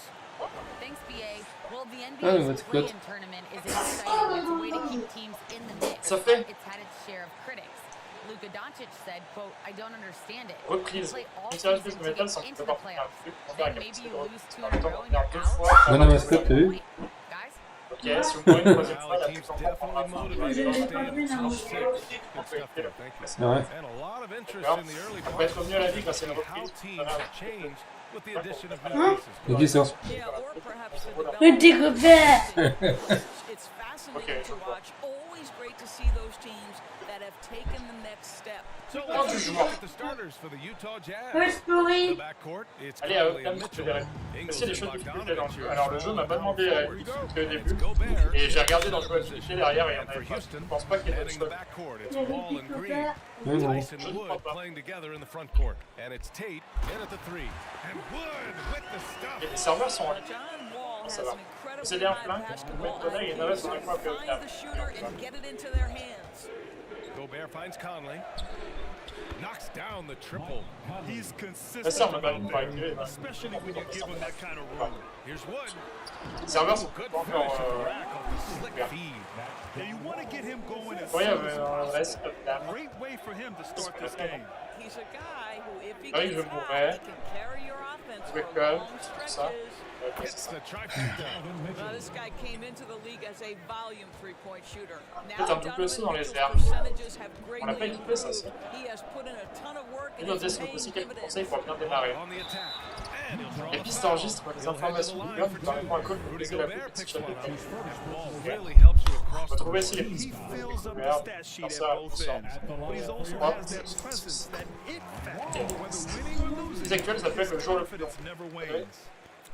S: Thanks, BA. Well, the NBA's play-in tournament is exciting. It's a way to keep teams in the mix. It's had its share of critics. Luka Doncic said, quote, I don't understand it. You play all season to get into the playoffs. Then maybe you lose 2 in a row and you're out.
D: Bonne mascotte, t'as vu?
S: Guys?
R: Ok, si vous pouvez une troisième fois, la
K: Team's
R: plus en
K: definitely motivated to stay in top 6. Good stuff there. Thank you.
D: C'est vrai.
K: And a lot of interest
R: Alors,
K: in the early
R: après être
K: parts.
R: revenu à la vie grâce à une
K: How
R: reprise,
K: teams have changed with the addition of new pieces.
D: Et qui sort?
N: Yeah, or perhaps the
G: Le découvert.
N: It's fascinating to watch. Always great to see those teams that have taken the next step.
K: So let's take a look at the starters for the Utah Jazz.
G: Explorer.
K: The backcourt, it's
R: Allez,
K: Conley
R: même
K: and
R: si tu
K: Mitchell.
R: verrais.
K: Ingles
R: S'il y a des
K: and
R: choses difficultés dans le jeu.
K: Bogdanovich.
R: Alors, le jeu m'a pas demandé la difficulté au début. Et j'ai regardé dans le jeu à difficulté derrière et il y en avait pas. Je pense pas qu'il y ait d'autres
K: Heading the
R: choses.
K: backcourt, it's Wall and Green.
D: Oui, non.
K: Tyson Wood playing together in the front court. And it's Tate in at the 3. And Wood with the stuff.
R: Et les serveurs sont en ligne.
N: John Wall
R: Ça
N: has
R: va.
N: an incredibly
R: C'est bien
N: high
R: plein. Vous
N: basketball
R: mettez là, il y en a sur un coin que
N: find the shooter and get it into their hands.
K: Gobert finds Conley. Knocks down the triple.
E: He's
R: Ça,
E: consistent
R: on m'a pas
E: out there, especially when you give him that kind of room.
K: Here's Wood.
R: Les serveurs sont
K: Good
R: pas
K: finish
R: encore.
K: at the rack off the slick
R: Yeah.
K: feed.
E: Yeah, you want to get him going as
R: Oui,
E: soon
R: mais
E: as
R: on reste
E: possible.
R: là.
E: Great way for him to start this game.
N: He's a guy who, if he
R: Oui,
N: gets
R: je
N: hot,
R: mourrais.
N: he can carry your offense
R: Avec
N: for long
R: tout ça.
N: stretches.
R: C'est
K: It's
R: ça.
K: the trifecta.
N: Now, this guy came into the league as a volume three-point shooter.
R: Peut-être
N: Now,
R: un double saut dans les
N: Mitchell's
R: airs.
N: percentages have
R: On n'a pas
N: greatly
R: équipé ça,
N: improved.
R: ça.
N: He has put in a ton of work
R: Et
N: and
R: donc,
N: it's
R: c'est
N: paying
R: aussi quelques
N: dividends.
R: conseils pour bien démarrer.
K: On the attack. And he'll draw
R: Les
K: the
R: pistes
K: foul.
R: enregistrent les informations du gars, vous n'arrivez pas à call pour
K: Rudy
R: poser la
K: Gobert
R: petite
K: picks one
R: chapitre.
K: up. That ball really helps you across the
R: Retrouvez
K: board.
R: ici les
E: He
R: pistes.
E: fills up the
R: Regarde,
E: stat sheet
R: comme
E: at
R: ça,
E: both
R: sort.
E: ends, but he also
R: Hop.
E: has that presence, that it factor. Whether winning or losing,
R: Les actuels, ça fait le jour le plus long.
E: confidence never wanes.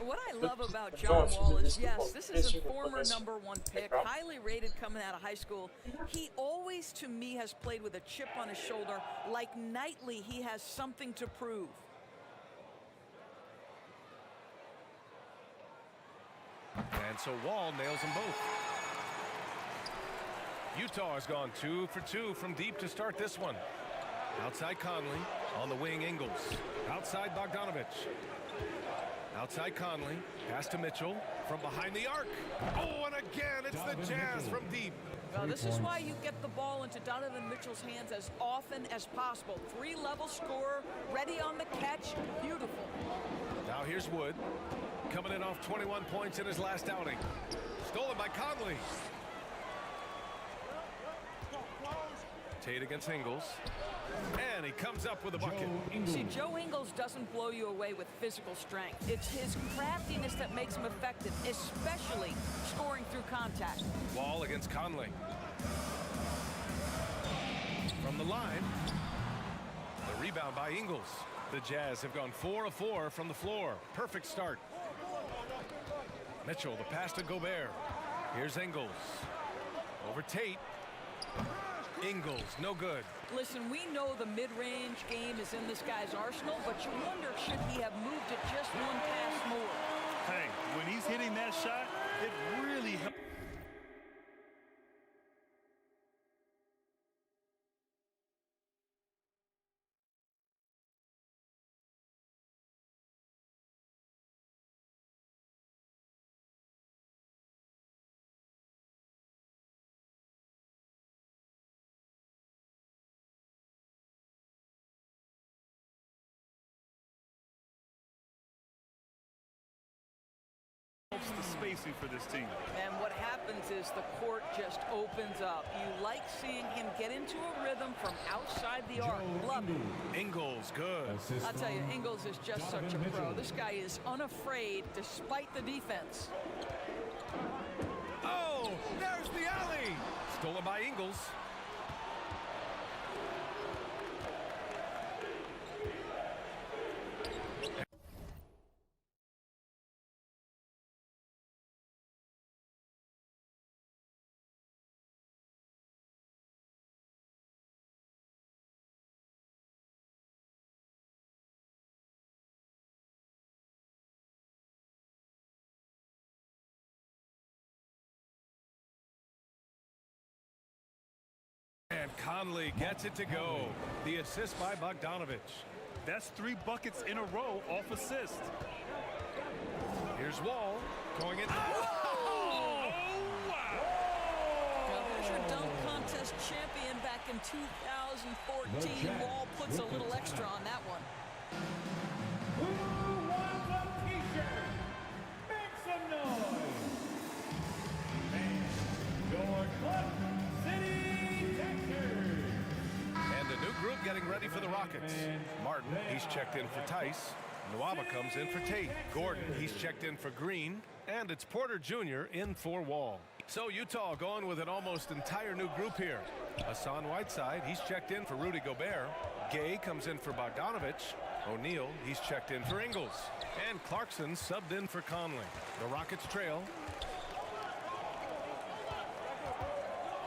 N: What I love about John Wall is, yes, this is a former #1 pick, highly rated coming out of high school. He always, to me, has played with a chip on his shoulder. Like nightly, he has something to prove.
K: And so Wall nails them both. Utah has gone 2 for 2 from deep to start this one. Outside Conley, on the wing Ingles. Outside Bogdanovich. Outside Conley, pass to Mitchell from behind the arc. Oh, and again, it's the Jazz from deep.
N: Now, this is why you get the ball into Donovan Mitchell's hands as often as possible. Three-level scorer, ready on the catch, beautiful.
K: Now here's Wood, coming in off 21 points in his last outing. Stolen by Conley. Tate against Ingles. And he comes up with a bucket.
N: See, Joe Ingles doesn't blow you away with physical strength. It's his craftiness that makes him effective, especially scoring through contact.
K: Wall against Conley. From the line. The rebound by Ingles. The Jazz have gone 4 of 4 from the floor. Perfect start. Mitchell, the pass to Gobert. Here's Ingles. Over Tate. Ingles, no good.
N: Listen, we know the mid-range game is in this guy's arsenal, but you wonder, should he have moved it just one pass more?
E: Hey, when he's hitting that shot, it really helps. The spacing for this team.
N: And what happens is the court just opens up. You like seeing him get into a rhythm from outside the arc. Love it.
K: Ingles, good.
N: I'll tell you, Ingles is just such a pro. This guy is unafraid despite the defense.
K: Oh, there's the alley. Stolen by Ingles. And Conley gets it to go. The assist by Bogdanovich.
E: That's 3 buckets in a row off assist.
K: Here's Wall going in.
N: Oh, wow. Now, there's your dunk contest champion back in 2014. Wall puts a little extra on that one.
M: Who wants a t-shirt? Make some noise.
K: ready for the Rockets. Martin, he's checked in for Tice. Nwaba comes in for Tate. Gordon, he's checked in for Green. And it's Porter Jr. in for Wall. So Utah going with an almost entire new group here. Hassan Whiteside, he's checked in for Rudy Gobert. Gay comes in for Bogdanovich. O'Neal, he's checked in for Ingles. And Clarkson subbed in for Conley. The Rockets trail.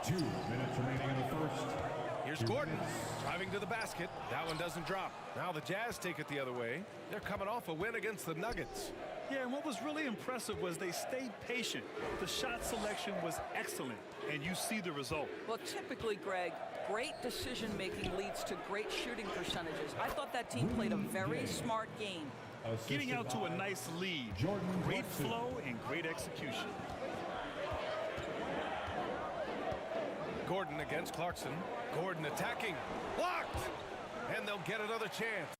M: 2 minutes remaining in the first.
K: Here's Gordon driving to the basket. That one doesn't drop. Now the Jazz take it the other way. They're coming off a win against the Nuggets.
E: Yeah, and what was really impressive was they stayed patient. The shot selection was excellent, and you see the result.
N: Well, typically, Greg, great decision-making leads to great shooting percentages. I thought that team played a very smart game.
E: Getting out to a nice lead, great flow, and great execution.
K: Gordon against Clarkson. Gordon attacking. Blocked! And they'll get another chance.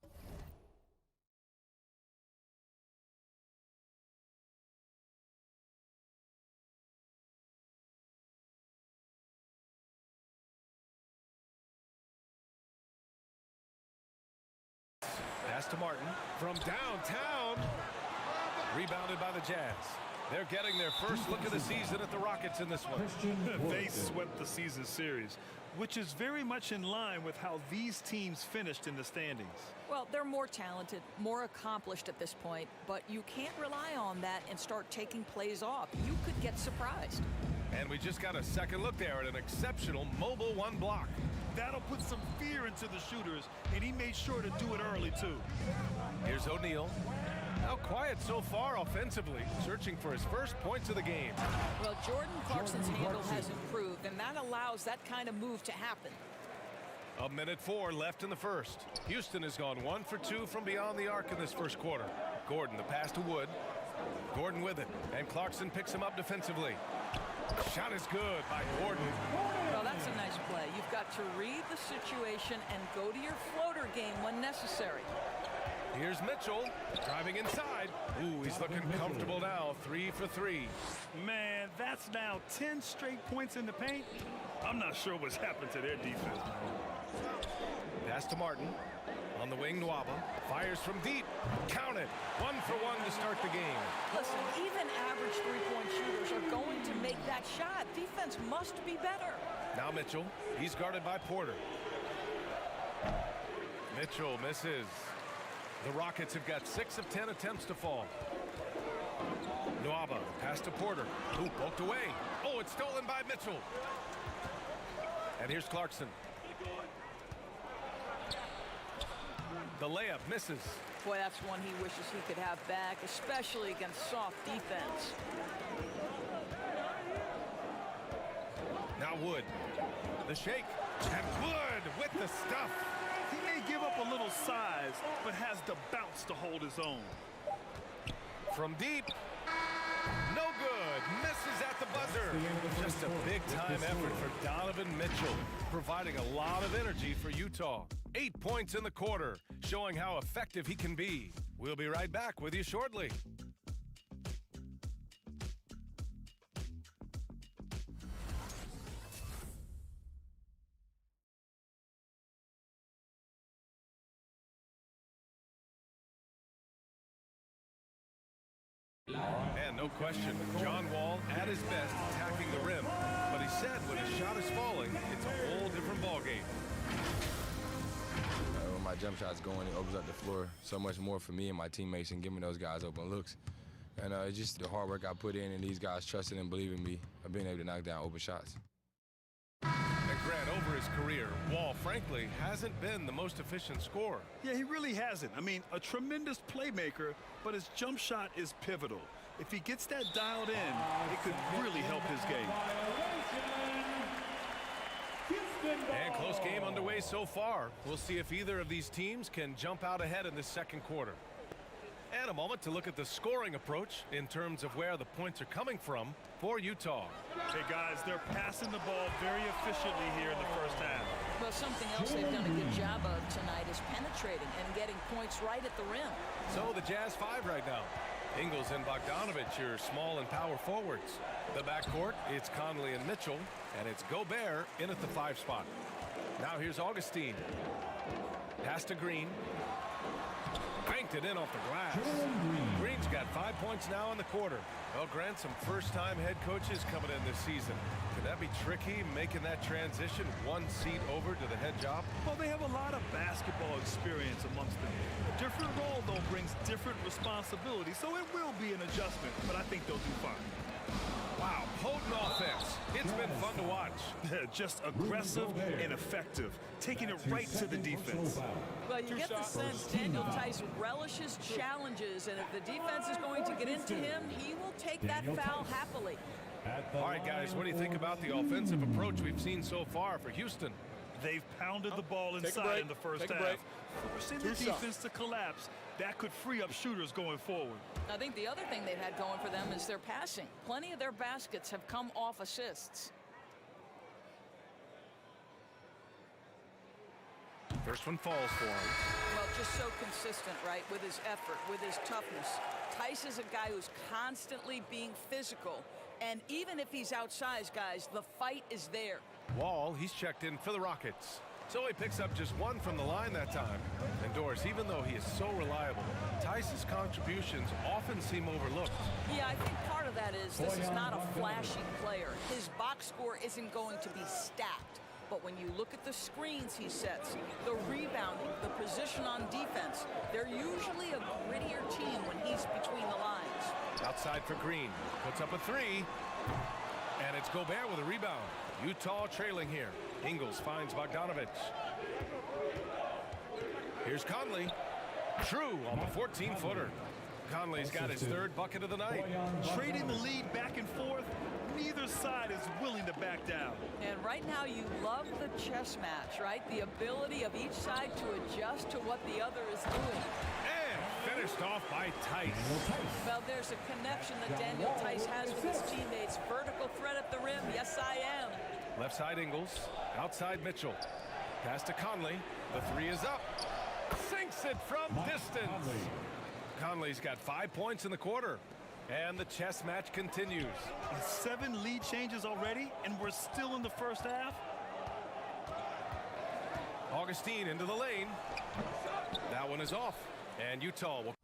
K: Pass to Martin from downtown. Rebounded by the Jazz. They're getting their first look of the season at the Rockets in this one.
E: They swept the season series, which is very much in line with how these teams finished in the standings.
N: Well, they're more talented, more accomplished at this point, but you can't rely on that and start taking plays off. You could get surprised.
K: And we just got a second look there at an exceptional mobile one block.
E: That'll put some fear into the shooters, and he made sure to do it early, too.
K: Here's O'Neal. Now quiet so far offensively, searching for his first points of the game.
N: Well, Jordan Clarkson's handle has improved, and that allows that kind of move to happen.
K: 1:04 left in the first. Houston has gone 1 for 2 from beyond the arc in this first quarter. Gordon, the pass to Wood. Gordon with it, and Clarkson picks him up defensively. Shot is good by Gordon.
N: Well, that's a nice play. You've got to read the situation and go to your floater game when necessary.
K: Here's Mitchell driving inside. Ooh, he's looking comfortable now. 3 for 3.
E: Man, that's now 10 straight points in the paint. I'm not sure what's happened to their defense.
K: Pass to Martin. On the wing, Nwaba fires from deep. Count it. 1 for 1 to start the game.
N: Listen, even average three-point shooters are going to make that shot. Defense must be better.
K: Now Mitchell. He's guarded by Porter. Mitchell misses. The Rockets have got 6 of 10 attempts to fall. Nwaba, pass to Porter. Ooh, poked away. Oh, it's stolen by Mitchell. And here's Clarkson. The layup misses.
N: Boy, that's one he wishes he could have back, especially against soft defense.
K: Now Wood. The shake. And Wood with the stuff.
E: He may give up a little size, but has the bounce to hold his own.
K: From deep. No good. Misses at the buzzer. Just a big-time effort for Donovan Mitchell, providing a lot of energy for Utah. 8 points in the quarter, showing how effective he can be. We'll be right back with you shortly. And no question, John Wall at his best attacking the rim. But he said when his shot is falling, it's a whole different ballgame.
G: When my jump shot's going, it opens up the floor so much more for me and my teammates and giving those guys open looks. And it's just the hard work I put in and these guys trusting and believing me of being able to knock down open shots.
K: And Grant, over his career, Wall, frankly, hasn't been the most efficient scorer.
E: Yeah, he really hasn't. I mean, a tremendous playmaker, but his jump shot is pivotal. If he gets that dialed in, it could really help his game.
K: And close game underway so far. We'll see if either of these teams can jump out ahead in this second quarter. And a moment to look at the scoring approach in terms of where the points are coming from for Utah.
E: Hey, guys, they're passing the ball very efficiently here in the first half.
N: Well, something else they've done a good job of tonight is penetrating and getting points right at the rim.
K: So the Jazz 5 right now. Ingles and Bogdanovich, your small and power forwards. The backcourt, it's Conley and Mitchell, and it's Gobert in at the 5 spot. Now here's Augustine. Pass to Green. Banked it in off the glass. Green's got 5 points now in the quarter. Well, Grant, some first-time head coaches coming in this season. Could that be tricky, making that transition one seat over to the head job?
E: Well, they have a lot of basketball experience amongst them. A different role, though, brings different responsibilities, so it will be an adjustment, but I think they'll do fine.
K: Wow, potent offense. It's been fun to watch.
E: Just aggressive and effective, taking it right to the defense.
N: Well, you get the sense Daniel Tice relishes challenges, and if the defense is going to get into him, he will take that foul happily.
K: All right, guys, what do you think about the offensive approach we've seen so far for Houston?
E: They've pounded the ball inside in the first half, forcing the defense to collapse. That could free up shooters going forward.
N: I think the other thing they've had going for them is their passing. Plenty of their baskets have come off assists.
K: First one falls for him.
N: Well, just so consistent, right, with his effort, with his toughness. Tice is a guy who's constantly being physical. And even if he's outsized, guys, the fight is there.
K: Wall, he's checked in for the Rockets. So he picks up just one from the line that time. And Doris, even though he is so reliable, Tice's contributions often seem overlooked.
N: Yeah, I think part of that is this is not a flashy player. His box score isn't going to be stacked. But when you look at the screens he sets, the rebounding, the position on defense, they're usually a grittier team when he's between the lines.
K: Outside for Green. Puts up a three. And it's Gobert with a rebound. Utah trailing here. Ingles finds Bogdanovich. Here's Conley. True on the 14-footer. Conley's got his third bucket of the night.
E: Trading the lead back and forth, neither side is willing to back down.
N: And right now you love the chess match, right? The ability of each side to adjust to what the other is doing.
K: And finished off by Tice.
N: Well, there's a connection that Daniel Tice has with his teammates. Vertical threat at the rim. Yes, I am.
K: Left side Ingles. Outside Mitchell. Pass to Conley. The three is up. Sinks it from distance. Conley's got 5 points in the quarter. And the chess match continues.
E: 7 lead changes already, and we're still in the first half.
K: Augustine into the lane. That one is off. And Utah will...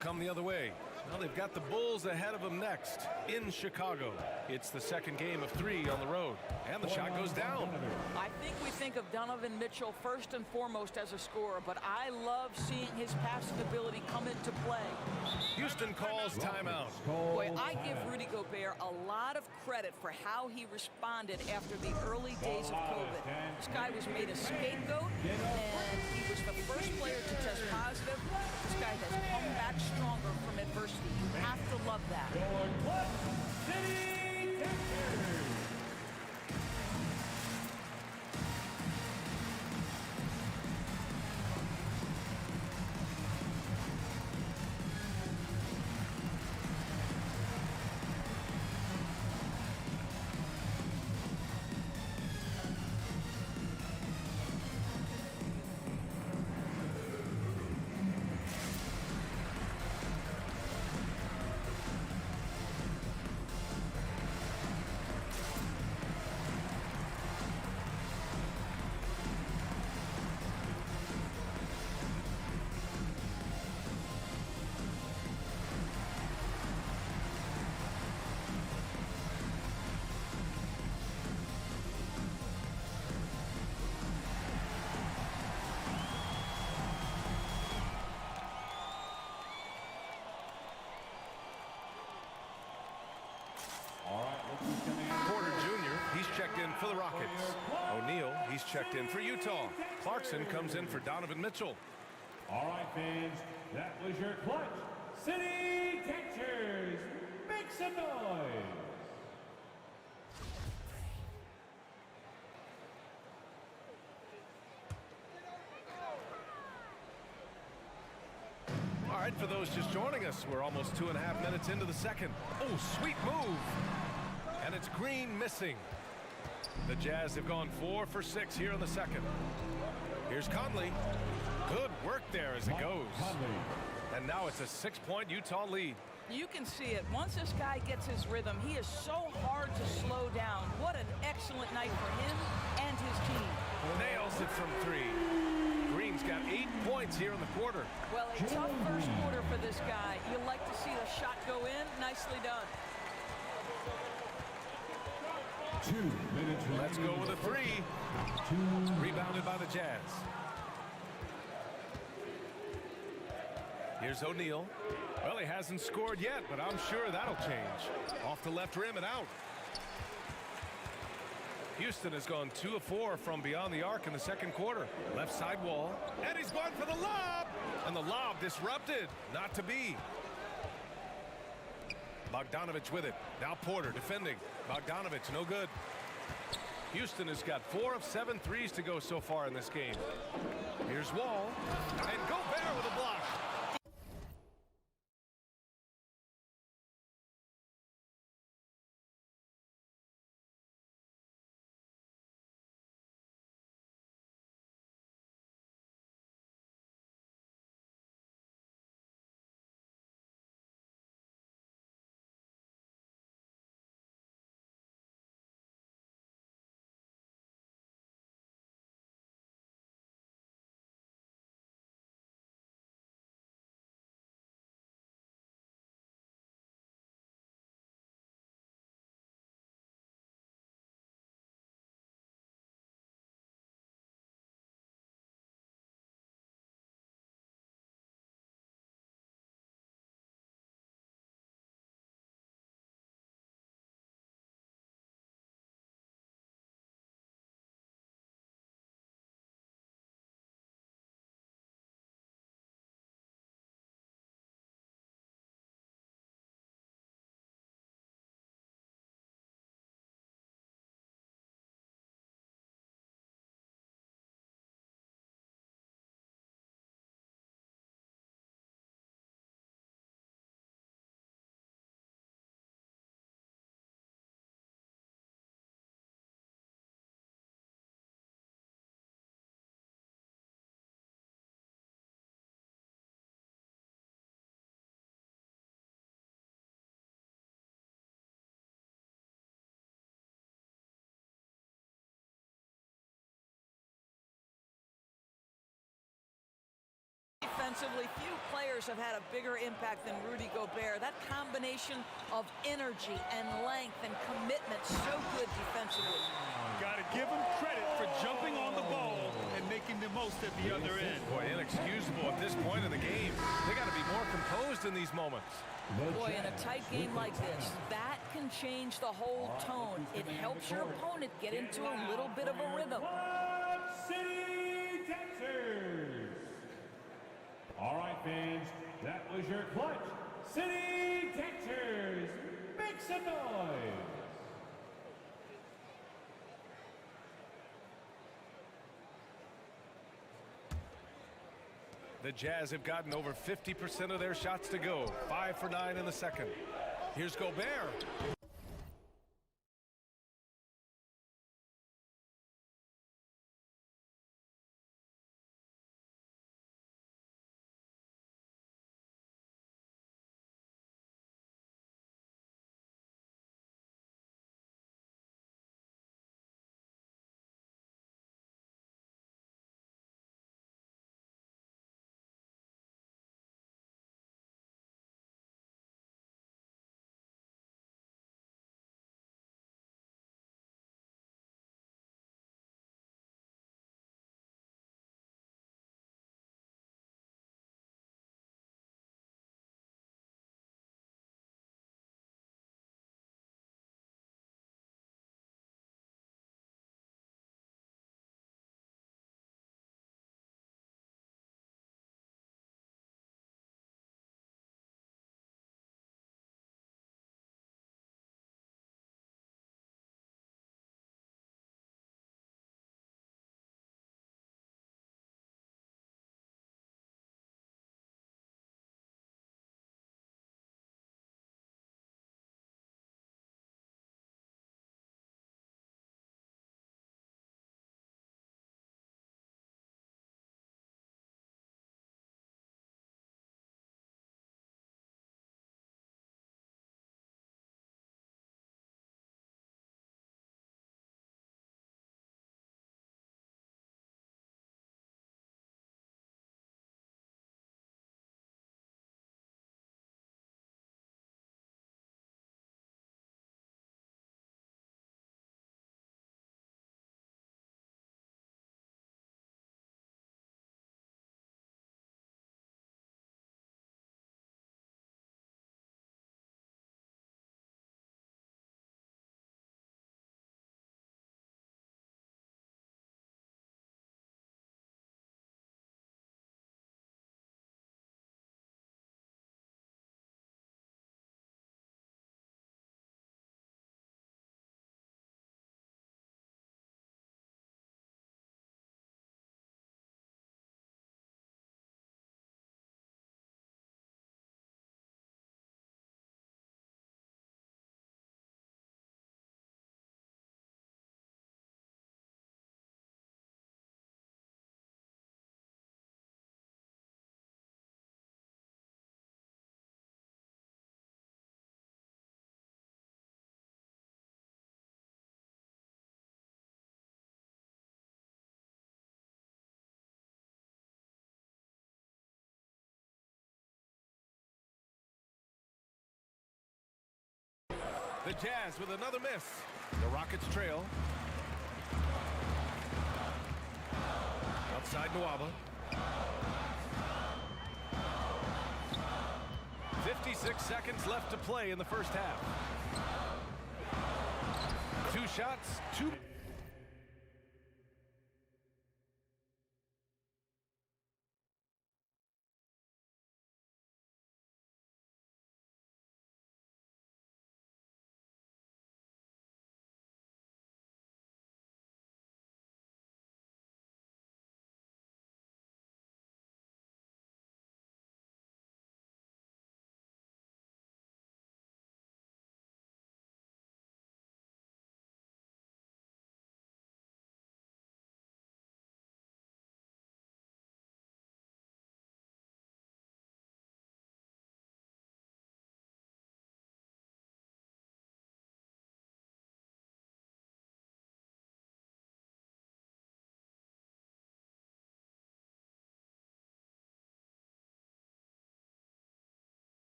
K: come the other way. Well, they've got the Bulls ahead of them next in Chicago. It's the second game of 3 on the road. And the shot goes down.
N: I think we think of Donovan Mitchell first and foremost as a scorer, but I love seeing his passing ability come into play.
K: Houston calls timeout.
N: Boy, I give Rudy Gobert a lot of credit for how he responded after the early days of COVID. This guy was made a scapegoat, and he was the first player to test positive. This guy has come back stronger from adversity. You have to love that.
K: Porter Jr., he's checked in for the Rockets. O'Neal, he's checked in for Utah. Clarkson comes in for Donovan Mitchell.
M: All right, fans, that was your clutch. City Catchers, make some noise.
K: All right, for those just joining us. We're almost 2.5 minutes into the second. Oh, sweet move. And it's Green missing. The Jazz have gone 4 for 6 here in the second. Here's Conley. Good work there as it goes. And now it's a 6-point Utah lead.
N: You can see it. Once this guy gets his rhythm, he is so hard to slow down. What an excellent night for him and his team.
K: Nails it from 3. Green's got 8 points here in the quarter.
N: Well, a tough first quarter for this guy. You like to see the shot go in. Nicely done.
K: 2 minutes. Let's go with a 3. Rebounded by the Jazz. Here's O'Neal. Well, he hasn't scored yet, but I'm sure that'll change. Off the left rim and out. Houston has gone 2 of 4 from beyond the arc in the second quarter. Left side wall. And he's going for the lob. And the lob disrupted. Not to be. Bogdanovich with it. Now Porter defending. Bogdanovich no good. Houston has got 4 of 7 threes to go so far in this game. Here's Wall. And Gobert with a block.
N: Defensively, few players have had a bigger impact than Rudy Gobert. That combination of energy and length and commitment, so good defensively.
E: Got to give him credit for jumping on the ball and making the most at the other end.
K: Boy, inexcusable at this point in the game. They got to be more composed in these moments.
N: Boy, in a tight game like this, that can change the whole tone. It helps your opponent get into a little bit of a rhythm.
M: City Texas. All right, fans, that was your clutch. City Texas, make some noise.
K: The Jazz have gotten over 50% of their shots to go. 5 for 9 in the second. Here's Gobert. The Jazz with another miss. The Rockets trail. Outside Nwaba. 56 seconds left to play in the first half. 2 shots, 2.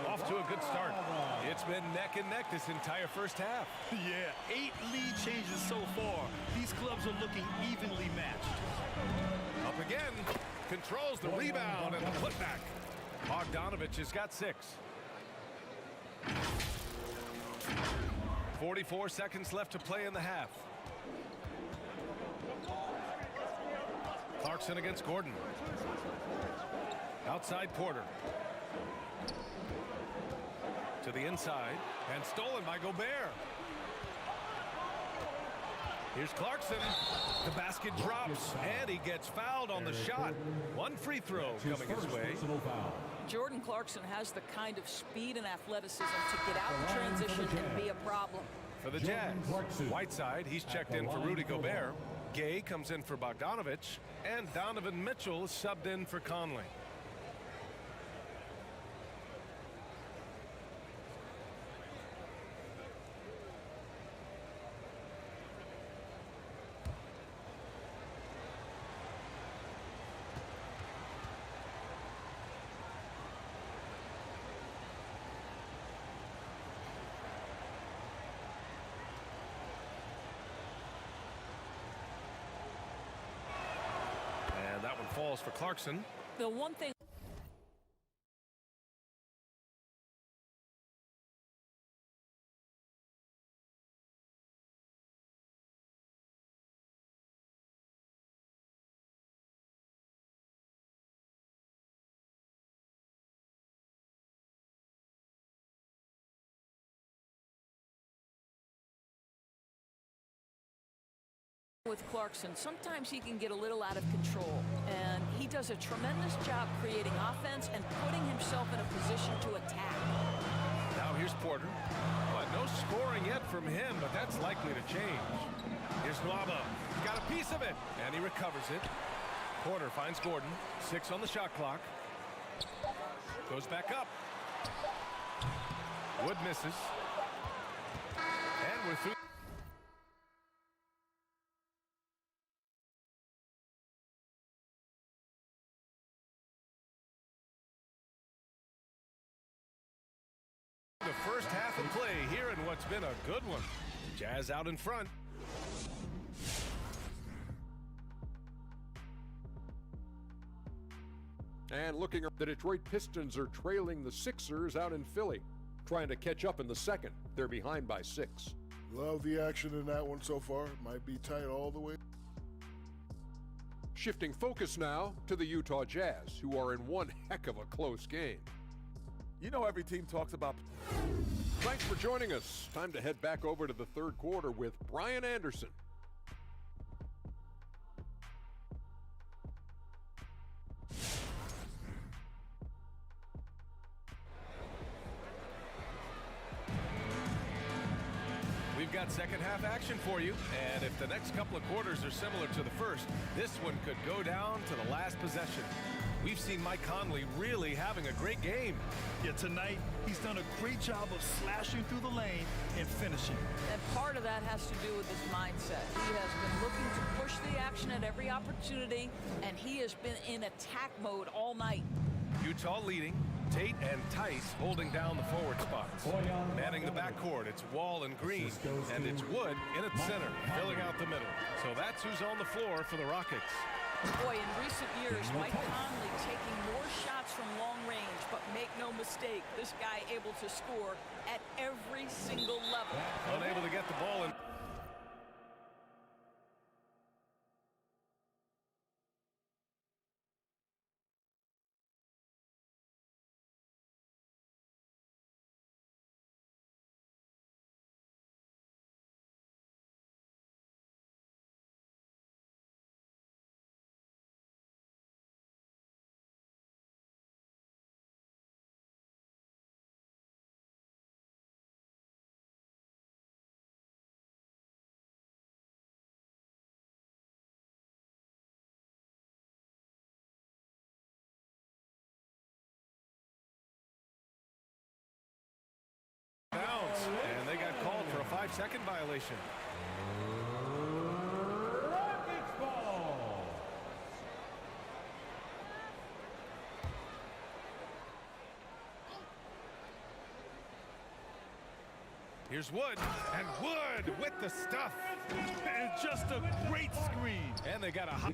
K: Off to a good start. It's been neck and neck this entire first half.
E: Yeah, 8 lead changes so far. These clubs are looking evenly matched.
K: Up again. Controls the rebound and the putback. Bogdanovich has got 6. 44 seconds left to play in the half. Clarkson against Gordon. Outside Porter. To the inside, and stolen by Gobert. Here's Clarkson. The basket drops, and he gets fouled on the shot. 1 free throw coming his way.
N: Jordan Clarkson has the kind of speed and athleticism to get out in transition and be a problem.
K: For the Jazz, Whiteside, he's checked in for Rudy Gobert. Gay comes in for Bogdanovich, and Donovan Mitchell is subbed in for Conley. That one falls for Clarkson.
N: The one thing with Clarkson, sometimes he can get a little out of control, and he does a tremendous job creating offense and putting himself in a position to attack.
K: Now here's Porter. But no scoring yet from him, but that's likely to change. Here's Nwaba. Got a piece of it, and he recovers it. Porter finds Gordon. 6 on the shot clock. Goes back up. Wood misses. And we're through. The first half of play here in what's been a good one. Jazz out in front.
V: And looking up, the Detroit Pistons are trailing the Sixers out in Philly, trying to catch up in the second. They're behind by 6.
O: Love the action in that one so far. Might be tight all the way.
V: Shifting focus now to the Utah Jazz, who are in one heck of a close game.
W: You know every team talks about...
V: Thanks for joining us. Time to head back over to the third quarter with Brian Anderson.
K: We've got second half action for you, and if the next couple of quarters are similar to the first, this one could go down to the last possession. We've seen Mike Conley really having a great game.
E: Yeah, tonight he's done a great job of slashing through the lane and finishing.
N: And part of that has to do with his mindset. He has been looking to push the action at every opportunity, and he has been in attack mode all night.
K: Utah leading. Tate and Tice holding down the forward spots. Manning the backcourt, it's Wall and Green, and it's Wood in its center, filling out the middle. So that's who's on the floor for the Rockets.
N: Boy, in recent years, Mike Conley taking more shots from long range, but make no mistake, this guy able to score at every single level.
K: Unable to get the ball in. And they got called for a 5-second violation.
M: Rockets ball.
K: Here's Wood, and Wood with the stuff.
E: And just a great screen.
K: And they got a hot.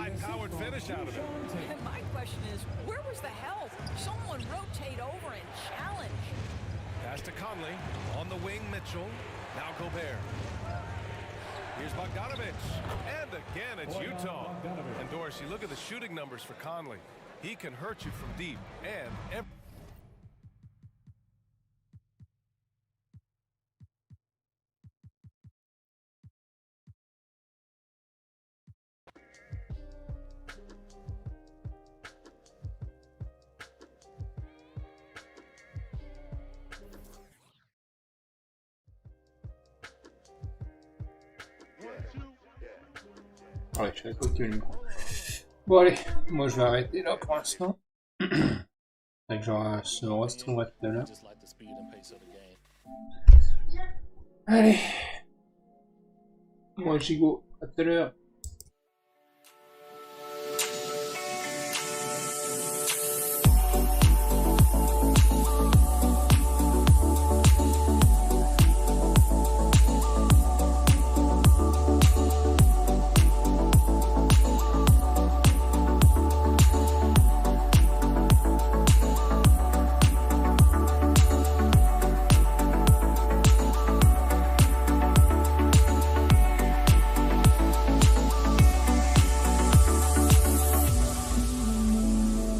K: High-powered finish out of it.
N: And my question is, where was the help? Someone rotate over and challenge.
K: Pass to Conley. On the wing, Mitchell. Now Gobert. Here's Bogdanovich. And again, it's Utah. And Dorsey, look at the shooting numbers for Conley. He can hurt you from deep. And
D: Ouais, je suis à côté du micro. Bon allez, moi je vais arrêter là pour l'instant. Fait que genre se restreindra tout à l'heure. Allez. Moi j'y go, à tout à l'heure.